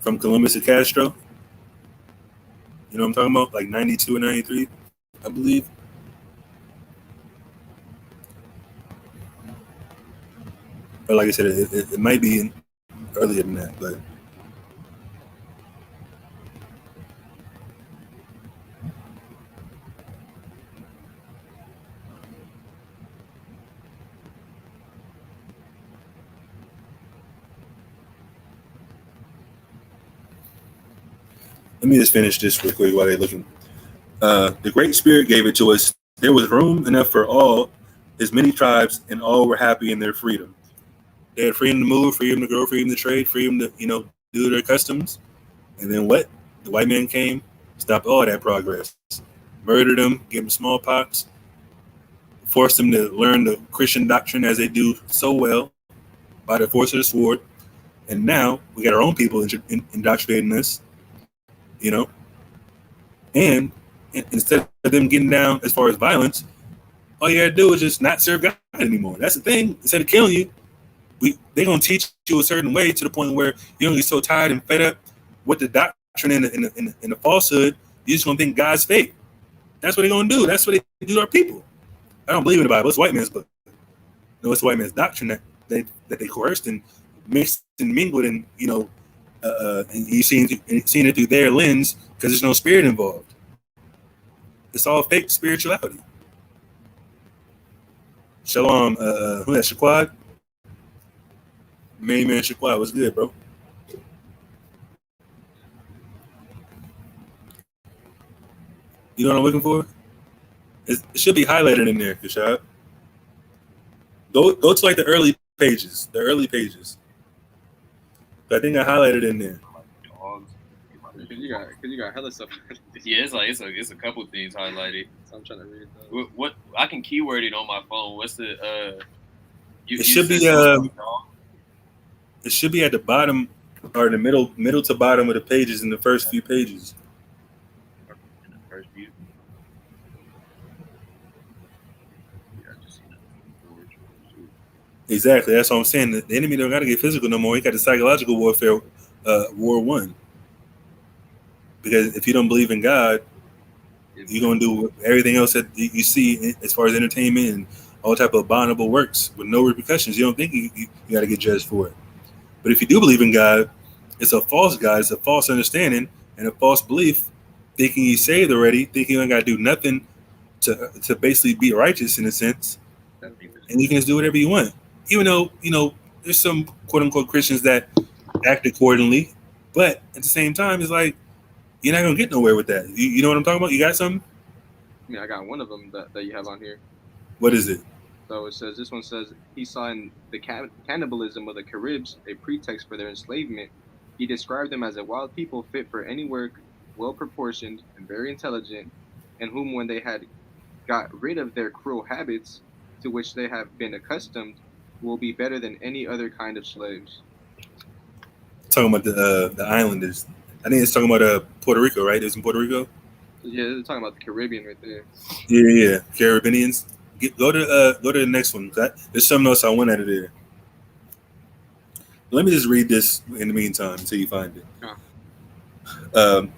From Columbus to Castro, you know what I'm talking about? Like 92 and 93, I believe. But like I said, it might be earlier than that, but let me just finish this real quick while they're looking. The Great Spirit gave it to us. There was room enough for all, as many tribes, and all were happy in their freedom. They had freedom to move, freedom to grow, freedom to trade, freedom to, do their customs. And then what? The white man came, stopped all that progress, murdered them, gave them smallpox, forced them to learn the Christian doctrine as they do so well by the force of the sword. And now we got our own people indoctrinating us, and instead of them getting down as far as violence, all you gotta do is just not serve God anymore. That's the thing. Instead of killing you, they're gonna teach you a certain way to the point where you're gonna get so tired and fed up with the doctrine and the falsehood, you're just gonna think God's fake. That's what they're gonna do. That's what they do to our people. I don't believe in the Bible. It's white man's book. No, it's white man's doctrine that they coerced and mixed and mingled, and and you seeing it through their lens because there's no spirit involved. It's all fake spirituality. Shalom, who that? Shaquad? Main man Shaquad, what's good, bro? You know what I'm looking for? It should be highlighted in there, Kashad. Go to like the early pages. I think I highlighted in there. Cause you got hella stuff. Yeah, it's a couple things highlighted. So I'm trying to read those. What I can keyword it on my phone. What's the It should be at the bottom or the middle to bottom of the pages in the first few pages. In the first view. Yeah, I just seen it. Exactly, that's what I'm saying. The enemy don't got to get physical no more. He got the psychological warfare, war one. Because if you don't believe in God, you're gonna do everything else that you see as far as entertainment and all type of abominable works with no repercussions. You don't think you got to get judged for it. But if you do believe in God, it's a false God, it's a false understanding and a false belief, thinking you saved already, thinking you don't got to do nothing to basically be righteous in a sense, and you can just do whatever you want. Even though there's some quote unquote Christians that act accordingly, but at the same time, it's like you're not gonna get nowhere with that. You know what I'm talking about? You got something? I mean, I got one of them that you have on here. What is it? So this one says, he saw in the cannibalism of the Caribs a pretext for their enslavement. He described them as a wild people fit for any work, well-proportioned and very intelligent, and whom when they had got rid of their cruel habits, to which they have been accustomed, will be better than any other kind of slaves. Talking about the islanders. I think it's talking about Puerto Rico, right? It's in Puerto Rico? Yeah, they're talking about the Caribbean right there. Yeah. Caribbeans. Go to the next one. There's something else I want out of there. Let me just read this in the meantime until you find it.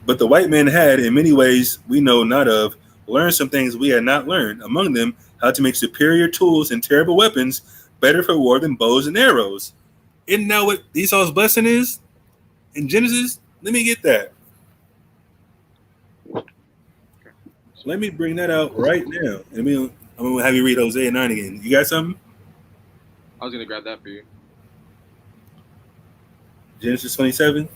But the white men had, in many ways we know not of, learned some things we had not learned. Among them, how to make superior tools and terrible weapons, better for war than bows and arrows. Isn't that what Esau's blessing is in Genesis? Let me get that. Let me bring that out right now. I'm gonna have you read Hosea 9 again. You got something? I was gonna grab that for you. Genesis 27.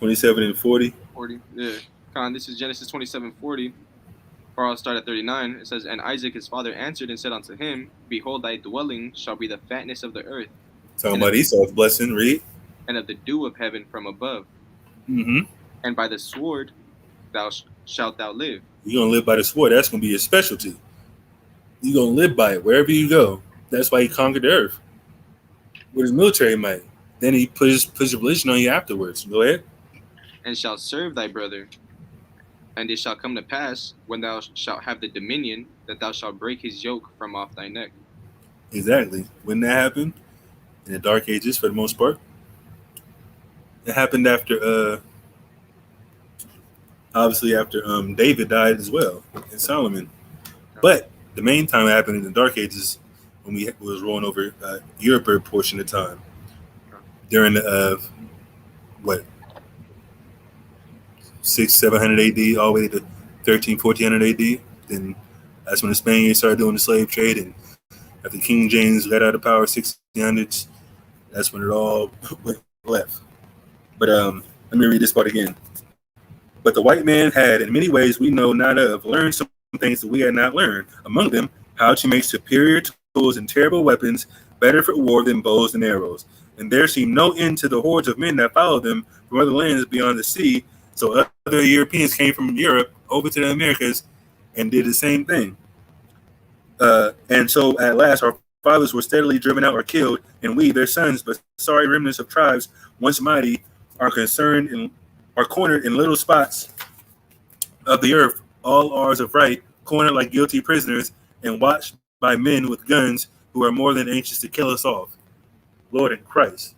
27 and 40. 40. Yeah. Con, this is Genesis 27:40. Or I'll start at 39. It says, And Isaac his father answered and said unto him, Behold, thy dwelling shall be the fatness of the earth, Talking and about of, Esau's blessing. Read. and of the dew of heaven from above. Mm-hmm. And by the sword shalt thou live. You're gonna live by the sword. That's gonna be your specialty. You're gonna live by it wherever you go. That's why he conquered the earth with his military might. Then he put his religion on you afterwards. Go ahead. And shalt serve thy brother. And it shall come to pass, when thou shalt have the dominion, that thou shalt break his yoke from off thy neck. Exactly. When that happened, in the Dark Ages, for the most part, it happened after, obviously after David died as well, and Solomon. But the main time it happened in the Dark Ages when we was rolling over Europe a portion of the time during the what 700 AD all the way to 1400 AD. Then that's when the Spaniards started doing the slave trade, and after King James got out of power 1600s, that's when it all went left. But let me read this part again. But the white man had, in many ways we know not of, learned some things that we had not learned. Among them, how to make superior tools and terrible weapons, better for war than bows and arrows. And there seemed no end to the hordes of men that followed them from other lands beyond the sea. So other Europeans came from Europe over to the Americas and did the same thing. And so at last our fathers were steadily driven out or killed, and we, their sons, but sorry remnants of tribes, once mighty, are cornered in little spots of the earth, all ours of right, cornered like guilty prisoners, and watched by men with guns who are more than anxious to kill us off. Lord and Christ.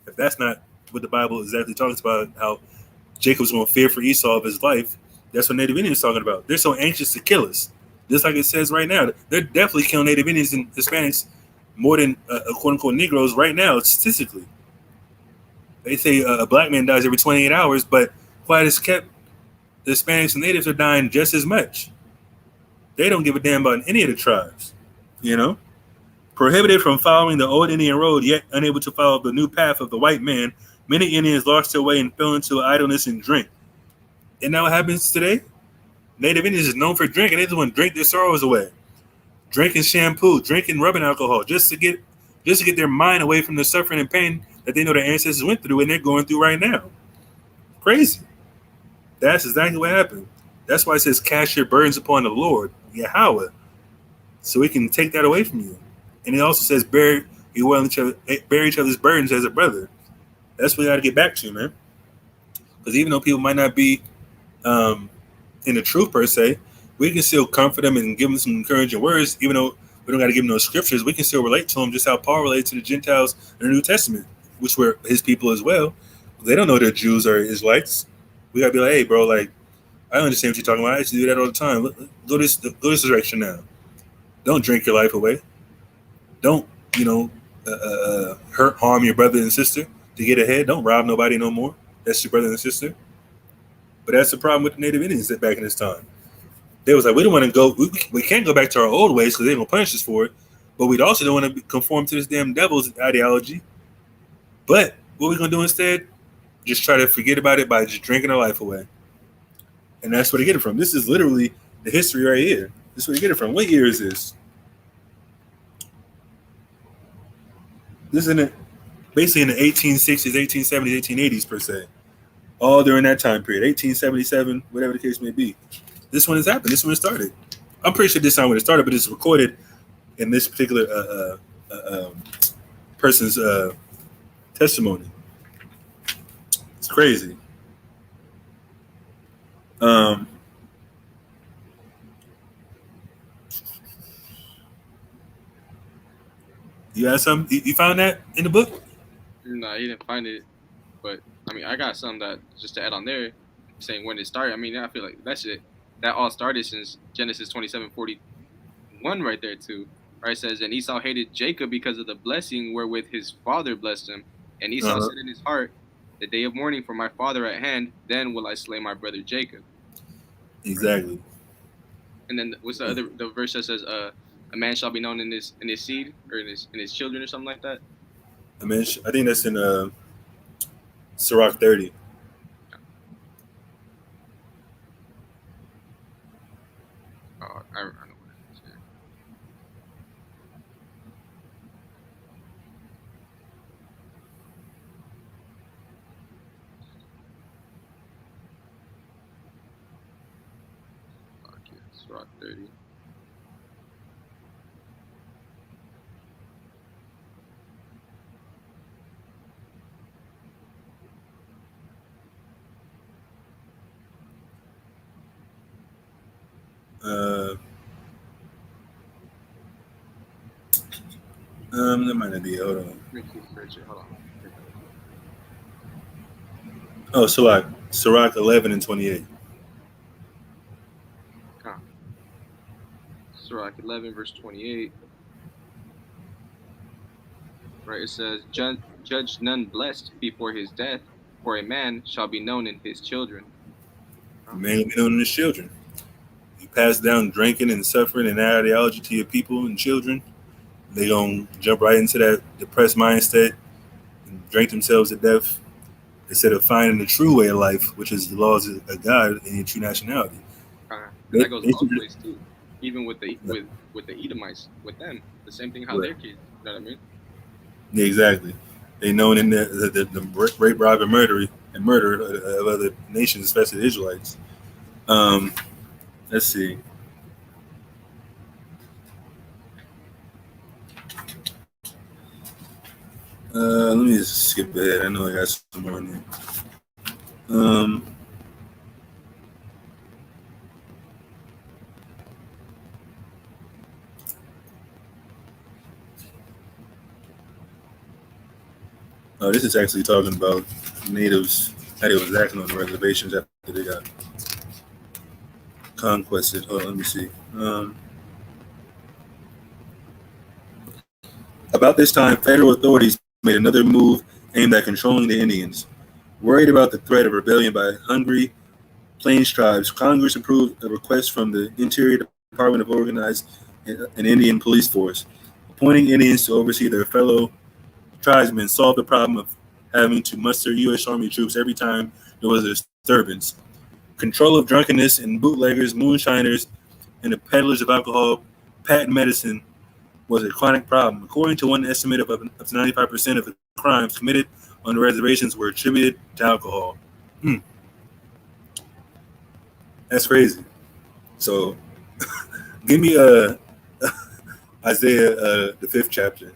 If that's not what the Bible exactly talks about, how Jacob's going to fear for Esau of his life, that's what Native Indians talking about. They're so anxious to kill us. Just like it says right now, they're definitely killing Native Indians and Hispanics more than quote unquote Negroes right now, statistically. They say a black man dies every 28 hours, but quiet as kept, the Hispanics and Natives are dying just as much. They don't give a damn about any of the tribes, you know? Prohibited from following the old Indian road, yet unable to follow the new path of the white man, many Indians lost their way and fell into idleness and drink. And now what happens today? Native Indians is known for drinking. They just want to drink their sorrows away. Drinking shampoo, drinking rubbing alcohol, just to get their mind away from the suffering and pain that they know their ancestors went through and they're going through right now. Crazy. That's exactly what happened. That's why it says, cast your burdens upon the Lord, Yahweh, so he can take that away from you. And it also says, bear each other's burdens as a brother. That's what we got to get back to, man. Because even though people might not be in the truth per se, we can still comfort them and give them some encouraging words. Even though we don't got to give them those scriptures, we can still relate to them just how Paul related to the Gentiles in the New Testament, which were his people as well. They don't know they're Jews or Israelites. We got to be like, hey, bro, like, I understand what you're talking about. I used to do that all the time. Go this direction now. Don't drink your life away. Don't, harm your brother and sister to get ahead. Don't rob nobody no more. That's your brother and sister. But that's the problem with the Native Indians back in this time. They was like, we don't want to go. We can't go back to our old ways because they're gonna punish us for it. But we also don't want to conform to this damn devil's ideology. But what we're gonna do instead? Just try to forget about it by just drinking our life away. And that's where they get it from. This is literally the history right here. This is where they get it from. What year is this? This is basically in the 1860s, 1870s, 1880s per se. All during that time period, 1877, whatever the case may be. This one has happened. This one started. I'm pretty sure this time when it started, but it's recorded in this particular person's testimony. It's crazy. You had some? You found that in the book? No, he didn't find it. But, I mean, I got some that, just to add on there, saying when it started. I mean, I feel like that all started since Genesis 27:41 right there, too. Right? It says, and Esau hated Jacob because of the blessing wherewith his father blessed him. And Esau said in his heart, the day of mourning for my father at hand, then will I slay my brother Jacob. Exactly. And then what's the verse that says, a man shall be known in his seed, or in his children, or something like that? I think that's in Sirach 30. I know what it is. Yeah. Okay, Sirach 30. That might not be it. Hold on. Make you search it. Hold on. Oh, Sirach 11 and 28. Sirach 11, verse 28. Right, it says, Judge none blessed before his death, for a man shall be known in his children. Man, you know, and his children. You pass down drinking and suffering and ideology to your people and children, they gonna jump right into that depressed mindset and drink themselves to death instead of finding the true way of life, which is the laws of God and your true nationality. And that goes both ways too. Even with the Edomites, with them, the same thing. How their kids, you know what I mean? Yeah, exactly. They known in the rape, rob, and murder of other nations, especially the Israelites. Let's see. Let me just skip ahead. I know I got some more in there. Oh, this is actually talking about natives, how they was acting on the reservations after they got conquested. Oh, let me see. About this time, federal authorities made another move aimed at controlling the Indians. Worried about the threat of rebellion by hungry Plains tribes, Congress approved a request from the Interior Department of organize an Indian police force. Appointing Indians to oversee their fellow tribesmen solved the problem of having to muster U.S. Army troops every time there was a disturbance. Control of drunkenness and bootleggers, moonshiners, and the peddlers of alcohol, patent medicine was a chronic problem. According to one estimate of up to 95% of the crimes committed on the reservations were attributed to alcohol. That's crazy. So, give me Isaiah the 5th chapter,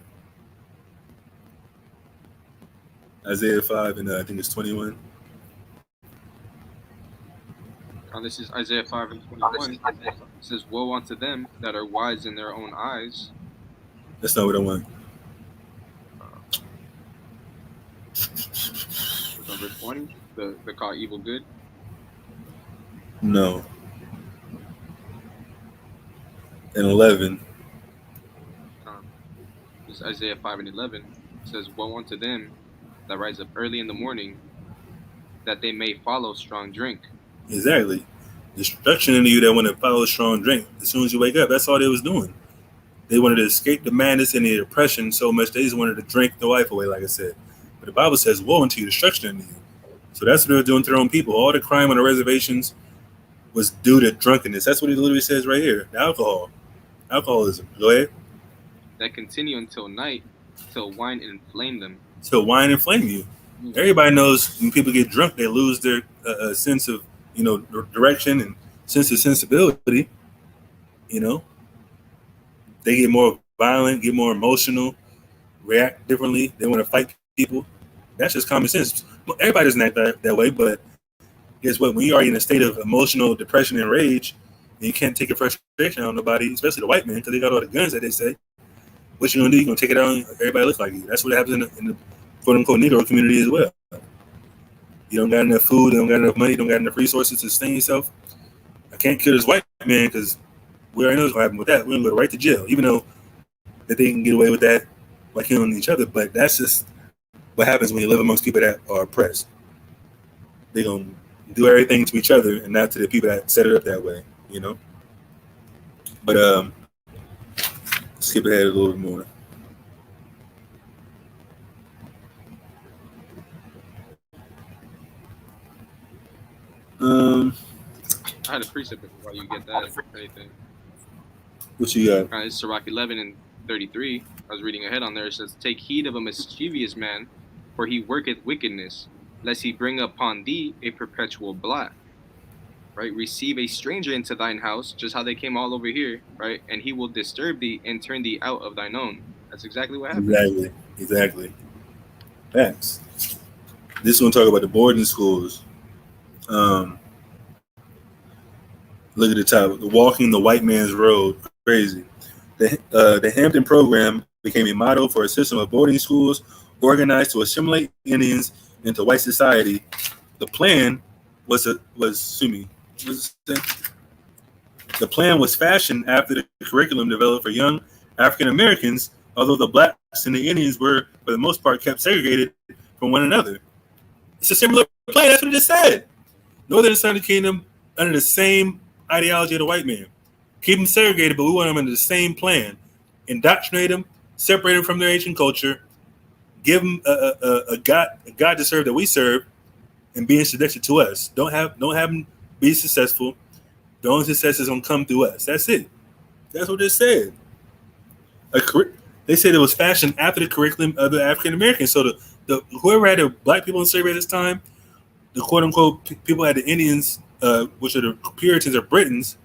Isaiah 5 and I think it's 21. This is Isaiah 5 and 21. It says, "Woe unto them that are wise in their own eyes." That's not what I want. Number 20, the call evil good. No. And 11. This is Isaiah 5 and 11. It says, "Woe unto them that rise up early in the morning, that they may follow strong drink." Exactly. Destruction into you that want to follow strong drink. As soon as you wake up, that's all they was doing. They wanted to escape the madness and the oppression so much they just wanted to drink the life away, like I said. But the Bible says, woe unto you, destruction into you. So that's what they were doing to their own people. All the crime on the reservations was due to drunkenness. That's what he literally says right here. The alcoholism. Go ahead. That continue until night, till wine inflame them. Till wine inflame you. Everybody knows when people get drunk, they lose their sense of, direction and sense of sensibility. They get more violent, get more emotional, react differently. They want to fight people. That's just common sense. Everybody doesn't act that way, but guess what? When you are in a state of emotional depression and rage, and you can't take your frustration on nobody, especially the white man, because they got all the guns that they say. What you gonna do? You gonna take it out on everybody looks like you. That's what happens in the quote unquote Negro community as well. You don't got enough food, you don't got enough money, you don't got enough resources to sustain yourself. I can't kill this white man because we already know what's gonna happen with that. We're gonna go right to jail, even though that they can get away with that by killing each other. But that's just what happens when you live amongst people that are oppressed. They're gonna do everything to each other and not to the people that set it up that way, But skip ahead a little bit more. I had a precept while you get that. Anything. What you got? It's Sirach 11 and 33. I was reading ahead on there. It says, "Take heed of a mischievous man, for he worketh wickedness, lest he bring upon thee a perpetual blot." Right? "Receive a stranger into thine house," just how they came all over here, right? "And he will disturb thee and turn thee out of thine own." That's exactly what happened. Exactly. Facts. This one talk about the boarding schools. Look at the top. Walking the white man's road. Crazy. The Hampton program became a model for a system of boarding schools organized to assimilate Indians into white society. The plan was the plan was fashioned after the curriculum developed for young African Americans, although the blacks and the Indians were, for the most part, kept segregated from one another. It's a similar plan. That's what it just said. Northern and Southern Kingdom under the same ideology of the white man. Keep them segregated, but we want them under the same plan. Indoctrinate them, separate them from their ancient culture, give them a God to serve that we serve, and be in subjection to us. Don't have them be successful. The only success is gonna come through us. That's it. That's what they said. They said it was fashioned after the curriculum of the African Americans. So the whoever had the black people in slavery at this time, the quote unquote people had the Indians, which are the Puritans or Britons,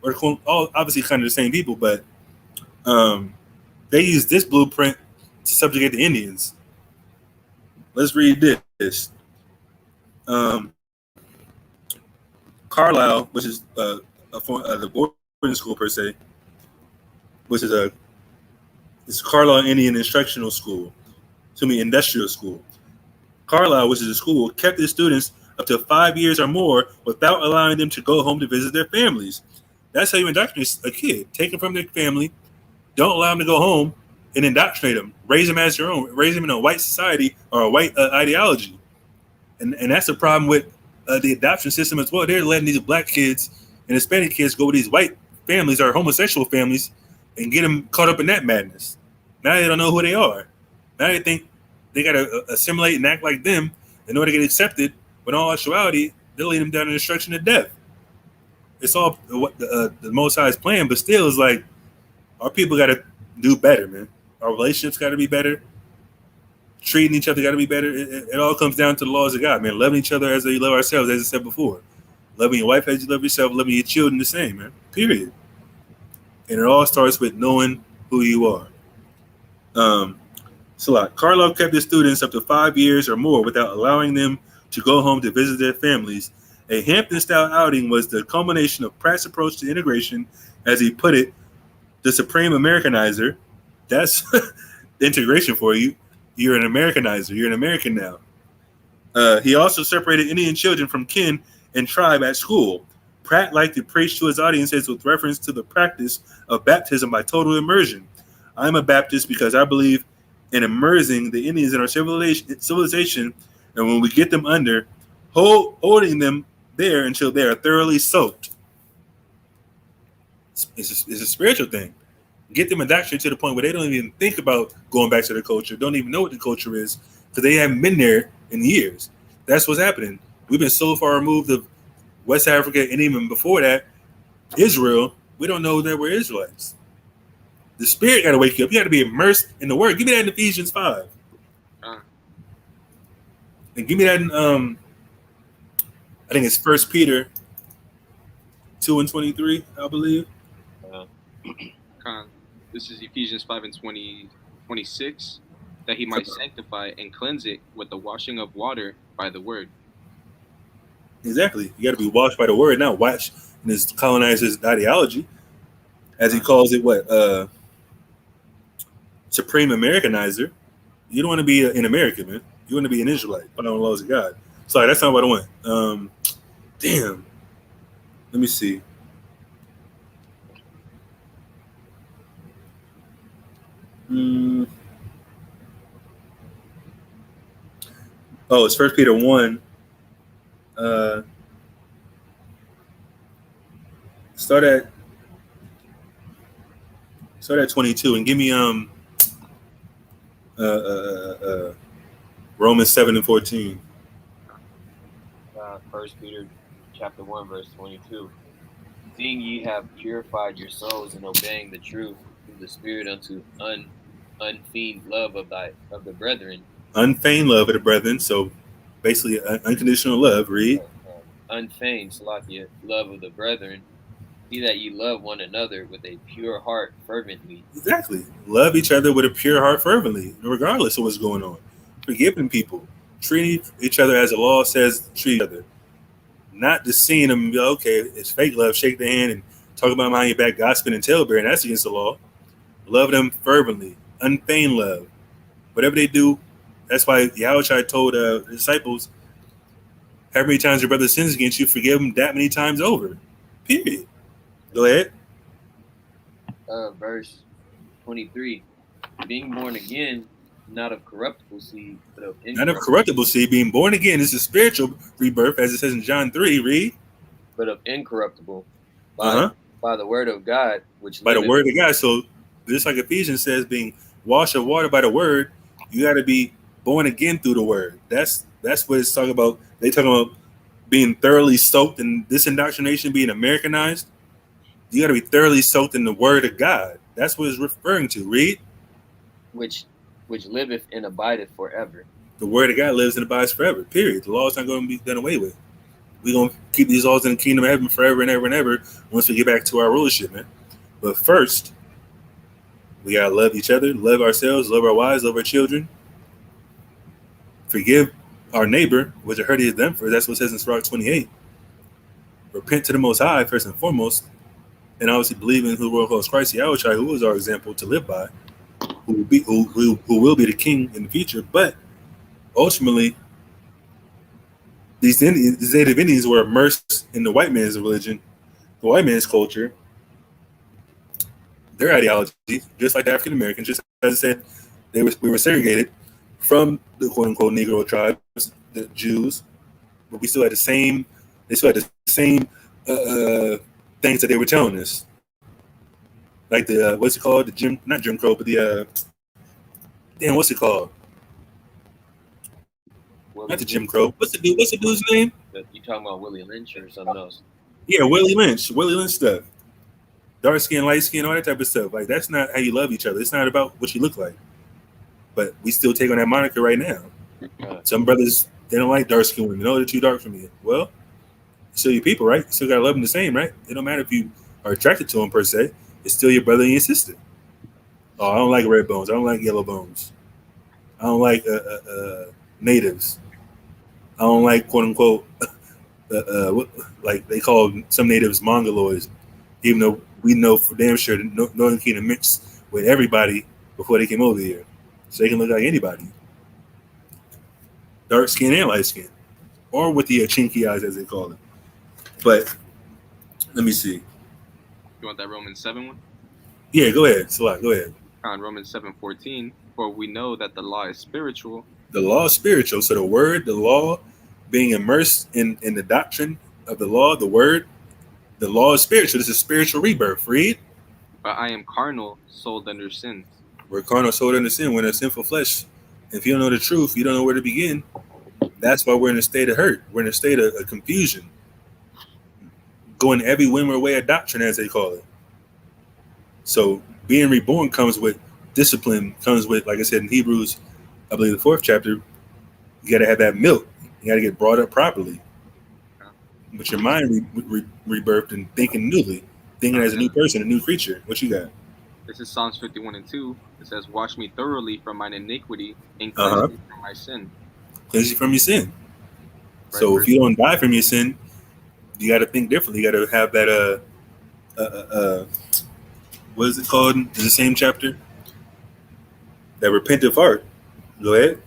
or all obviously kind of the same people, but they used this blueprint to subjugate the Indians. Let's read this. Carlisle, which is the boarding school per se, which is it's Carlisle Indian Instructional School, industrial school. Carlisle, which is a school, kept its students up to 5 years or more without allowing them to go home to visit their families. That's how you indoctrinate a kid. Take them from their family, don't allow them to go home, and indoctrinate them. Raise them as your own. Raise them in a white society or a white ideology. And that's the problem with the adoption system as well. They're letting these black kids and Hispanic kids go with these white families or homosexual families and get them caught up in that madness. Now they don't know who they are. Now they think they got to assimilate and act like them in order to get accepted. But in all actuality, they'll lead them down to destruction and death. It's all what the Most High's plan, but still, it's like our people got to do better, man. Our relationships got to be better. Treating each other got to be better. It all comes down to the laws of God, man. Loving each other as we love ourselves, as I said before. Loving your wife as you love yourself. Loving your children the same, man. Period. And it all starts with knowing who you are. Carlisle kept his students up to 5 years or more without allowing them to go home to visit their families. A Hampton-style outing was the culmination of Pratt's approach to integration, as he put it, the supreme Americanizer. That's integration for you. You're an Americanizer. You're an American now. He also separated Indian children from kin and tribe at school. Pratt liked to preach to his audiences with reference to the practice of baptism by total immersion. I'm a Baptist because I believe in immersing the Indians in our civilization, and when we get them under, holding them there until they are thoroughly soaked. It's a spiritual thing. Get them indoctrinated to the point where they don't even think about going back to their culture, don't even know what the culture is, because they haven't been there in years. That's what's happening. We've been so far removed of West Africa, and even before that, Israel, we don't know that we're Israelites. The spirit got to wake you up. You got to be immersed in the word. Give me that in Ephesians 5. And give me that in, I think it's 1 Peter 2 and 23, I believe. This is Ephesians 5 and 26, that he might sanctify and cleanse it with the washing of water by the word. Exactly. You got to be washed by the word, not watch in this colonizer's ideology, as he calls it, supreme Americanizer. You don't want to be an American, man. You want to be an Israelite, following the laws of God. Sorry, that's not what I want. Damn. Let me see. Oh, it's 1 Peter 1. Start at 22 and give me Romans 7 and 14. 1 Peter chapter 1 verse 22. seeing ye have purified your souls in obeying the truth through the Spirit unto unfeigned love of the brethren. Unfeigned love of the brethren. So basically, unconditional love. Read. Unfeigned, Salakia, love of the brethren. See that ye love one another with a pure heart fervently. Exactly. Love each other with a pure heart fervently, regardless of what's going on. Forgiving people. Treating each other as the law says treat each other. Not just seeing them, okay, it's fake love, shake their hand and talk about behind your back, gossiping and tailbearing. That's against the law. Love them fervently. Unfeigned love. Whatever they do, that's why Yahushua told the disciples, however many times your brother sins against you, forgive him that many times over. Period. Go ahead. Verse 23. Being born again, not of corruptible seed, but of incorruptible. Not of corruptible seed, being born again is a spiritual rebirth, as it says in John 3, read. But of incorruptible, by the word of God, which by the word of God. So just like Ephesians says, being washed of water by the word, you got to be born again through the word. That's what it's talking about. They talking about being thoroughly soaked in this indoctrination, being Americanized. You got to be thoroughly soaked in the word of God. That's what it's referring to. Read. Which liveth and abideth forever. The word of God lives and abides forever. Period. The law is not going to be done away with. We're going to keep these laws in the kingdom of heaven forever and ever and ever once we get back to our rulership, man. But first, we got to love each other, love ourselves, love our wives, love our children. Forgive our neighbor, which I heard he has done for us. That's what it says in Sirach 28. Repent to the Most High, first and foremost, and obviously believe in who the world calls Christ, Yahushua, who is our example to live by, who will be the king in the future. But ultimately, these Native Indians were immersed in the white man's religion, the white man's culture, their ideology, just like the African Americans. Just as I said, we were segregated from the quote unquote Negro tribes, the Jews, but we still had the same. They still had the same things that they were telling us, like the what's it called? Not Jim Crow, but the what's it called? Not the Jim Crow. What's the dude's name? You talking about Willie Lynch or something else? Yeah, Willie Lynch stuff. Dark skin, light skin, all that type of stuff. Like, that's not how you love each other. It's not about what you look like. But we still take on that moniker right now. Some brothers, they don't like dark skin women. No, they're too dark for me. Well, still your people, right? You still gotta love them the same, right? It don't matter if you are attracted to them per se. It's still your brother and your sister. Oh, I don't like red bones. I don't like yellow bones. I don't like natives. I don't like quote unquote like they call some natives mongoloids, even though we know for damn sure that Northern Kingdom mixed with everybody before they came over here, so they can look like anybody, dark skin and light skin, or with the chinky eyes as they call it. But let me see. You want that Romans 7 one? Yeah, go ahead. Salah, go ahead. On Romans 7:14, for we know that the law is spiritual. The law is spiritual. So the word, the law, being immersed in the doctrine of the law, the word, the law is spiritual. This is spiritual rebirth. Read. But I am carnal, sold under sin. We're carnal, sold under sin. We're in a sinful flesh. If you don't know the truth, you don't know where to begin. That's why we're in a state of hurt. We're in a state of confusion. Going every windward way of doctrine, as they call it. So being reborn comes with discipline, comes with, like I said in Hebrews, I believe the 4th chapter, you got to have that milk. You got to get brought up properly. But your mind rebirthed and thinking newly, thinking as a new person, a new creature. What you got? This is Psalms 51:2. It says, wash me thoroughly from mine iniquity and cleanse me from my sin. Cleanse you from your sin. Right, so if you don't die from your sin, you got to think differently. You got to have that, what is it called in the same chapter? That repentant heart. Go ahead.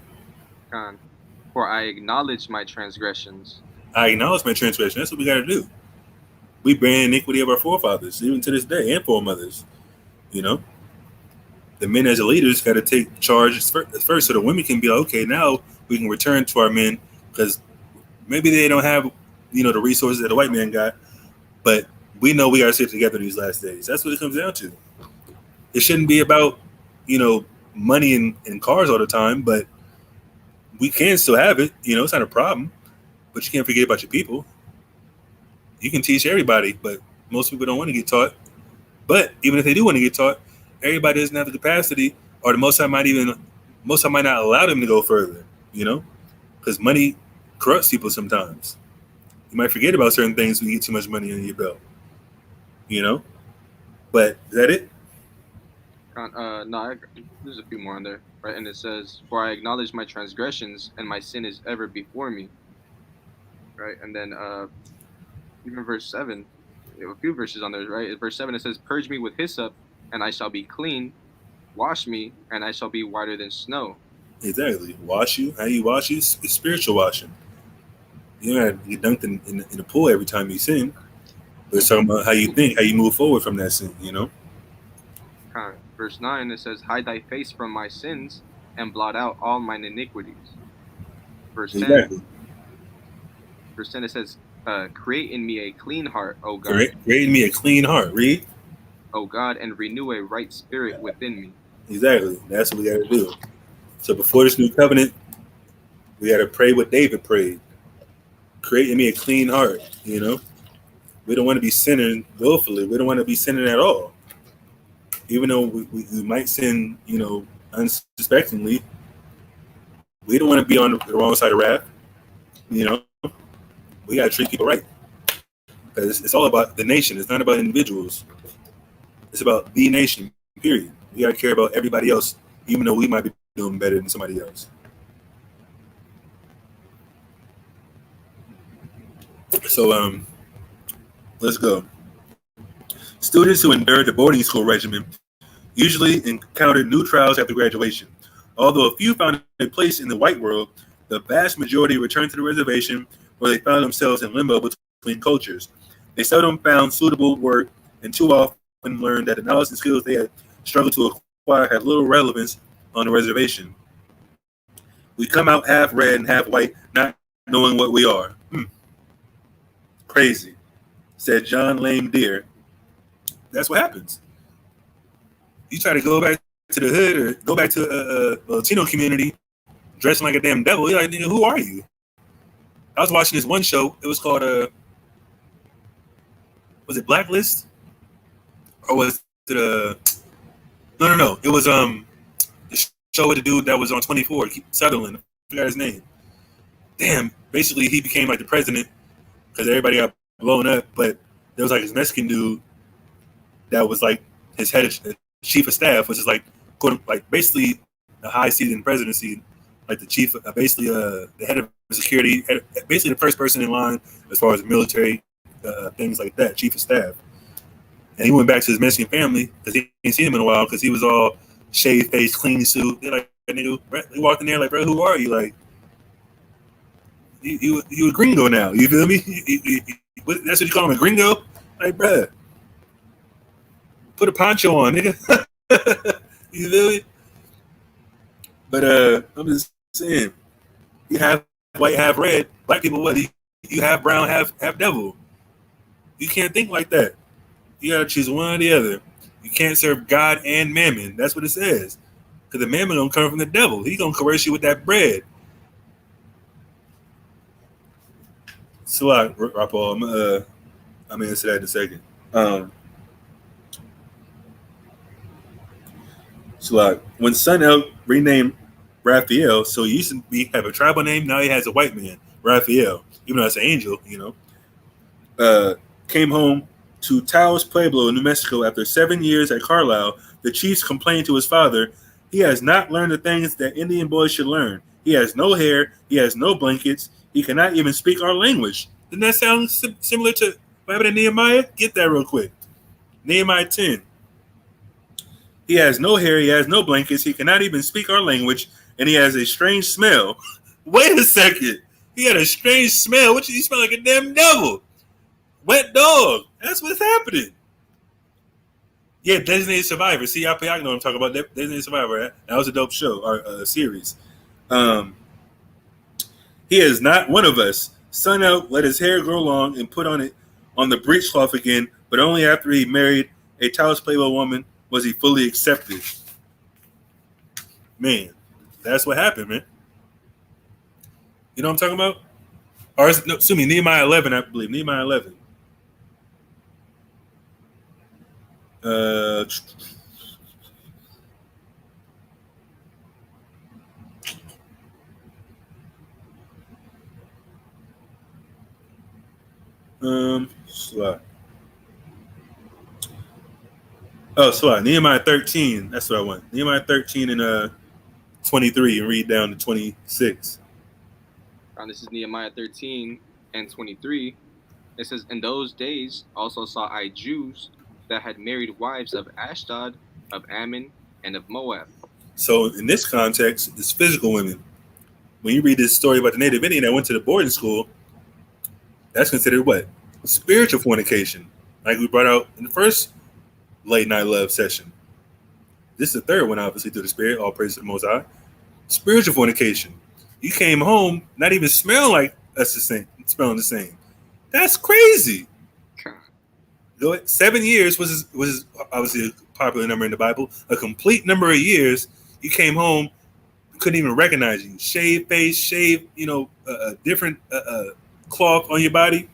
For I acknowledge my transgressions. I acknowledge my transgression. That's what we got to do. We bear iniquity of our forefathers, even to this day, and foremothers. You know, the men as the leaders got to take charge first, so the women can be like, okay, now we can return to our men, because maybe they don't have, the resources that the white man got, but we know we got to sit together these last days. That's what it comes down to. It shouldn't be about, money and cars all the time, but we can still have it. It's not a problem, but you can't forget about your people. You can teach everybody, but Most people don't want to get taught. But even if they do want to get taught, everybody doesn't have the capacity, or the Most High might not allow them to go further, because money corrupts people sometimes. You might forget about certain things when you get too much money on your belt, But is that it? No, there's a few more on there, right? And it says, "For I acknowledge my transgressions, and my sin is ever before me." Right, and then even verse 7, a few verses on there, right? Verse 7, it says, "Purge me with hyssop, and I shall be clean. Wash me, and I shall be whiter than snow." Exactly. Wash you. How you wash you? It's spiritual washing. You don't have to get dunked in the pool every time you sin. But it's talking about how you think, how you move forward from that sin, Verse 9, it says, "Hide thy face from my sins, and blot out all mine iniquities." Verse 10, Exactly. Verse 10, it says, "Create in me a clean heart, O God." Create in me a clean heart. Read. "O God, and renew a right spirit within me." Exactly. That's what we got to do. So before this new covenant, we got to pray what David prayed. Create in me a clean heart, We don't want to be sinning willfully. We don't want to be sinning at all. Even though we might sin, unsuspectingly, we don't want to be on the wrong side of wrath. We got to treat people right. Because it's all about the nation. It's not about individuals. It's about the nation, period. We got to care about everybody else, even though we might be doing better than somebody else. So, let's go. Students who endured the boarding school regimen usually encountered new trials after graduation. Although a few found a place in the white world, the vast majority returned to the reservation where they found themselves in limbo between cultures. They seldom found suitable work and too often learned that the knowledge and skills they had struggled to acquire had little relevance on the reservation. We come out half red and half white, not knowing what we are. Crazy, said John Lame Deer. That's what happens. You try to go back to the hood or go back to a Latino community dressing like a damn devil. You're like, nigga, who are you? I was watching this one show. It was called, was it Blacklist? Or was it, no. It was the show with the dude that was on 24, Sutherland. I forgot his name. Damn, basically he became like the president because everybody got blown up, but there was like this Mexican dude that was like his chief of staff, which is like basically the high seat in the presidency, like the chief, basically the head of security, basically the first person in line as far as military things like that, chief of staff. And he went back to his Mexican family because he ain't seen him in a while because he was all shaved face, clean suit. They're like, nigga, he walked in there like, bro, who are you? Like, you a gringo now. You feel me? That's what you call him, a gringo? Like, bro, put a poncho on, nigga. You feel me? But I'm just saying, you have white, half red. Black people, what? You have brown, half devil. You can't think like that. You gotta choose one or the other. You can't serve God and mammon. That's what it says. Because the mammon gonna come from the devil. He's gonna coerce you with that bread. So, Rappo, I'm gonna answer that in a second. So, when Son Elk renamed Raphael, so he used to have a tribal name. Now he has a white man, Raphael, even though that's an angel, came home to Taos Pueblo, New Mexico, after 7 years at Carlisle. The chiefs complained to his father, "He has not learned the things that Indian boys should learn. He has no hair. He has no blankets. He cannot even speak our language." Doesn't that sound similar to what happened to Nehemiah? Get that real quick. Nehemiah 10. He has no hair. He has no blankets. He cannot even speak our language, and he has a strange smell. Wait a second. He had a strange smell. He smell like a damn devil. Wet dog. That's what's happening. Yeah, Designated Survivor. See, y'all know what I'm talking about. Designated Survivor. Right? That was a dope show or series. He is not one of us. Son Elk let his hair grow long and put on the breechcloth again, but only after he married a Taos Pueblo woman was he fully accepted. Man, that's what happened, man. You know what I'm talking about? Or no, excuse me, Nehemiah 11, I believe. Nehemiah 11. Uh, Swat. Oh, Swat. Nehemiah 13. That's what I want. Nehemiah 13 and 23, and read down to 26. This is Nehemiah 13 and 23. It says, "In those days also saw I Jews that had married wives of Ashdod, of Ammon, and of Moab." So in this context, it's physical women. When you read this story about the native Indian that went to the boarding school, that's considered what? Spiritual fornication. Like we brought out in the first late night love session. This is the third one, obviously, through the Spirit. All praise to the Most High. Spiritual fornication. You came home, not even smell like us the same, smelling the same. That's crazy. Go ahead. 7 years was obviously a popular number in the Bible. A complete number of years. You came home, couldn't even recognize you. Shave face, shave, a different cloth on your body.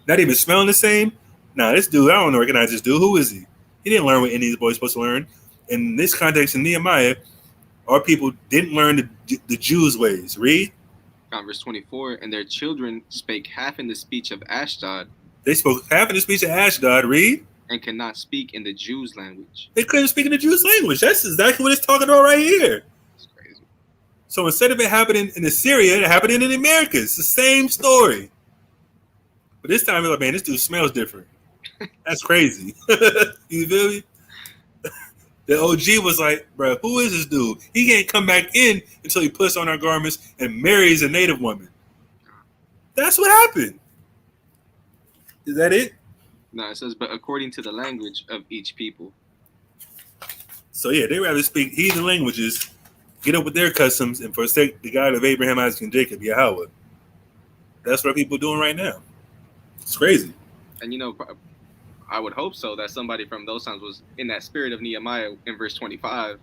Not even smelling the same. Nah, this dude, I don't recognize this dude. Who is he? He didn't learn what any of these boys supposed to learn. In this context, in Nehemiah, our people didn't learn the Jews' ways. Read. Verse 24, "And their children spake half in the speech of Ashdod." They spoke half in the speech of Ashdod. Read. "And cannot speak in the Jews' language." They couldn't speak in the Jews' language. That's exactly what it's talking about right here. That's crazy. So instead of it happening in Assyria, it happened in the Americas. It's the same story. But this time, it's like, man, this dude smells different. That's crazy. You feel me? The OG was like, bro, who is this dude? He can't come back in until he puts on our garments and marries a native woman. That's what happened. Is that it? No, it says, "But according to the language of each people." So yeah, they rather speak heathen languages, get up with their customs, and forsake the God of Abraham, Isaac, and Jacob, Yahweh. That's what people are doing right now. It's crazy. And I would hope so, that somebody from those times was in that spirit of Nehemiah in verse 25,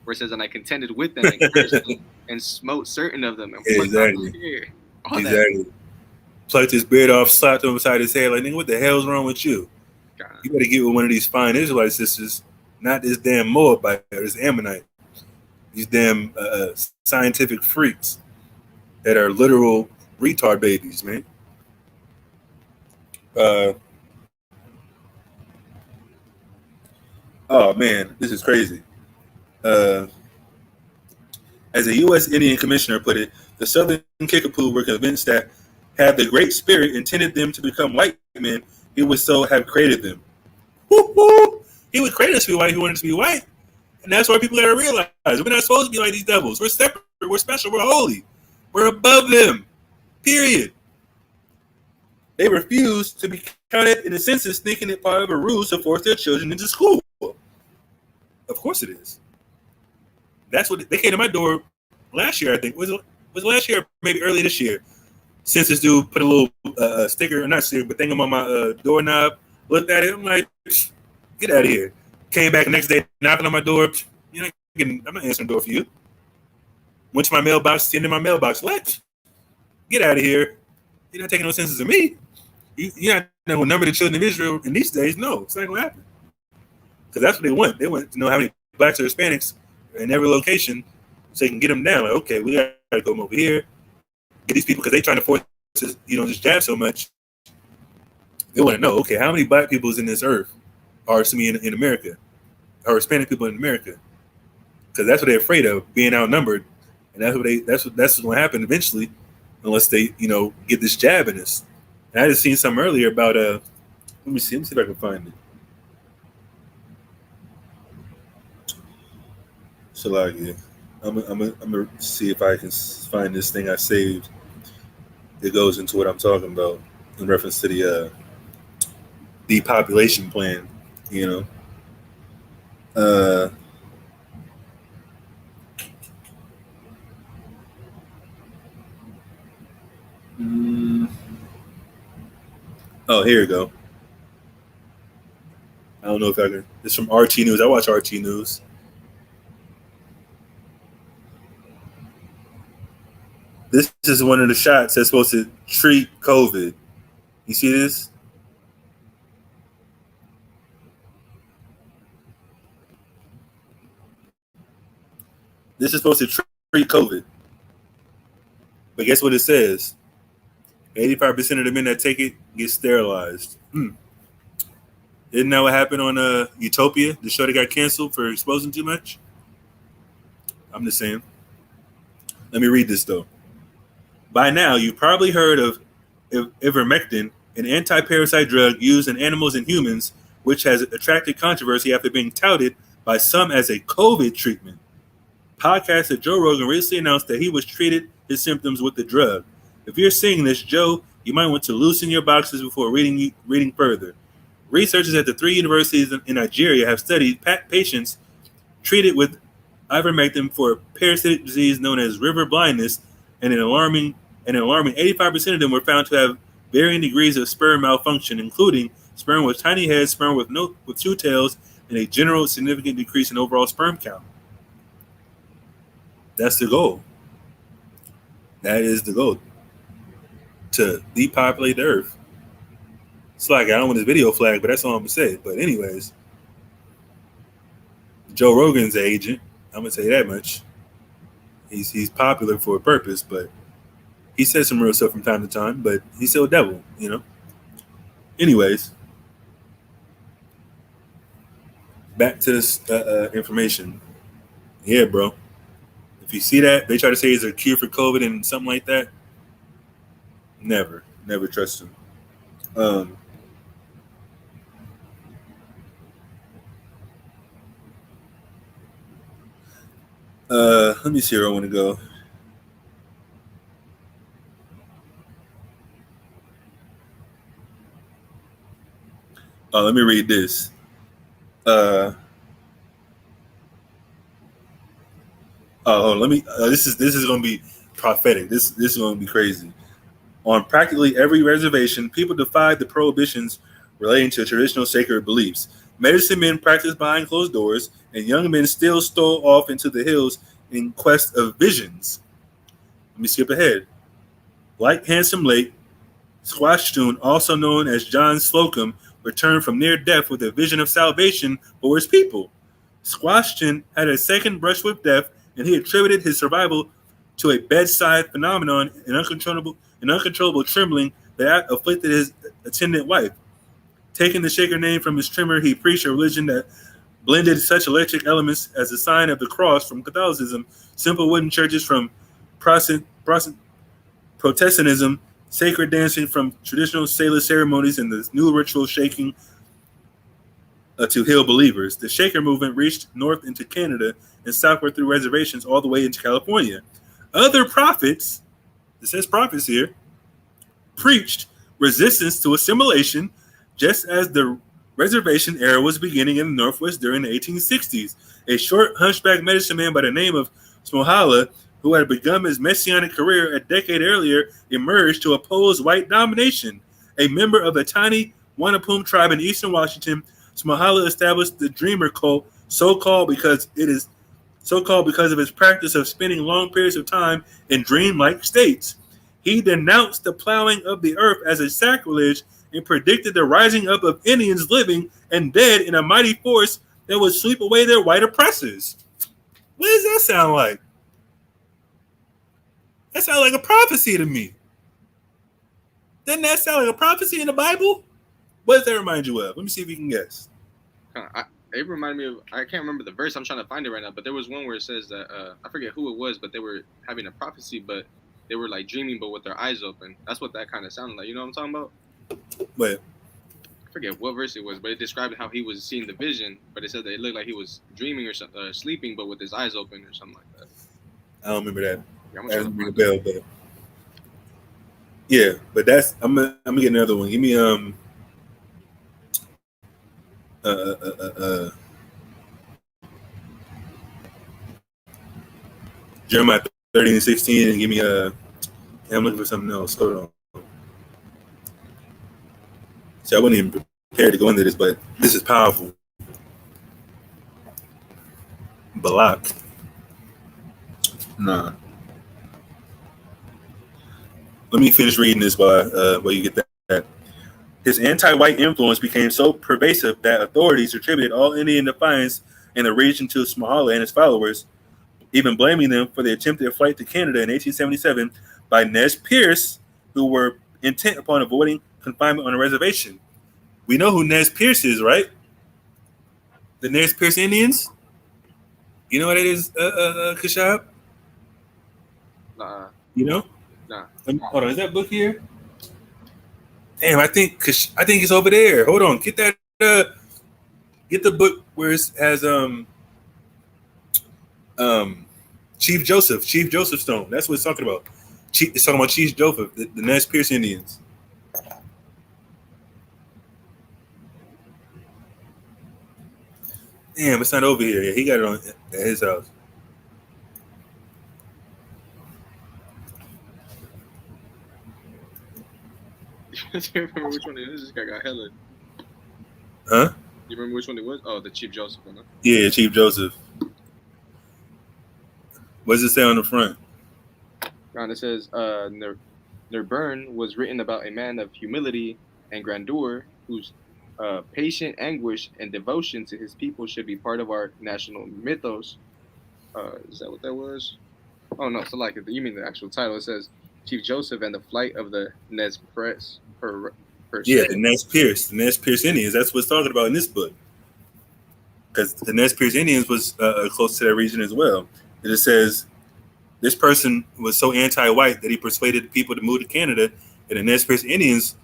where it says, "And I contended with them and cursed them and smote certain of them." And exactly. That. Plucked his beard off, slapped him beside his head, like, nigga, what the hell's wrong with you? God. You better get with one of these fine Israelite sisters, not this damn Moabite or this Ammonite. These damn scientific freaks that are literal retard babies, man. Oh man, this is crazy. As a U.S. Indian commissioner put it, the Southern Kickapoo were convinced that had the Great Spirit intended them to become white men, he would so have created them. Woo-hoo! He would create us to be white. He wanted us to be white, and that's why people gotta realize we're not supposed to be like these devils. We're separate. We're special. We're holy. We're above them. Period. They refused to be counted in the census, thinking it part of a ruse to force their children into school. Of course it is. That's what they came to my door last year. I think was last year, maybe early this year. Census dude put a little sticker, not sticker, but thing on my doorknob. Looked at it. I'm like, get out of here. Came back the next day, knocking on my door. I'm not answering the door for you. Went to my mailbox, sent in my mailbox. What? Get out of here. You're not taking no census of me. You're not going to number the children of Israel in these days. No, it's not going to happen. Because that's what they want. They want to know how many blacks or Hispanics in every location so they can get them down. Like, okay, we got to go over here. Get these people, because they're trying to force this jab so much. They want to know, okay, how many black people is in this earth are to me in America, or Hispanic people in America? Because that's what they're afraid of, being outnumbered. And that's what's going to happen eventually, unless they, get this jab in us. And I just seen something earlier about let me see if I can find it. Shalagia. I'm gonna see if I can find this thing I saved. It goes into what I'm talking about in reference to the depopulation plan. Oh, here we go. I don't know if I can. It's from RT News. I watch RT News. This is one of the shots that's supposed to treat COVID. You see this? This is supposed to treat COVID. But guess what it says? 85% of the men that take it get sterilized. Isn't that what happened on Utopia? The show that got canceled for exposing too much? I'm just saying. Let me read this, though. By now, you've probably heard of ivermectin, an anti-parasite drug used in animals and humans, which has attracted controversy after being touted by some as a COVID treatment. Podcaster Joe Rogan recently announced that he was treated his symptoms with the drug. If you're seeing this, Joe, you might want to loosen your boxes before reading further. Researchers at the 3 universities in Nigeria have studied patients treated with ivermectin for a parasitic disease known as river blindness, and an alarming 85% of them were found to have varying degrees of sperm malfunction, including sperm with tiny heads, sperm with 2 tails, and a general significant decrease in overall sperm count. That's the goal. That is the goal. To depopulate the earth. It's like, I don't want this video flag, but that's all I'm going to say. But anyways, Joe Rogan's an agent. I'm going to say that much. He's popular for a purpose, but he says some real stuff from time to time, but he's still a devil, you know? Anyways, back to this information. Yeah, bro. If you see that, they try to say it's a cure for COVID and something like that. Never trust them. Let me see where I want to go. Let me read this. This is going to be prophetic. This is going to be crazy. On practically every reservation, people defied the prohibitions relating to traditional sacred beliefs. Medicine men practiced behind closed doors, and young men still stole off into the hills in quest of visions. Let me skip ahead. Like Handsome Lake, Squashtoon, also known as John Slocum, returned from near death with a vision of salvation for his people. Squashtoon had a second brush with death, and he attributed his survival to a bedside phenomenon and uncontrollable trembling that afflicted his attendant wife. Taking the Shaker name from his trimmer, he preached a religion that blended such electric elements as the sign of the cross from Catholicism, simple wooden churches from Protestantism, sacred dancing from traditional sailor ceremonies, and the new ritual shaking to heal believers. The Shaker movement reached north into Canada and southward through reservations all the way into California. Other prophets, it says prophets here, preached resistance to assimilation, just as the reservation era was beginning in the Northwest during the 1860s. A short hunchback medicine man by the name of Smohala, who had begun his messianic career a decade earlier, emerged to oppose white domination. A member of the tiny Wanapum tribe in eastern Washington, Smohala established the Dreamer cult, so-called because of his practice of spending long periods of time in dream-like states. He denounced the plowing of the earth as a sacrilege and predicted the rising up of Indians living and dead in a mighty force that would sweep away their white oppressors. What does that sound like? That sounds like a prophecy to me. Doesn't that sound like a prophecy in the Bible? What does that remind you of? Let me see if you can guess. It reminded me of, I can't remember the verse, I'm trying to find it right now, but there was one where it says that, I forget who it was, but they were having a prophecy, but they were like dreaming, but with their eyes open. That's what that kind of sounded like. You know what I'm talking about? What? I forget what verse it was, but it described how he was seeing the vision, but it said that it looked like he was dreaming or sleeping, but with his eyes open or something like that. I don't remember that. Yeah, I'm That gonna doesn't ring a bell, but yeah, but that's I'm gonna get another one. Give me Jeremiah 13:16, and give me I'm looking for something else. Hold on. See, I wasn't even prepared to go into this, but this is powerful. Balak. Nah. Let me finish reading this while you get that. His anti-white influence became so pervasive that authorities attributed all Indian defiance in the region to Smohala and his followers. even blaming them for the attempted flight to Canada in 1877 by Nez Perce, who were intent upon avoiding confinement on a reservation. We know who Nez Perce is, right? The Nez Perce Indians. You know what it is, Kashab? Nah, You know? nah. Hold on, is that book here? Damn, I think it's over there. Hold on, get that. Get the book where it has Chief Joseph Stone. That's what it's talking about. It's talking about Chief Joseph, the Nez Perce Indians. Damn, it's not over here. Yeah, he got it on at his house. Do you remember which one it is? This guy got hella. Huh? You remember which one it was? Oh, the Chief Joseph one. Huh? Yeah, Chief Joseph. What does it say on the front? And it says, Nirburn was written about a man of humility and grandeur whose patient anguish and devotion to his people should be part of our national mythos. Is that what that was? Oh, no. So, like, you mean the actual title. It says Chief Joseph and the Flight of the Nez Perce. Yeah, the Nez Perce Indians. That's what's talking about in this book. Because the Nez Perce Indians was close to that region as well. It says this person was so anti-white that he persuaded people to move to Canada. And the Nez Perce Indians,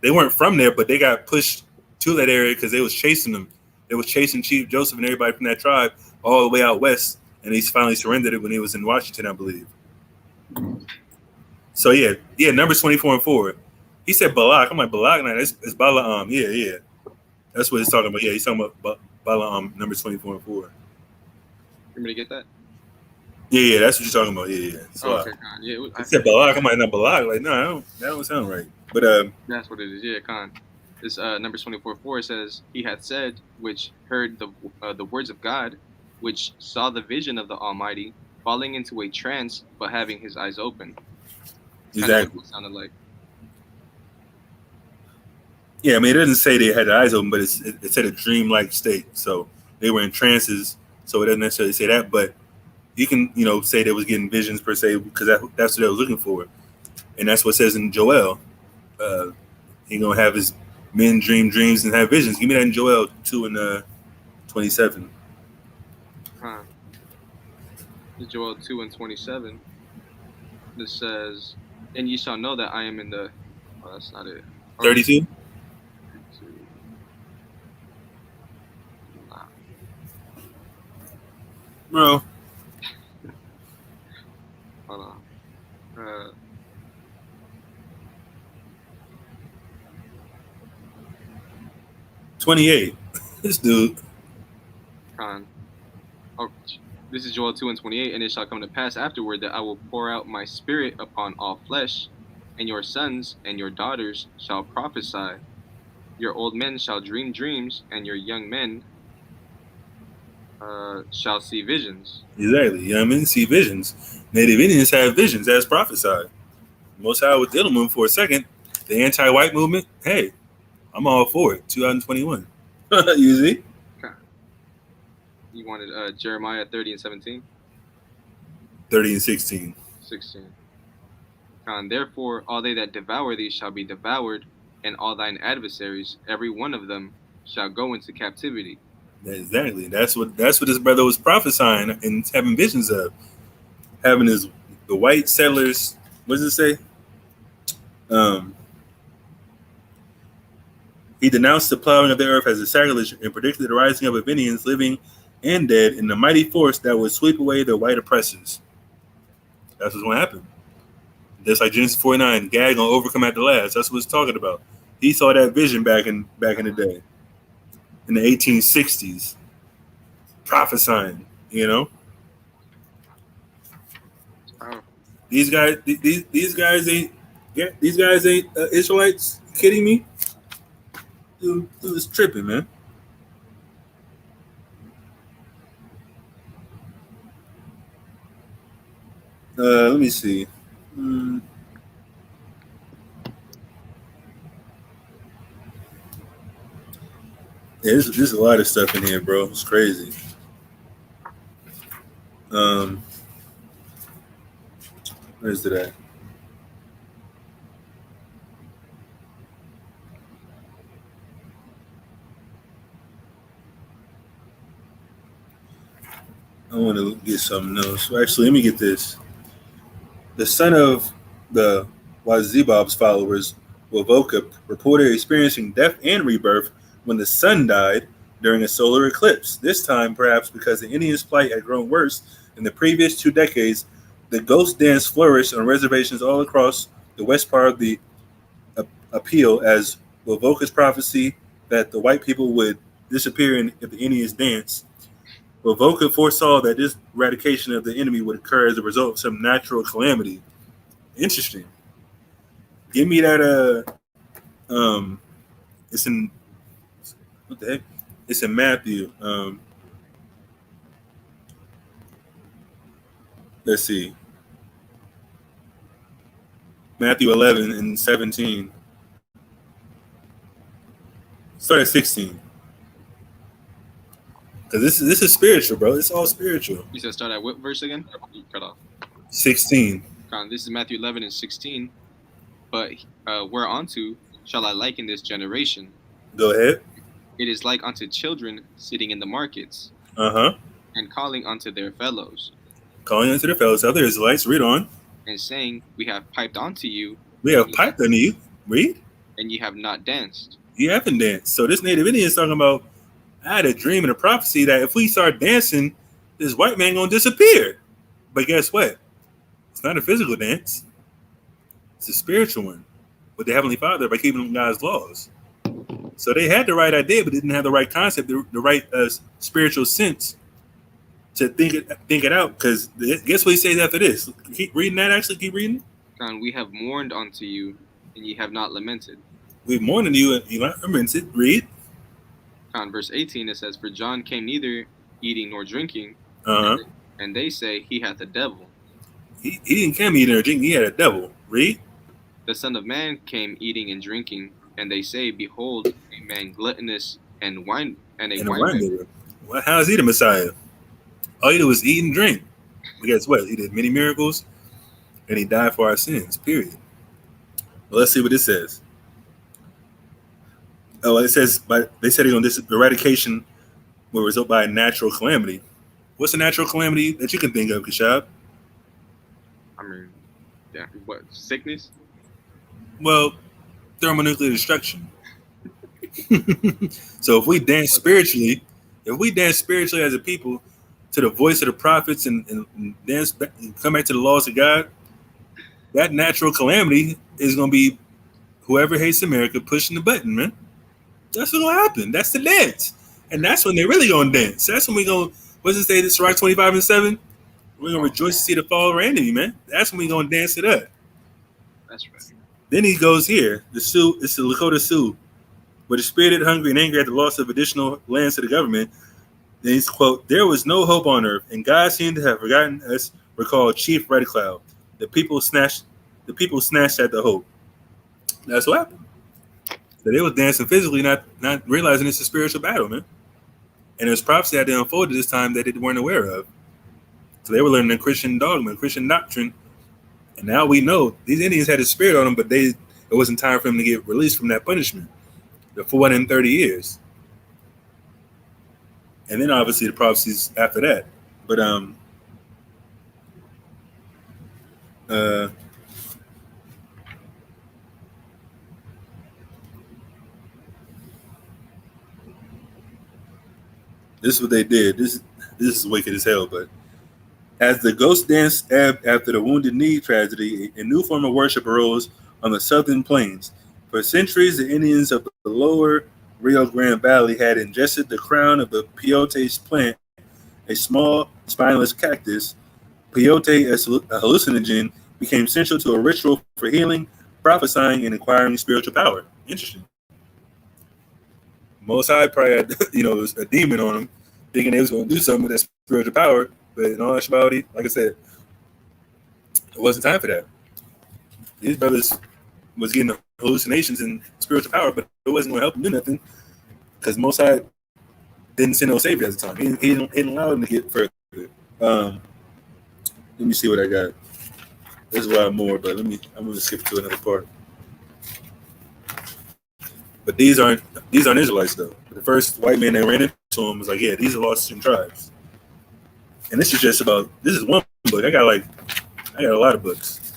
they weren't from there, but they got pushed to that area because they was chasing them. They was chasing Chief Joseph and everybody from that tribe all the way out west. And he finally surrendered it when he was in Washington, I believe. So, yeah, numbers 24 and 4. He said Balak. I'm like, Balak? Nah, it's Balaam. Yeah. That's what he's talking about. Yeah, he's talking about Balaam, numbers 24 and 4. You want me to get that? Yeah, that's what you're talking about. Yeah. So, okay, Khan. Yeah, I said Balak. I'm like, not Balak. Like, no, that don't sound right. But that's what it is. Yeah, Khan. This Numbers 24:4 says, "He hath said, which heard the words of God, which saw the vision of the Almighty, falling into a trance, but having his eyes open." Exactly. What it sounded like. Yeah, I mean, it doesn't say they had their eyes open, but it said a dream-like state. So they were in trances. So it doesn't necessarily say that, but you can, say they was getting visions per se because that's what they was looking for, and that's what it says in Joel. He gonna have his men dream dreams and have visions. Give me that in Joel 2 and 27. Joel 2 and 27. This says, "And ye shall know that I am in the." Oh, that's not it. 32. Bro. Hold on. 28. This dude. This is Joel 2 and 28. "And it shall come to pass afterward that I will pour out my spirit upon all flesh, and your sons and your daughters shall prophesy. Your old men shall dream dreams, and your young men shall see visions." Exactly. Young men see visions. Native Indians have visions as prophesied. Most High was dealing with them for a second. The anti-white movement, hey, I'm all for it. 2021. You see? Okay. You wanted Jeremiah 30 and 17? 30 and 16. 16. "And therefore all they that devour thee shall be devoured, and all thine adversaries, every one of them, shall go into captivity." Exactly. That's what this brother was prophesying and having visions of. Having the white settlers, what does it say? He denounced the plowing of the earth as a sacrilege and predicted the rising up of Indians, living and dead, in the mighty force that would sweep away the white oppressors. That's what's going to happen. Just like Genesis 49, Gad gonna overcome at the last. That's what it's talking about. He saw that vision back in the day, in the 1860s, prophesying. These guys ain't Israelites. Kidding me? Dude is tripping, man. Let me see. Yeah, there's a lot of stuff in here, bro. It's crazy. Where's it at? I want to get something else. Actually, let me get this. The son of the Wazebob's followers, Wovoka, reported experiencing death and rebirth when the sun died during a solar eclipse. This time, perhaps because the Indians' plight had grown worse in the previous 2 decades, the ghost dance flourished on reservations all across the west part of the appeal as Wovoka's prophecy that the white people would disappear if the Indians danced. Wovoka foresaw that this eradication of the enemy would occur as a result of some natural calamity. Interesting. Give me that. It's in what the heck? It's in Matthew. Let's see. Matthew 11 and 17. Start at 16. Because this is spiritual, bro. It's all spiritual. You said start at what verse again? You cut off. 16. This is Matthew 11 and 16. But whereunto shall I liken this generation? Go ahead. It is like unto children sitting in the markets. And calling unto their fellows. Calling unto their fellows. Other Israelites, read on. And saying, we have piped unto you. We have piped unto you. Read. And you have not danced. You haven't danced. So this native Indian is talking about, I had a dream and a prophecy that if we start dancing, this white man gonna disappear. But guess what? It's not a physical dance. It's a spiritual one with the Heavenly Father by keeping God's laws. So they had the right idea, but didn't have the right concept, the right spiritual sense to think it out. Because guess what he says after this? Keep reading that. Actually, keep reading. God, we have mourned unto you, and ye have not lamented. We've mourned you, and you not lamented. Read. Verse 18, it says, for John came neither eating nor drinking, and they say he hath a devil. He didn't come eating or drinking, he had a devil. Read. The Son of Man came eating and drinking, and they say, behold, a man gluttonous and a wine bibber. Well, how is he the Messiah? All he did was eat and drink. But guess what? He did many miracles, and he died for our sins, period. Well, let's see what it says. Oh, it says, they said this eradication will result by a natural calamity. What's a natural calamity that you can think of, Kashab? I mean, yeah, what, sickness? Well, thermonuclear destruction. So if we dance spiritually as a people to the voice of the prophets and dance back, and come back to the laws of God, that natural calamity is going to be whoever hates America pushing the button, man. That's what's going to happen. That's the dance. And that's when they're really going to dance. That's when we're going to, what's it say, this Rock 25 and 7? We're going to rejoice to see the fall of our enemy, man. That's when we're going to dance it up. That's right. Then he goes here. It's the Lakota Sioux. With a spirited, hungry, and angry at the loss of additional lands to the government, then he's, quote, there was no hope on earth, and God seemed to have forgotten us, recalled Chief Red Cloud. The people snatched at the hope. That's what happened. So they was dancing physically, not realizing it's a spiritual battle, man. And there's prophecy that they unfolded this time that they weren't aware of. So they were learning a Christian dogma, Christian doctrine. And now we know these Indians had a spirit on them, but it wasn't time for them to get released from that punishment. The 430 years. And then obviously the prophecies after that. But this is what they did. This is wicked as hell, but as the ghost dance ebbed after the Wounded Knee tragedy, a new form of worship arose on the southern plains. For centuries, the Indians of the lower Rio Grande Valley had ingested the crown of the peyote plant, a small spineless cactus. Peyote, a hallucinogen, became central to a ritual for healing, prophesying, and acquiring spiritual power. Interesting. Most High probably had, a demon on them, thinking they was going to do something with that spiritual power. But in all actuality, like I said, it wasn't time for that. These brothers was getting hallucinations and spiritual power, but it wasn't going to help them do nothing because Most High didn't send no savior at the time. He didn't allow them to get further. Let me see what I got. There's a lot more, but I'm gonna skip to another part. But these aren't Israelites though. The first white man that ran into him was like, yeah, these are lost in tribes. And this is one book. I got a lot of books.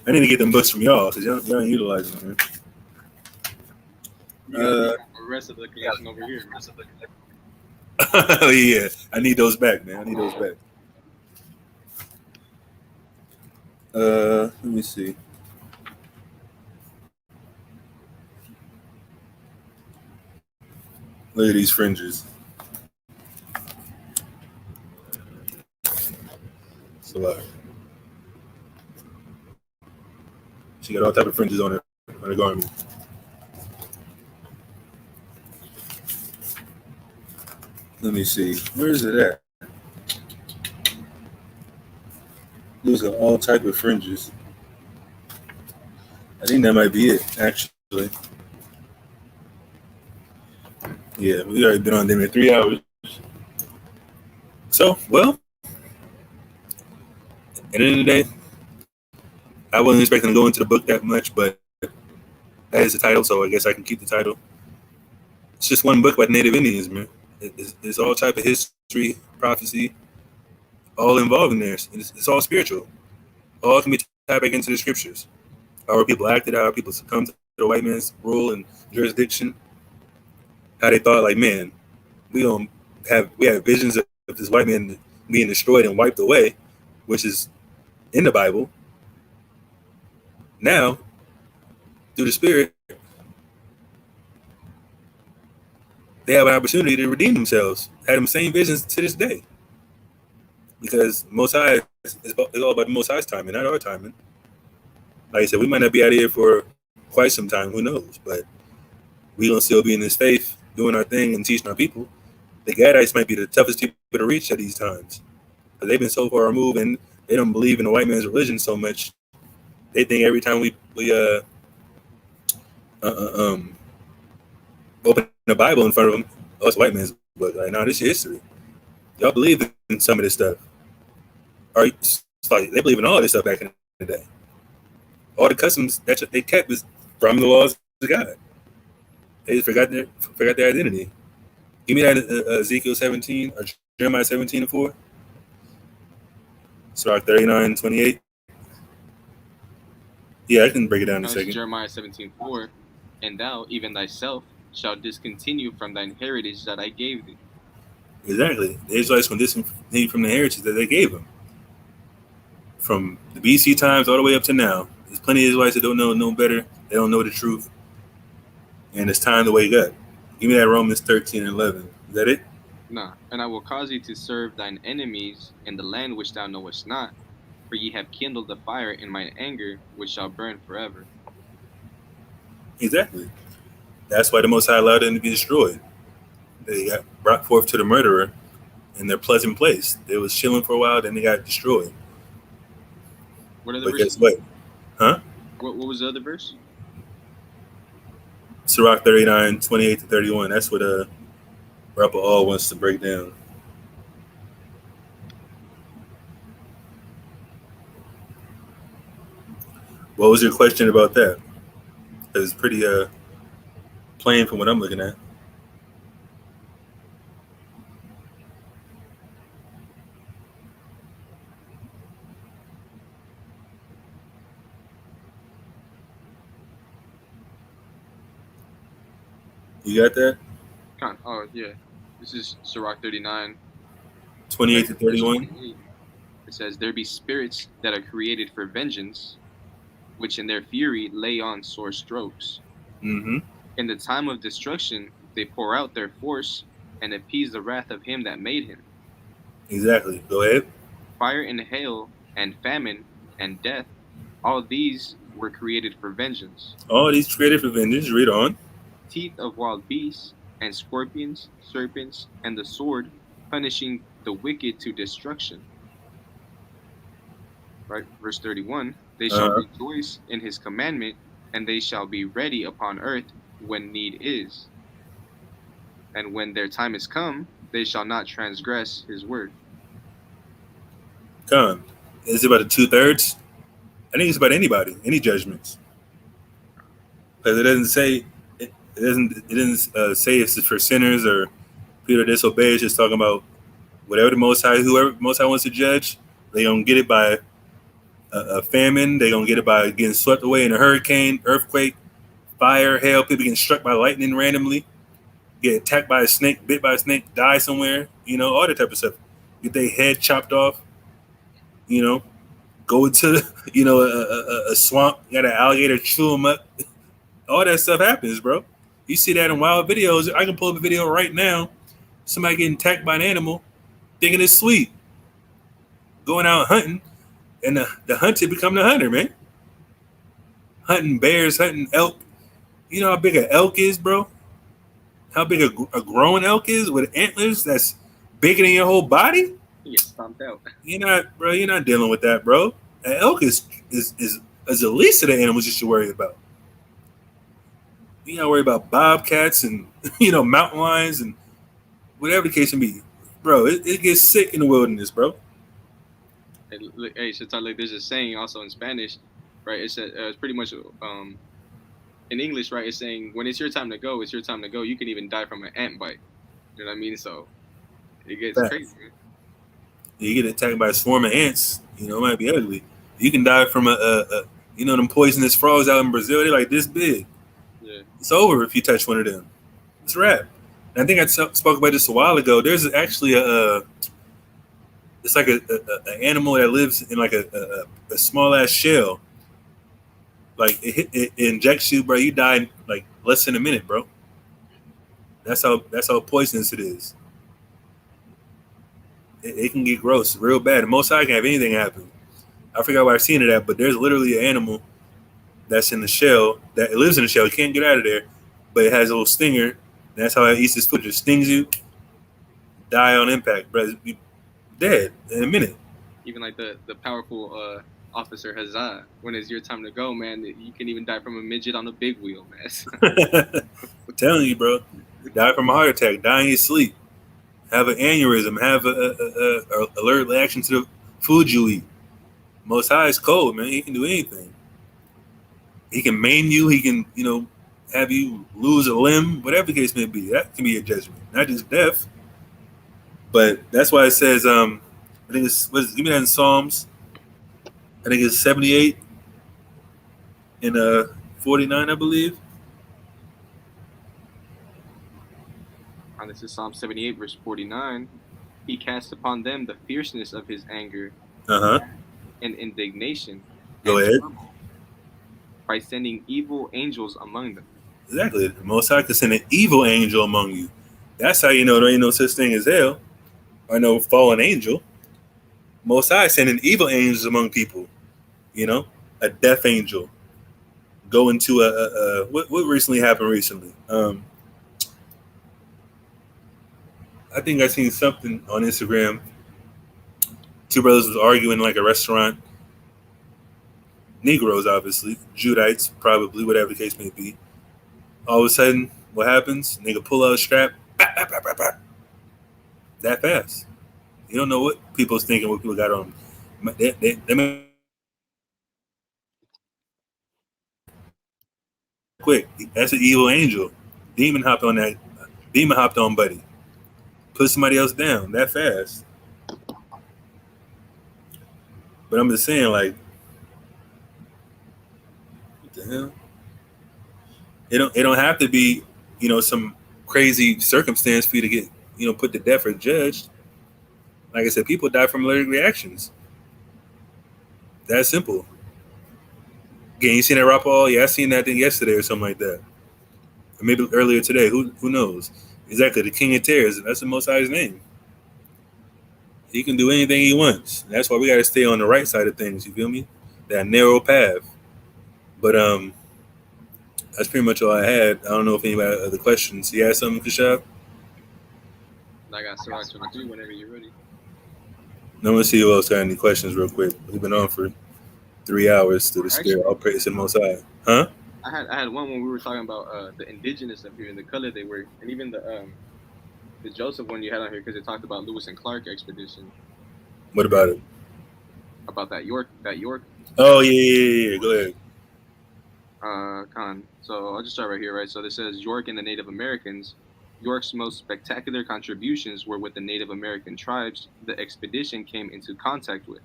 I need to get them books from y'all because y'all ain't utilize them, man. The rest of the collection over here. Oh yeah, I need those back, man. I need those back. Let me see. Look at these fringes. It's a lot. She got all type of fringes on her garment. Let me see. Where is it at? Those got all type of fringes. I think that might be it, actually. Yeah, we already been on them in 3 hours. So, well, at the end of the day, I wasn't expecting to go into the book that much, but that is the title, so I guess I can keep the title. It's just one book about Native Indians, man. There's all type of history, prophecy, all involved in there. It's all spiritual. All can be tied back into the scriptures. How people acted, how people succumbed to the white man's rule and jurisdiction. How they thought, like, man, we have visions of this white man being destroyed and wiped away, which is in the Bible. Now, through the Spirit, they have an opportunity to redeem themselves, have them same visions to this day. Because Most High is all about the Most High's timing, not our timing. Like I said, we might not be out of here for quite some time, who knows? But we gonna still be in this faith, doing our thing and teaching our people. The Gadites might be the toughest people to reach at these times. Because they've been so far removed and they don't believe in the white man's religion so much. They think every time we open the Bible in front of them, oh, it's white man's book. Like, no, this is history. Y'all believe in some of this stuff. Or it's like they believe in all this stuff back in the day. All the customs that they kept was from the laws of God. They just forgot their identity. Give me that Ezekiel 17 or Jeremiah 17:4. Surah 39:28. Yeah, I can break it down in a second. Jeremiah 17:4, and thou, even thyself, shalt discontinue from thine heritage that I gave thee. Exactly. The Israelites will discontinue from the heritage that they gave them. From the BC times all the way up to now. There's plenty of Israelites that don't know no better. They don't know the truth. And it's time to wake up. Give me that Romans 13:11. Is that it? Nah. And I will cause thee to serve thine enemies in the land which thou knowest not, for ye have kindled the fire in mine anger, which shall burn forever. Exactly. That's why the Most High allowed them to be destroyed. They got brought forth to the murderer in their pleasant place. They was chilling for a while, then they got destroyed. What other But verse? guess what? Huh? What was the other verse? Sirach 39:28-31. That's what Rapper All wants to break down. What was your question about that? It's pretty plain from what I'm looking at. You got that? Oh yeah, this is Sirach 39. 28-31. It says, "There be spirits that are created for vengeance, which in their fury lay on sore strokes. Mm-hmm. In the time of destruction, they pour out their force and appease the wrath of him that made him. Exactly. Go ahead. Fire and hail and famine and death, all these were created for vengeance. All these created for vengeance. Read on. Teeth of wild beasts and scorpions, serpents, and the sword, punishing the wicked to destruction." Right, verse 31. "They shall rejoice in his commandment, and they shall be ready upon earth when need is. And when their time is come, they shall not transgress his word." Come. Is it about the 2/3? I think it's about anybody, any judgments, because it doesn't say it doesn't say if it's for sinners or people that disobey. It's just talking about whatever the Most High, whoever Most High wants to judge, they gonna get it by a famine. They gonna get it by getting swept away in a hurricane, earthquake, fire, hail. People getting struck by lightning randomly, get attacked by a snake, bit by a snake, die somewhere. All that type of stuff. Get their head chopped off. Go into a swamp. Got an alligator chew them up. All that stuff happens, bro. You see that in wild videos. I can pull up a video right now. Somebody getting attacked by an animal, thinking it's sweet. Going out hunting, and the hunted become the hunter, man. Hunting bears, hunting elk. You know how big an elk is, bro? How big a grown elk is with antlers that's bigger than your whole body? You get stomped out. You're not dealing with that, bro. An elk is the least of the animals you should worry about. You gotta worry about bobcats and mountain lions and whatever the case may be, bro. It gets sick in the wilderness, bro. Hey, Shatai, there's a saying also in Spanish, right? It said it's pretty much in English, right? It's saying when it's your time to go, it's your time to go. You can even die from an ant bite. You know what I mean? So it gets crazy. Man. You get attacked by a swarm of ants. It might be ugly. You can die from them poisonous frogs out in Brazil. They're like this big. Yeah. It's over if you touch one of them. It's a wrap. And I think I spoke about this a while ago. There's actually it's like an animal that lives in like a small ass shell. Like it injects you, bro. You die in like less than a minute, bro. That's how poisonous it is. It can get gross, real bad. And most high can have anything happen. I forgot where I seen it at, but there's literally an animal that's in the shell that it lives in the shell. It can't get out of there, but it has a little stinger. And that's how it eats its food. It just stings you, die on impact, bro. Be dead in a minute. Even like the powerful officer Hazard, when it's your time to go, man, you can even die from a midget on a big wheel, man. I'm telling you, bro. Die from a heart attack. Die in your sleep. Have an aneurysm. Have a alert reaction to the food you eat. Most High is cold, man. He can do anything. He can maim you. He can, have you lose a limb. Whatever the case may be. That can be a judgment. Not just death. But that's why it says, I think it's, give me that in Psalms. I think it's 78 and 49, I believe. And this is Psalm 78, verse 49. He cast upon them the fierceness of his anger and indignation. Go ahead. By sending evil angels among them. Exactly. The Most High could send an evil angel among you. That's how you know there ain't no such thing as hell or no fallen angel. Most High sending evil angels among people. A death angel. Go into what recently happened recently? I think I seen something on Instagram. Two brothers was arguing in like a restaurant. Negroes, obviously. Judites, probably, whatever the case may be. All of a sudden, what happens? Nigga pull out a strap. Bah, bah, bah, bah, bah. That fast. You don't know what people's thinking, what people got on. They quick. That's an evil angel. Demon hopped on that. Demon hopped on buddy. Put somebody else down that fast. But I'm just saying, like, what the hell? It don't have to be, some crazy circumstance for you to get, put to death or judged. Like I said, people die from allergic reactions. That's simple. Again, you seen that Rapal? Yeah, I seen that thing yesterday or something like that. Or maybe earlier today. Who knows? Exactly, the King of Tears. That's the Most High's name. He can do anything he wants. That's why we got to stay on the right side of things. You feel me? That narrow path. But that's pretty much all I had. I don't know if anybody had other questions. You had something, Kashab? I got so much to do whenever you're ready. I'm gonna see who else got any questions real quick. We've been on for 3 hours through the spirit. All praise to the Most High. Huh? I had one when we were talking about the indigenous up here and the color they were, and even the Joseph one you had on here because it talked about Lewis and Clark expedition. What about it? about that York. Oh yeah. Go ahead. Con. So I'll just start right here, right? So this says York and the Native Americans. York's most spectacular contributions were with the Native American tribes the expedition came into contact with,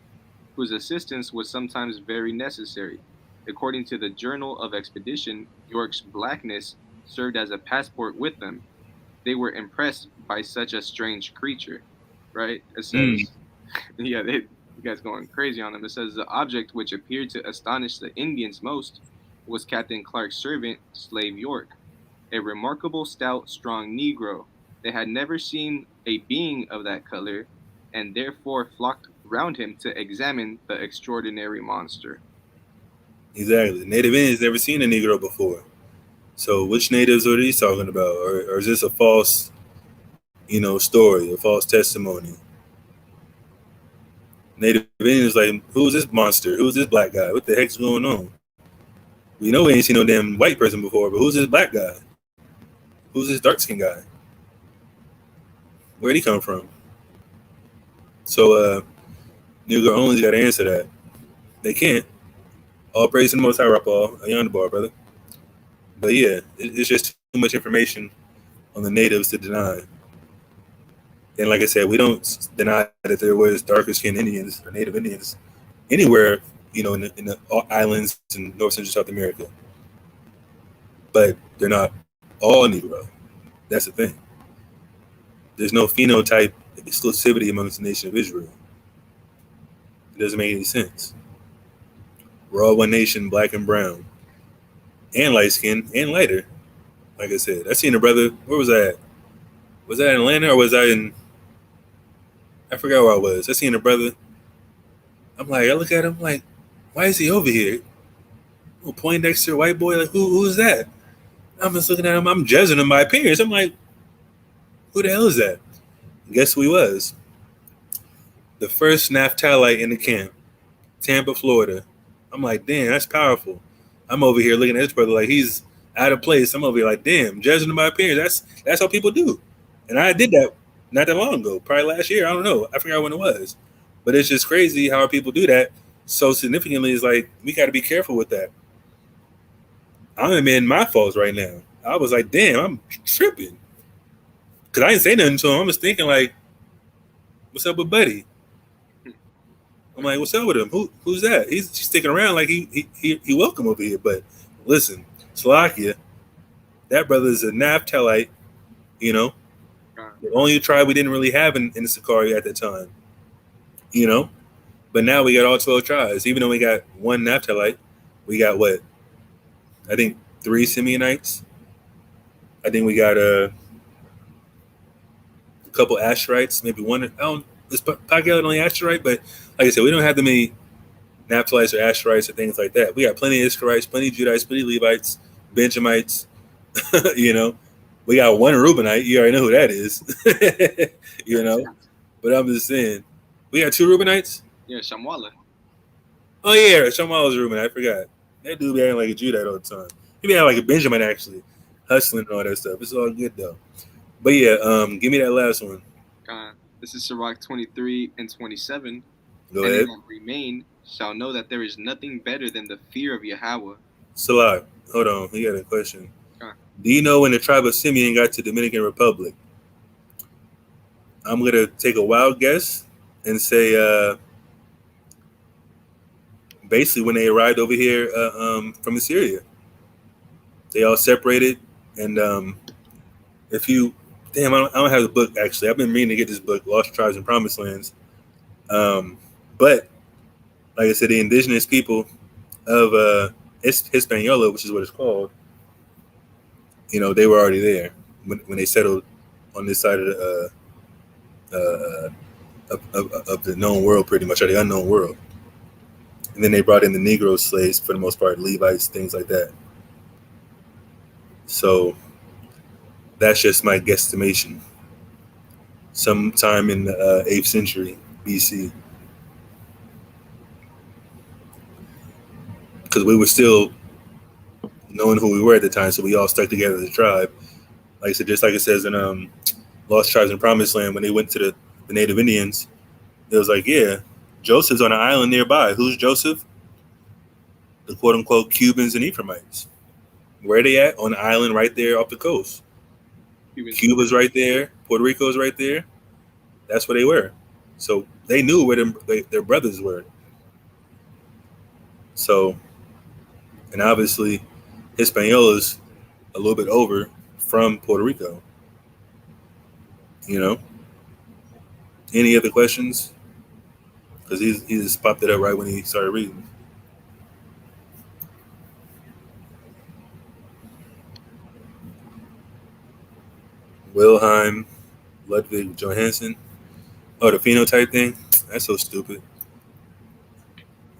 whose assistance was sometimes very necessary. According to the Journal of Expedition, York's blackness served as a passport with them. They were impressed by such a strange creature, right? It says, yeah, you guys going crazy on them. It says the object which appeared to astonish the Indians most was Captain Clark's servant, slave York, a remarkable, stout, strong Negro. They had never seen a being of that color, and therefore flocked round him to examine the extraordinary monster. Exactly. Native Indians never seen a Negro before. So which natives are these talking about? Or is this a false, story, a false testimony? Native Indians like, who's this monster? Who's this black guy? What the heck's going on? We know we ain't seen no damn white person before, but who's this black guy? Who's this dark skinned guy? Where'd he come from? So Negro only's gotta answer that. They can't. All praise to the most high, Paul. On the bar, brother. But yeah, it's just too much information on the natives to deny. And like I said, we don't deny that there was darker skinned Indians or Native Indians anywhere, in the islands in North Central South America. But they're not all Negro. That's the thing. There's no phenotype exclusivity amongst the nation of Israel. It doesn't make any sense. We're all one nation, black and brown, and light skinned and lighter. Like I said, I seen a brother. Where was I at? Was I in Atlanta or was I in? I forgot where I was. I seen a brother. I'm like, I look at him like, why is he over here? Oh, Poindexter white boy. Like, who's that? I'm just looking at him. I'm judging him by appearance. I'm like, who the hell is that? Guess who he was? The first Naphthalite in the camp, Tampa, Florida. I'm like, damn, that's powerful. I'm over here looking at this brother like he's out of place. I'm over here like, damn, judging him by appearance. That's how people do. And I did that not that long ago, probably last year. I don't know. I forgot when it was. But it's just crazy how people do that so significantly. It's like, we got to be careful with that. I'm admitting my faults right now. I was like, damn, I'm tripping. Because I didn't say nothing to him. I was thinking like, what's up with Buddy? I'm like, what's up with him? Who's that? He's sticking around like he welcome over here. But listen, Slovakia, that brother's a Naphthalite, the only tribe we didn't really have in the Sicarii at that time, But now we got all 12 tribes. Even though we got one Naphthalite, we got what? I think 3 Simeonites. I think we got a couple Asherites, maybe one. I don't. It's probably only Asherite, but like I said, we don't have that many Naphtalites or Asherites or things like that. We got plenty of Israelites, plenty of Judites, plenty of Levites, Benjamites. We got one Reubenite. You already know who that is. But I'm just saying, we got 2 Reubenites. Yeah, Shamwala. Oh yeah, Shamwala's Reubenite. I forgot. That dude be acting like a Judite all the time. He be acting like a Benjamin actually, hustling and all that stuff. It's all good though. But yeah, give me that last one. This is Sirach 23 and 27. Go and ahead. They that remain shall know that there is nothing better than the fear of Yahweh. Salah, hold on. He got a question. Do you know when the tribe of Simeon got to Dominican Republic? I'm going to take a wild guess and say basically when they arrived over here from Assyria. They all separated. And if you... Damn, I don't have the book, actually. I've been meaning to get this book, Lost Tribes and Promised Lands. But, like I said, the indigenous people of Hispaniola, which is what it's called, they were already there when they settled on this side of the known world, pretty much, or the unknown world. And then they brought in the Negro slaves, for the most part, Levites, things like that. So that's just my guesstimation. Sometime in the 8th century BC. Because we were still knowing who we were at the time, so we all stuck together as a tribe. Like I said, just like it says in Lost Tribes and Promised Land, when they went to the Native Indians, it was like, yeah, Joseph's on an island nearby. Who's Joseph? The quote unquote Cubans and Ephraimites. Where are they at? On the island right there off the coast. Cuba's right there. Puerto Rico's right there. That's where they were. So they knew where their brothers were. So, and obviously, Hispaniola's a little bit over from Puerto Rico. You know? Any other questions? Because he just popped it up right when he started reading. Wilhelm Ludwig Johansen. Oh, the phenotype thing? That's so stupid.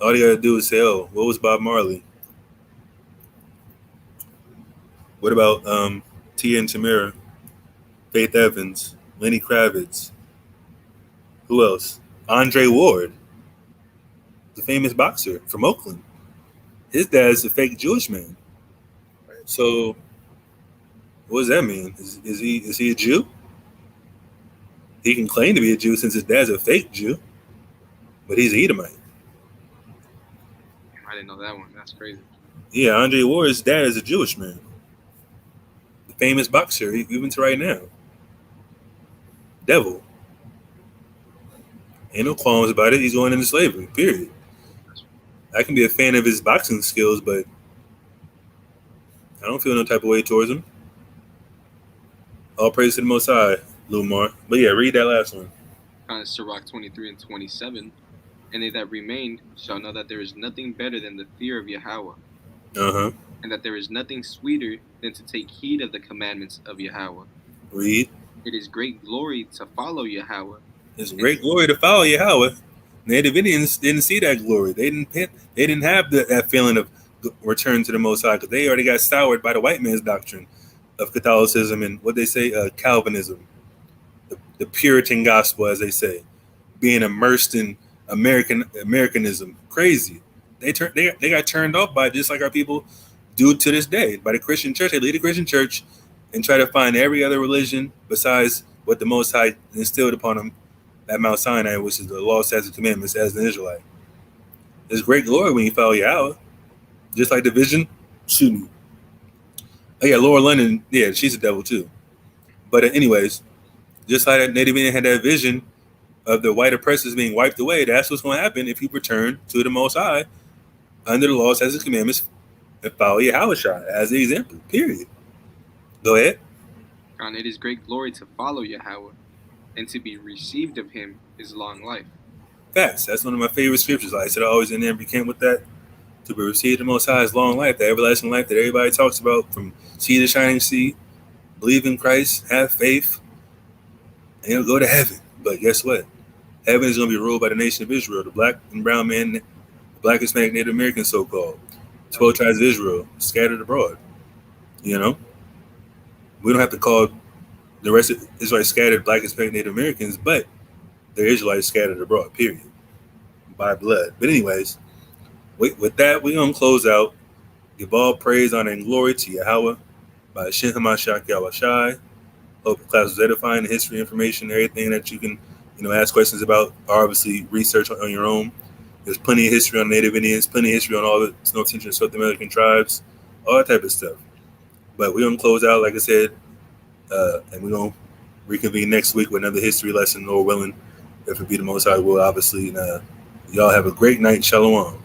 All you gotta do is say, oh, what was Bob Marley? What about Tia and Tamara, Faith Evans, Lenny Kravitz? Who else? Andre Ward, the famous boxer from Oakland. His dad's a fake Jewish man. So, what does that mean? Is he a Jew? He can claim to be a Jew since his dad's a fake Jew, but he's an Edomite. I didn't know that one. That's crazy. Yeah, Andre Ward's dad is a Jewish man. The famous boxer, even to right now. Devil. Ain't no qualms about it. He's going into slavery, period. I can be a fan of his boxing skills, but I don't feel no type of way towards him. All praise to the Most High, Lumar. But yeah, read that last one. Sirach 23 and 27. And they that remain shall know that there is nothing better than the fear of Yahweh. Uh-huh. And that there is nothing sweeter than to take heed of the commandments of Yahweh. Read. It is great glory to follow Yahweh. It's great glory to follow Yahweh. Native Indians didn't see that glory. They didn't have that feeling of return to the Most High because they already got soured by the white man's doctrine of Catholicism and what they say Calvinism, the Puritan gospel, as they say, being immersed in Americanism. Crazy. They got turned off by it, just like our people do to this day, by the Christian church. They leave the Christian church and try to find every other religion besides what the Most High instilled upon them at Mount Sinai, which is the law, statutes, and commandments as an Israelite. There's great glory when you follow Yahweh. Just like the vision. Shoot me. Oh yeah, Laura London, yeah, she's a devil too. But anyways, just like that Native Indian had that vision of the white oppressors being wiped away, that's what's going to happen if you return to the Most High under the law, statutes, and commandments and follow Yahweh as the example, period. Go ahead. And it is great glory to follow Yahweh, and to be received of him is long life. Facts. That's one of my favorite scriptures. Like I said, I always in there became with that. To be received the Most High is long life, the everlasting life that everybody talks about, from sea to shining sea. Believe in Christ, have faith, and you'll go to heaven. But guess what? Heaven is going to be ruled by the nation of Israel, the black and brown man, the black, Hispanic, Native American, so-called 12 tribes of Israel, scattered abroad. You know, we don't have to call the rest of Israelites scattered black, Hispanic, Native Americans, but they're Israelites scattered abroad, period, by blood. But anyways, with that, we're going to close out. Give all praise, honor, and glory to Yahweh by Shem HaMashiach Yahweh Shai. Hope the class was edifying, the history, information, everything that you can, ask questions about, or obviously research on your own. There's plenty of history on Native Indians, plenty of history on all the Snow Central and South American tribes, all that type of stuff. But we're going to close out, like I said, and we're going to reconvene next week with another history lesson, Lord willing, if it be the Most High will, obviously. And, y'all have a great night. Shalom.